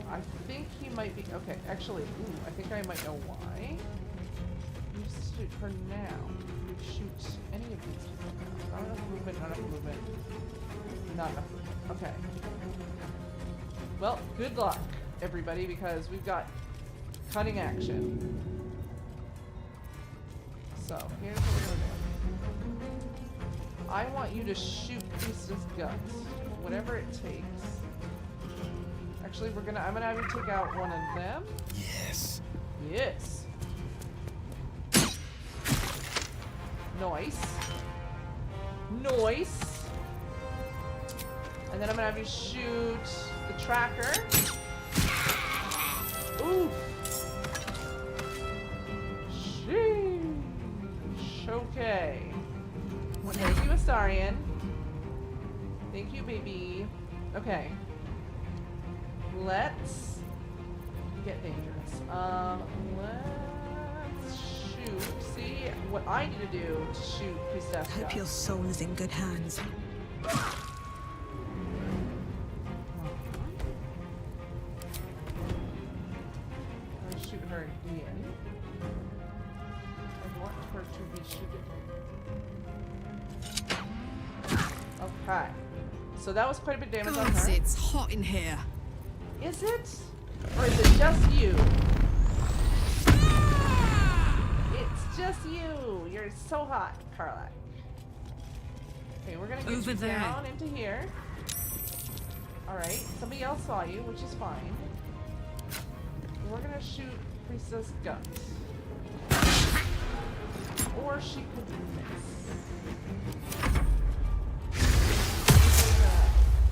I think he might be okay. Actually, ooh, I think I might know why. You shoot her now. You shoot any of these people now. Not enough movement. Not enough movement. Not enough movement. Okay. Well, good luck, everybody, because we've got cutting action. So here's what we're gonna do. I want you to shoot Priestess guts, whatever it takes. Actually, I'm gonna have you take out one of them. Yes. Yes. Nice. Nice. And then I'm gonna have you shoot the tracker. Ooh. Sheesh. Okay. Thank you, Astarian. Thank you, baby. Okay. Let's get dangerous. Let's shoot. See what I need to do to shoot Priestess. Hope your soul is in good hands. I'll shoot her again. I want her to be shooting. Okay. So that was quite a bit of damage on her. It's hot in here. Is it? Or is it just you? It's just you. You're so hot, Karlach. Okay, we're gonna get Over you there. down into here. Alright, somebody else saw you, which is fine. We're gonna shoot Priestess Guts. Or she could miss.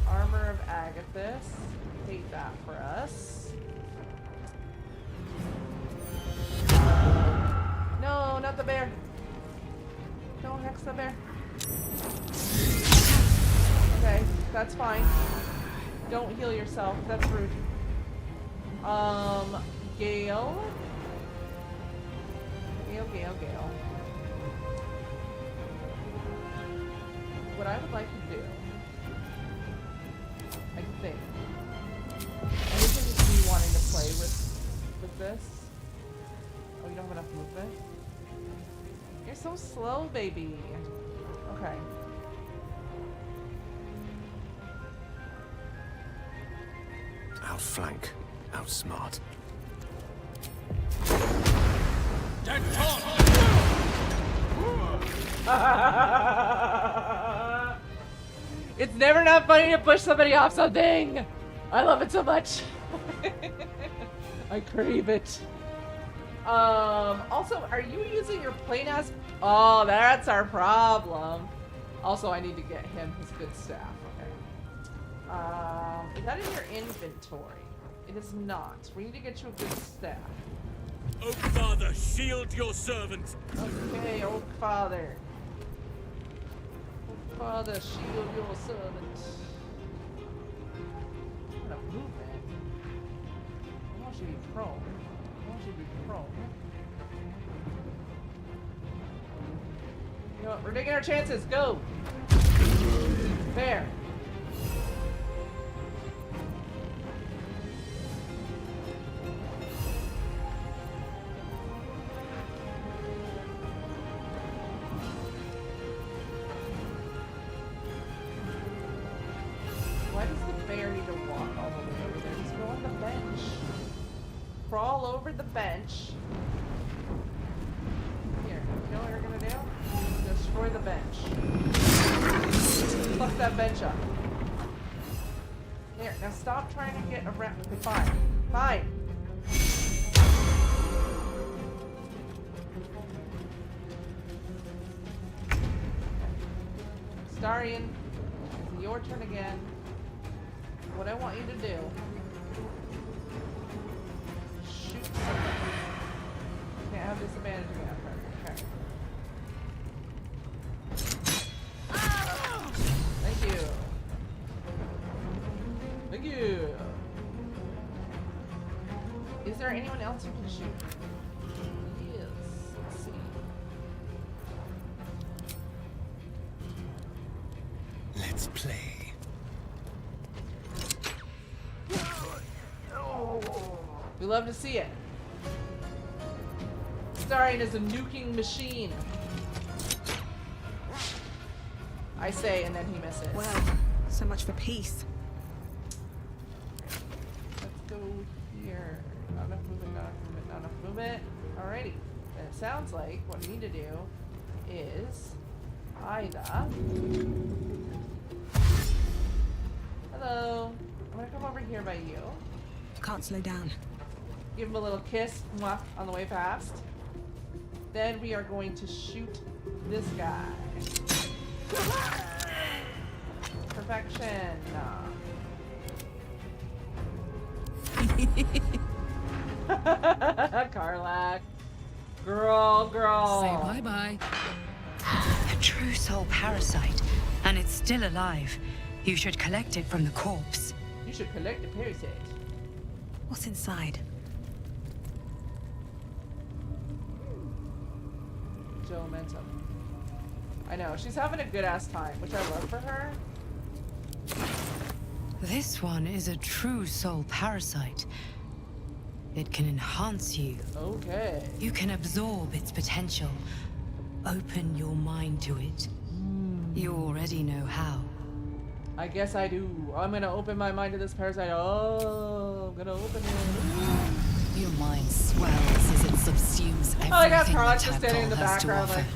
Armor of Agathis. Take that for us. No, not the bear. Don't hex the bear. Okay, that's fine. Don't heal yourself. That's rude. Gale. Gale. What I would like to do, I think, anything you wanting to play with this? Oh, you don't have enough movement? You're so slow, baby. Okay. Outflank, outsmart. It's never not funny to push somebody off something. I love it so much. I crave it. Also, are you using your plain as? Oh, that's our problem. Also, I need to get him his good staff. Okay. Is that in your inventory? It is not. We need to get you a good staff. Oak Father, shield your servant. Okay, Oak Father. Oak Father, shield your servant. What a movement. I want you to be prone. I want you to be prone. You know what? We're taking our chances. Go. Fair. Why does the bear need to walk all the way over there? Just go on the bench. Crawl over the bench. Here, you know what you're gonna do? Destroy the bench. Fuck that bench up. There, now stop trying to get around. Okay, fine. Fine. Starian, it's your turn again. What I want you to do, shoot somebody. Can't have disadvantage again. Okay. Thank you. Thank you. Is there anyone else you can shoot? Yes. Let's see. play. We love to see it. Starring as a nuking machine. I say, and then he misses. Well, so much for peace. Let's go here. Not enough movement, not enough movement, not enough movement. Alrighty. Then it sounds like what we need to do is either... Hello. I'm gonna come over here by you. Can't slow down. Give him a little kiss mwah, on the way past. Then we are going to shoot this guy. Perfection. Karlak. Girl. Say bye-bye. A true soul parasite, and it's still alive. You should collect it from the corpse. You should collect the parasite. What's inside? Joe Momentum. I know, she's having a good-ass time, which I love for her. This one is a true soul parasite. It can enhance you. Okay. You can absorb its potential. Open your mind to it. You already know how. I guess I do. I'm gonna open my mind to this parasite. Oh, I'm gonna open it. Your mind swells as it subsumes everything Oh, I got the Karlak just standing in the temple has to background offer. like,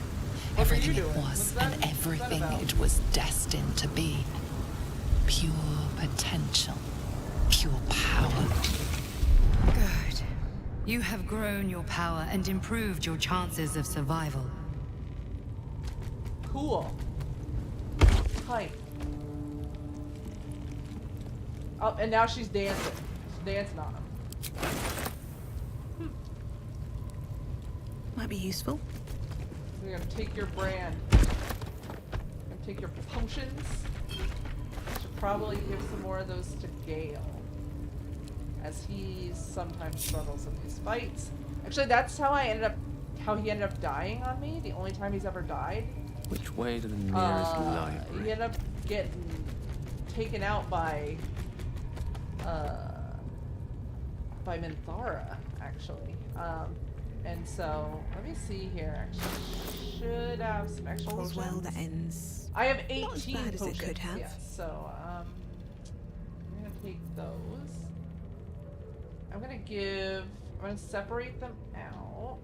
what were you Everything doing? it was What's and that everything about? it was destined to be. Pure potential. Pure power. Good. You have grown your power and improved your chances of survival. Cool. Hype. Oh, and now she's dancing. She's dancing on him. Might be useful. We're gonna take your brand. We're gonna take your potions. Should probably give some more of those to Gale, as he sometimes struggles in these fights. Actually, that's how he ended up dying on me. The only time he's ever died. Which way to the nearest library? He ended up getting taken out by Minthara, actually. And so, let me see here. Actually, should have some extra All's potions. well that ends. I have Not 18 as bad as potions. it could have. Yes, so I'm gonna take those. I'm gonna separate them out.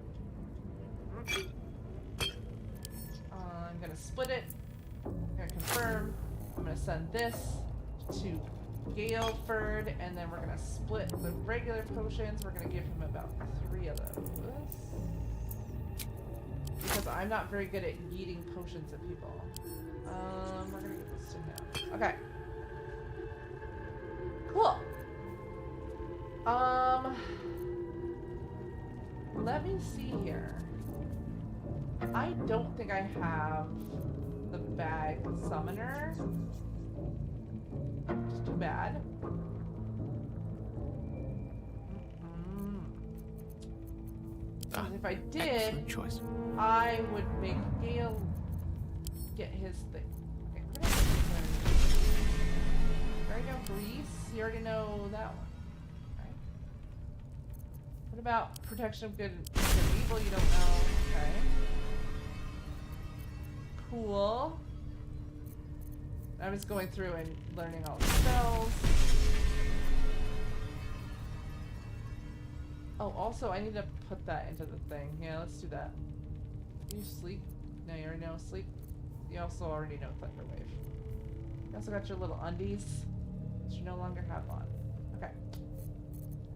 I'm gonna split it. I'm gonna confirm. I'm gonna send this to Galeford, and then we're gonna split the regular potions. We're gonna give him about 3 of those. Because I'm not very good at eating potions at people. We're gonna give this to him. Okay. Cool. Let me see here. I don't think I have the bag summoner. It's too bad. Because if I did, choice. I would make Gale get his thing. Okay, you already know Grease. You already know that one. Right? What about protection of good and evil? You don't know. Okay. Cool. I'm just going through and learning all the spells. Oh, also, I need to put that into the thing. Yeah, let's do that. You sleep? No, you already know sleep. You also already know Thunderwave. You also got your little undies that you no longer have on. Okay.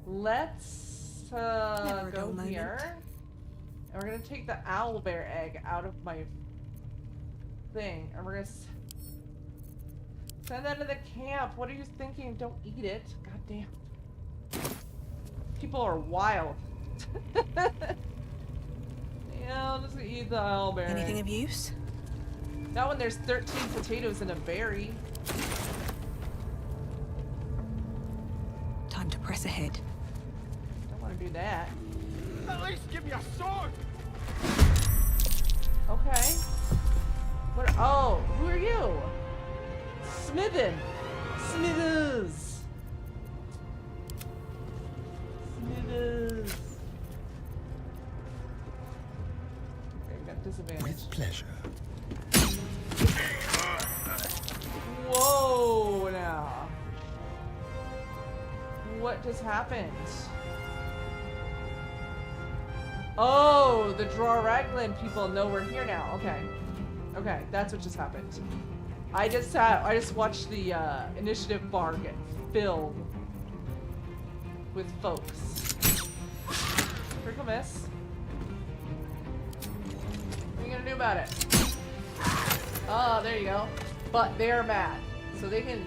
Let's go here. And we're gonna take the owlbear egg out of my thing, and we're gonna send that to the camp. What are you thinking? Don't eat it. God damn. People are wild. Yeah, I'll just eat the owlbear. Anything of use? Not when there's 13 potatoes in a berry. Time to press ahead. Don't want to do that. At least give me a sword! Okay. What? Oh, who are you? Smithin! Smithers! Smithers! Okay, we got disadvantage. With pleasure. Whoa, now. What just happened? Oh, the Drow-Raglan people know we're here now. Okay. Okay, that's what just happened. I just watched the initiative bar get filled with folks. Critical miss. What are you gonna do about it? Oh, there you go. But they're mad, so they can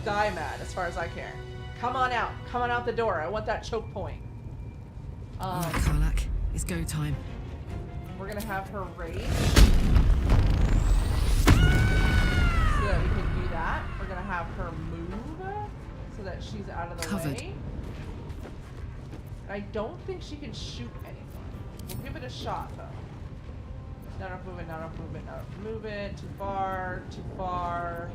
die mad as far as I care. Come on out. Come on out the door. I want that choke point. Alright, Karlak. It's go time. We're gonna have her rage. So that we can do that. We're gonna have her move so that she's out of the way. I don't think she can shoot anyone. We'll give it a shot though. Not enough movement, not enough movement, not enough movement. Too far, too far.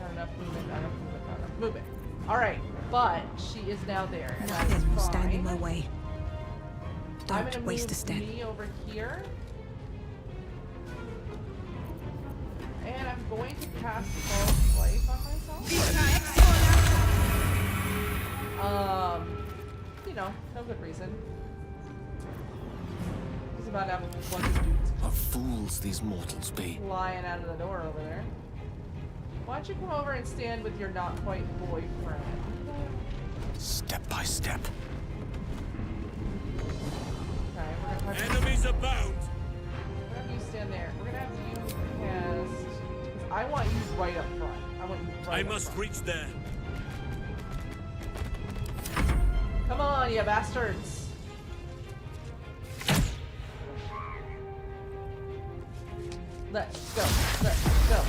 Not enough movement, not enough movement, not enough movement. Alright, but she is now there. And that is Nothing will fine. stand in my way. I'm Don't gonna waste move a step. me over here. And I'm going to cast False Life on myself. You know, no good reason. He's about to have a bunch of dudes What fools these mortals be. flying out of the door over there. Why don't you come over and stand with your not quite boyfriend? Step by step. Okay, we're gonna have Enemies abound. We're gonna have you stand there. We're gonna have you cast. Because I want you right up front. I want you right I up must front. reach there. Come on, you bastards! Let's go. Let's go.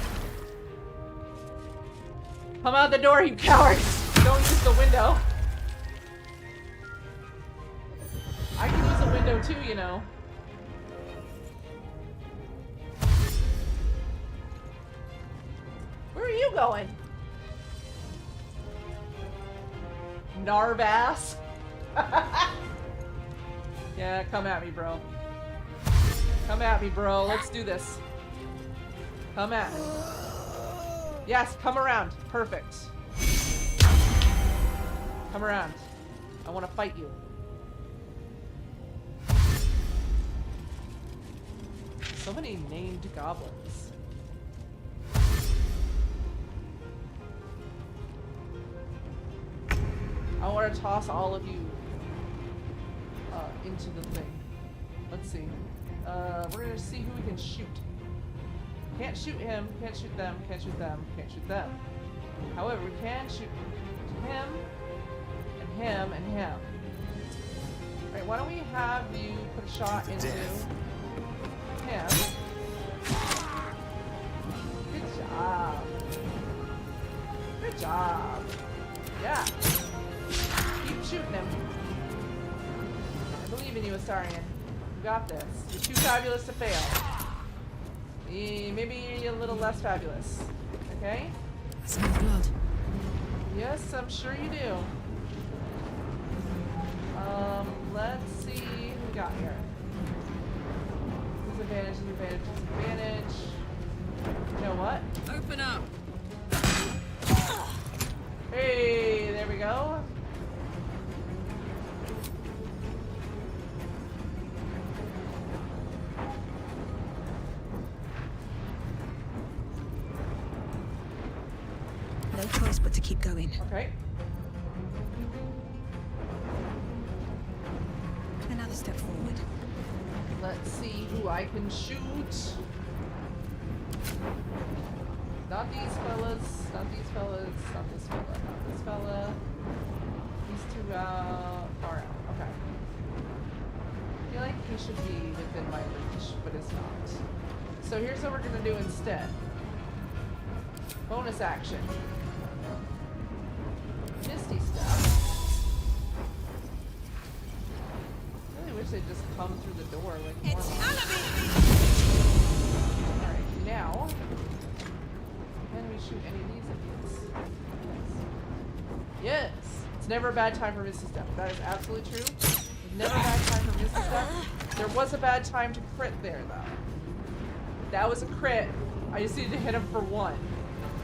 Come out the door, you cowards! Don't use the window. I can use a window too, you know. Where are you going? Narvass? Yeah, come at me, bro. Come at me, bro. Let's do this. Come at me. Yes, come around. Perfect. Come around. I want to fight you. So many named goblins. I want to toss all of you into the thing. Let's see. We're gonna see who we can shoot. Can't shoot him, can't shoot them, can't shoot them, can't shoot them. However, we can shoot him, and him, and him. Alright, why don't we have you put a shot into him. Good job. Good job. Yeah. Keep shooting him. I believe in you, Astarion. You got this. You're too fabulous to fail. Maybe a little less fabulous. Okay? That's my blood. Yes, I'm sure you do. Let's see who we got here. Disadvantage, disadvantage, disadvantage. You know what? Open up. Hey, there we go. No choice but to keep going. Okay. Another step forward. Let's see who I can shoot. Not these fellas. Not these fellas. Not this fella. Not this fella. These two far out. Okay. I feel like he should be within my reach, but it's not. So here's what we're gonna do instead. Bonus action. Misty Step. I really wish they'd just come through the door like normal. Alright, now me shoot any of these idiots. Yes. It's never a bad time for misstep. That is absolutely true. It's never a bad time for misstep. There was a bad time to crit there, though. That was a crit. I just needed to hit him for 1.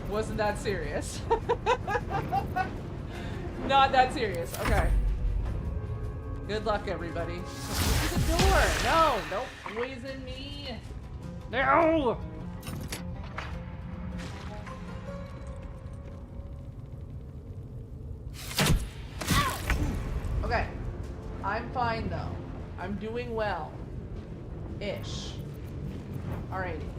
Wasn't that serious. Not that serious. Okay. Good luck, everybody. This is the door. No, don't poison me. No. Okay. I'm fine, though. I'm doing well. Ish. Alrighty.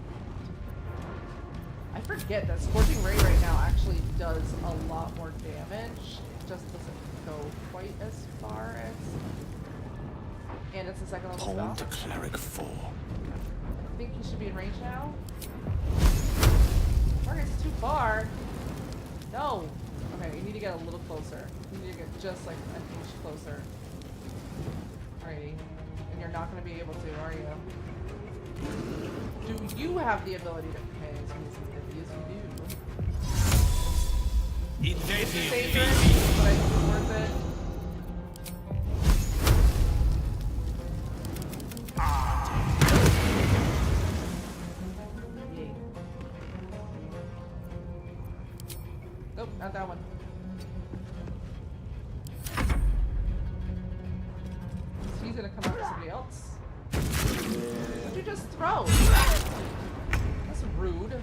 I forget that Scorching Ray right now actually does a lot more damage. It just doesn't go quite as far as... And it's a second level spell. Hold the cleric 4. I think he should be in range now. Target's too far. No. Okay, you need to get a little closer. You need to get just like an inch closer. Alrighty. And you're not going to be able to, are you? Do you have the ability to pay? Yes, you do. It's dangerous, but I think it's worth it. Nope, not that one. He's gonna come after somebody else. What'd you just throw? That's rude.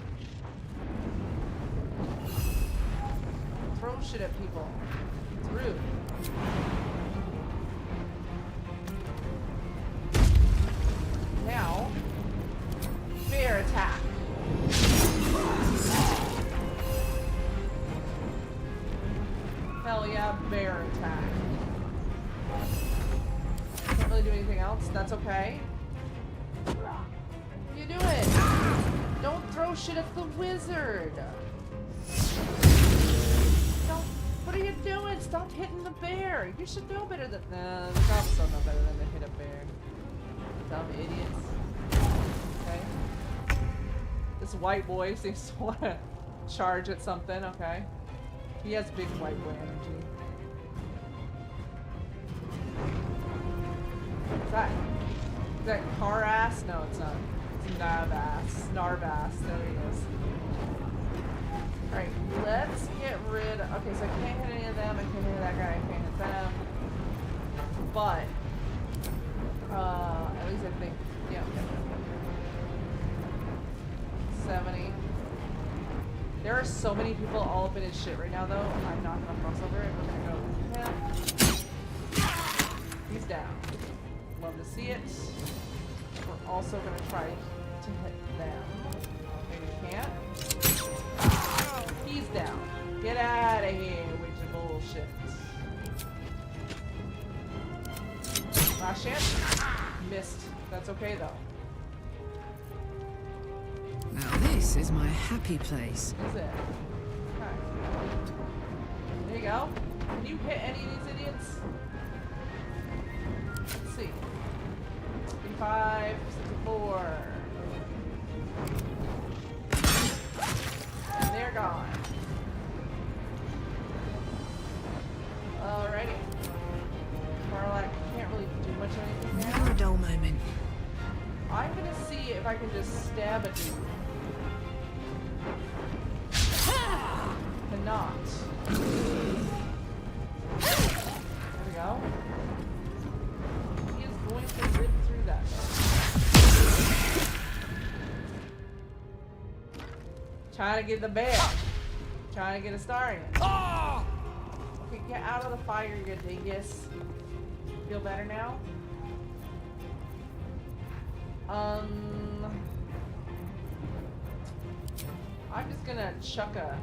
Throw shit at people. It's rude. Now, bear attack. Hell yeah, bear attack. Can't really do anything else. That's okay. What are you doing? Don't throw shit at the wizard. Don't. What are you doing? Stop hitting the bear. You should know better than. Nah, the cops don't know better than to hit a bear. Dumb idiots. Okay. This white boy seems to want to charge at something. Okay. He has big white boy energy. What's that? Is that car ass? No, it's not. It's Narvass. Narvass. There he is. Alright, let's get rid of... Okay, so I can't hit any of them. I can't hit that guy. I can't hit them. But... at least I think... Yeah. 70. There are so many people all up in his shit right now, though. I'm not gonna cross over it. We're gonna go with him. He's down. Love to see it. We're also gonna try to hit them. Okay, we can't. He's down. Get out of here with your bullshit. Last chance. Missed. That's okay, though. Now this is my happy place. Is it? Okay. There you go. Can you hit any of these idiots? Let's see. 55, 64. And they're gone. Alrighty. Marlac can't really do much of anything there. Never a dull moment. I'm gonna see if I can just stab a dude. Cannot. There we go. He is going to rip through that though. Trying to get the bear. Trying to get a star in it. Okay, get out of the fire, you dingus. Feel better now? I'm just gonna chuck a...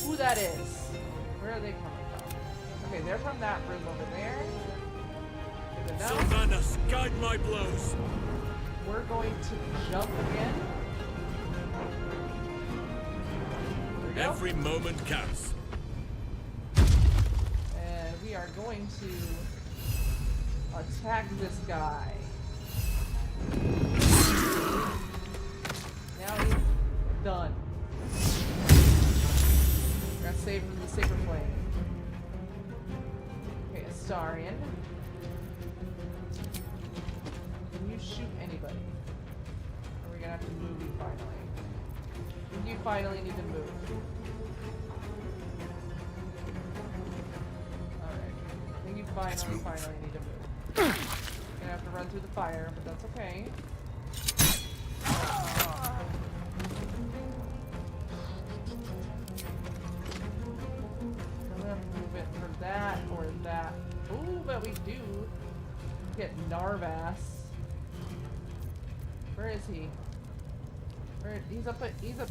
Who that is? Where are they coming from? Okay, they're from that room over there. Good to know. Sylvanas, guide my blows. We're going to jump again. There we go. Every moment counts. And we are going to attack this guy. Now he's done. Gotta save him from the Sacred Flame. Okay, Astarion. Can you shoot anybody? Or are we gonna have to move you finally? You finally need to move. Alright. I think you finally need to move. You're gonna have to run through the fire, but that's okay. I'm gonna move it for that or that. Ooh, but we do get Narvas. Where is he? He's up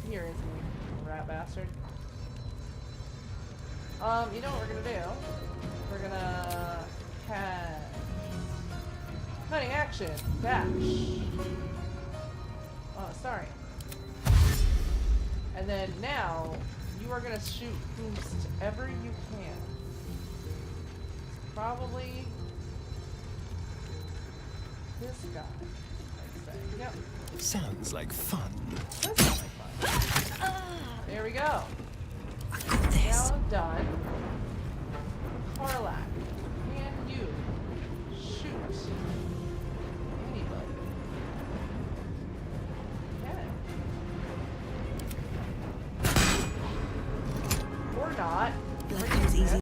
here, isn't he? Rat bastard. You know what we're gonna do? We're gonna have cutting action, dash. Oh, sorry. And then now you are gonna shoot whomever you can. Probably this guy, I'd say. Yep. Sounds like fun. There we go. Now die.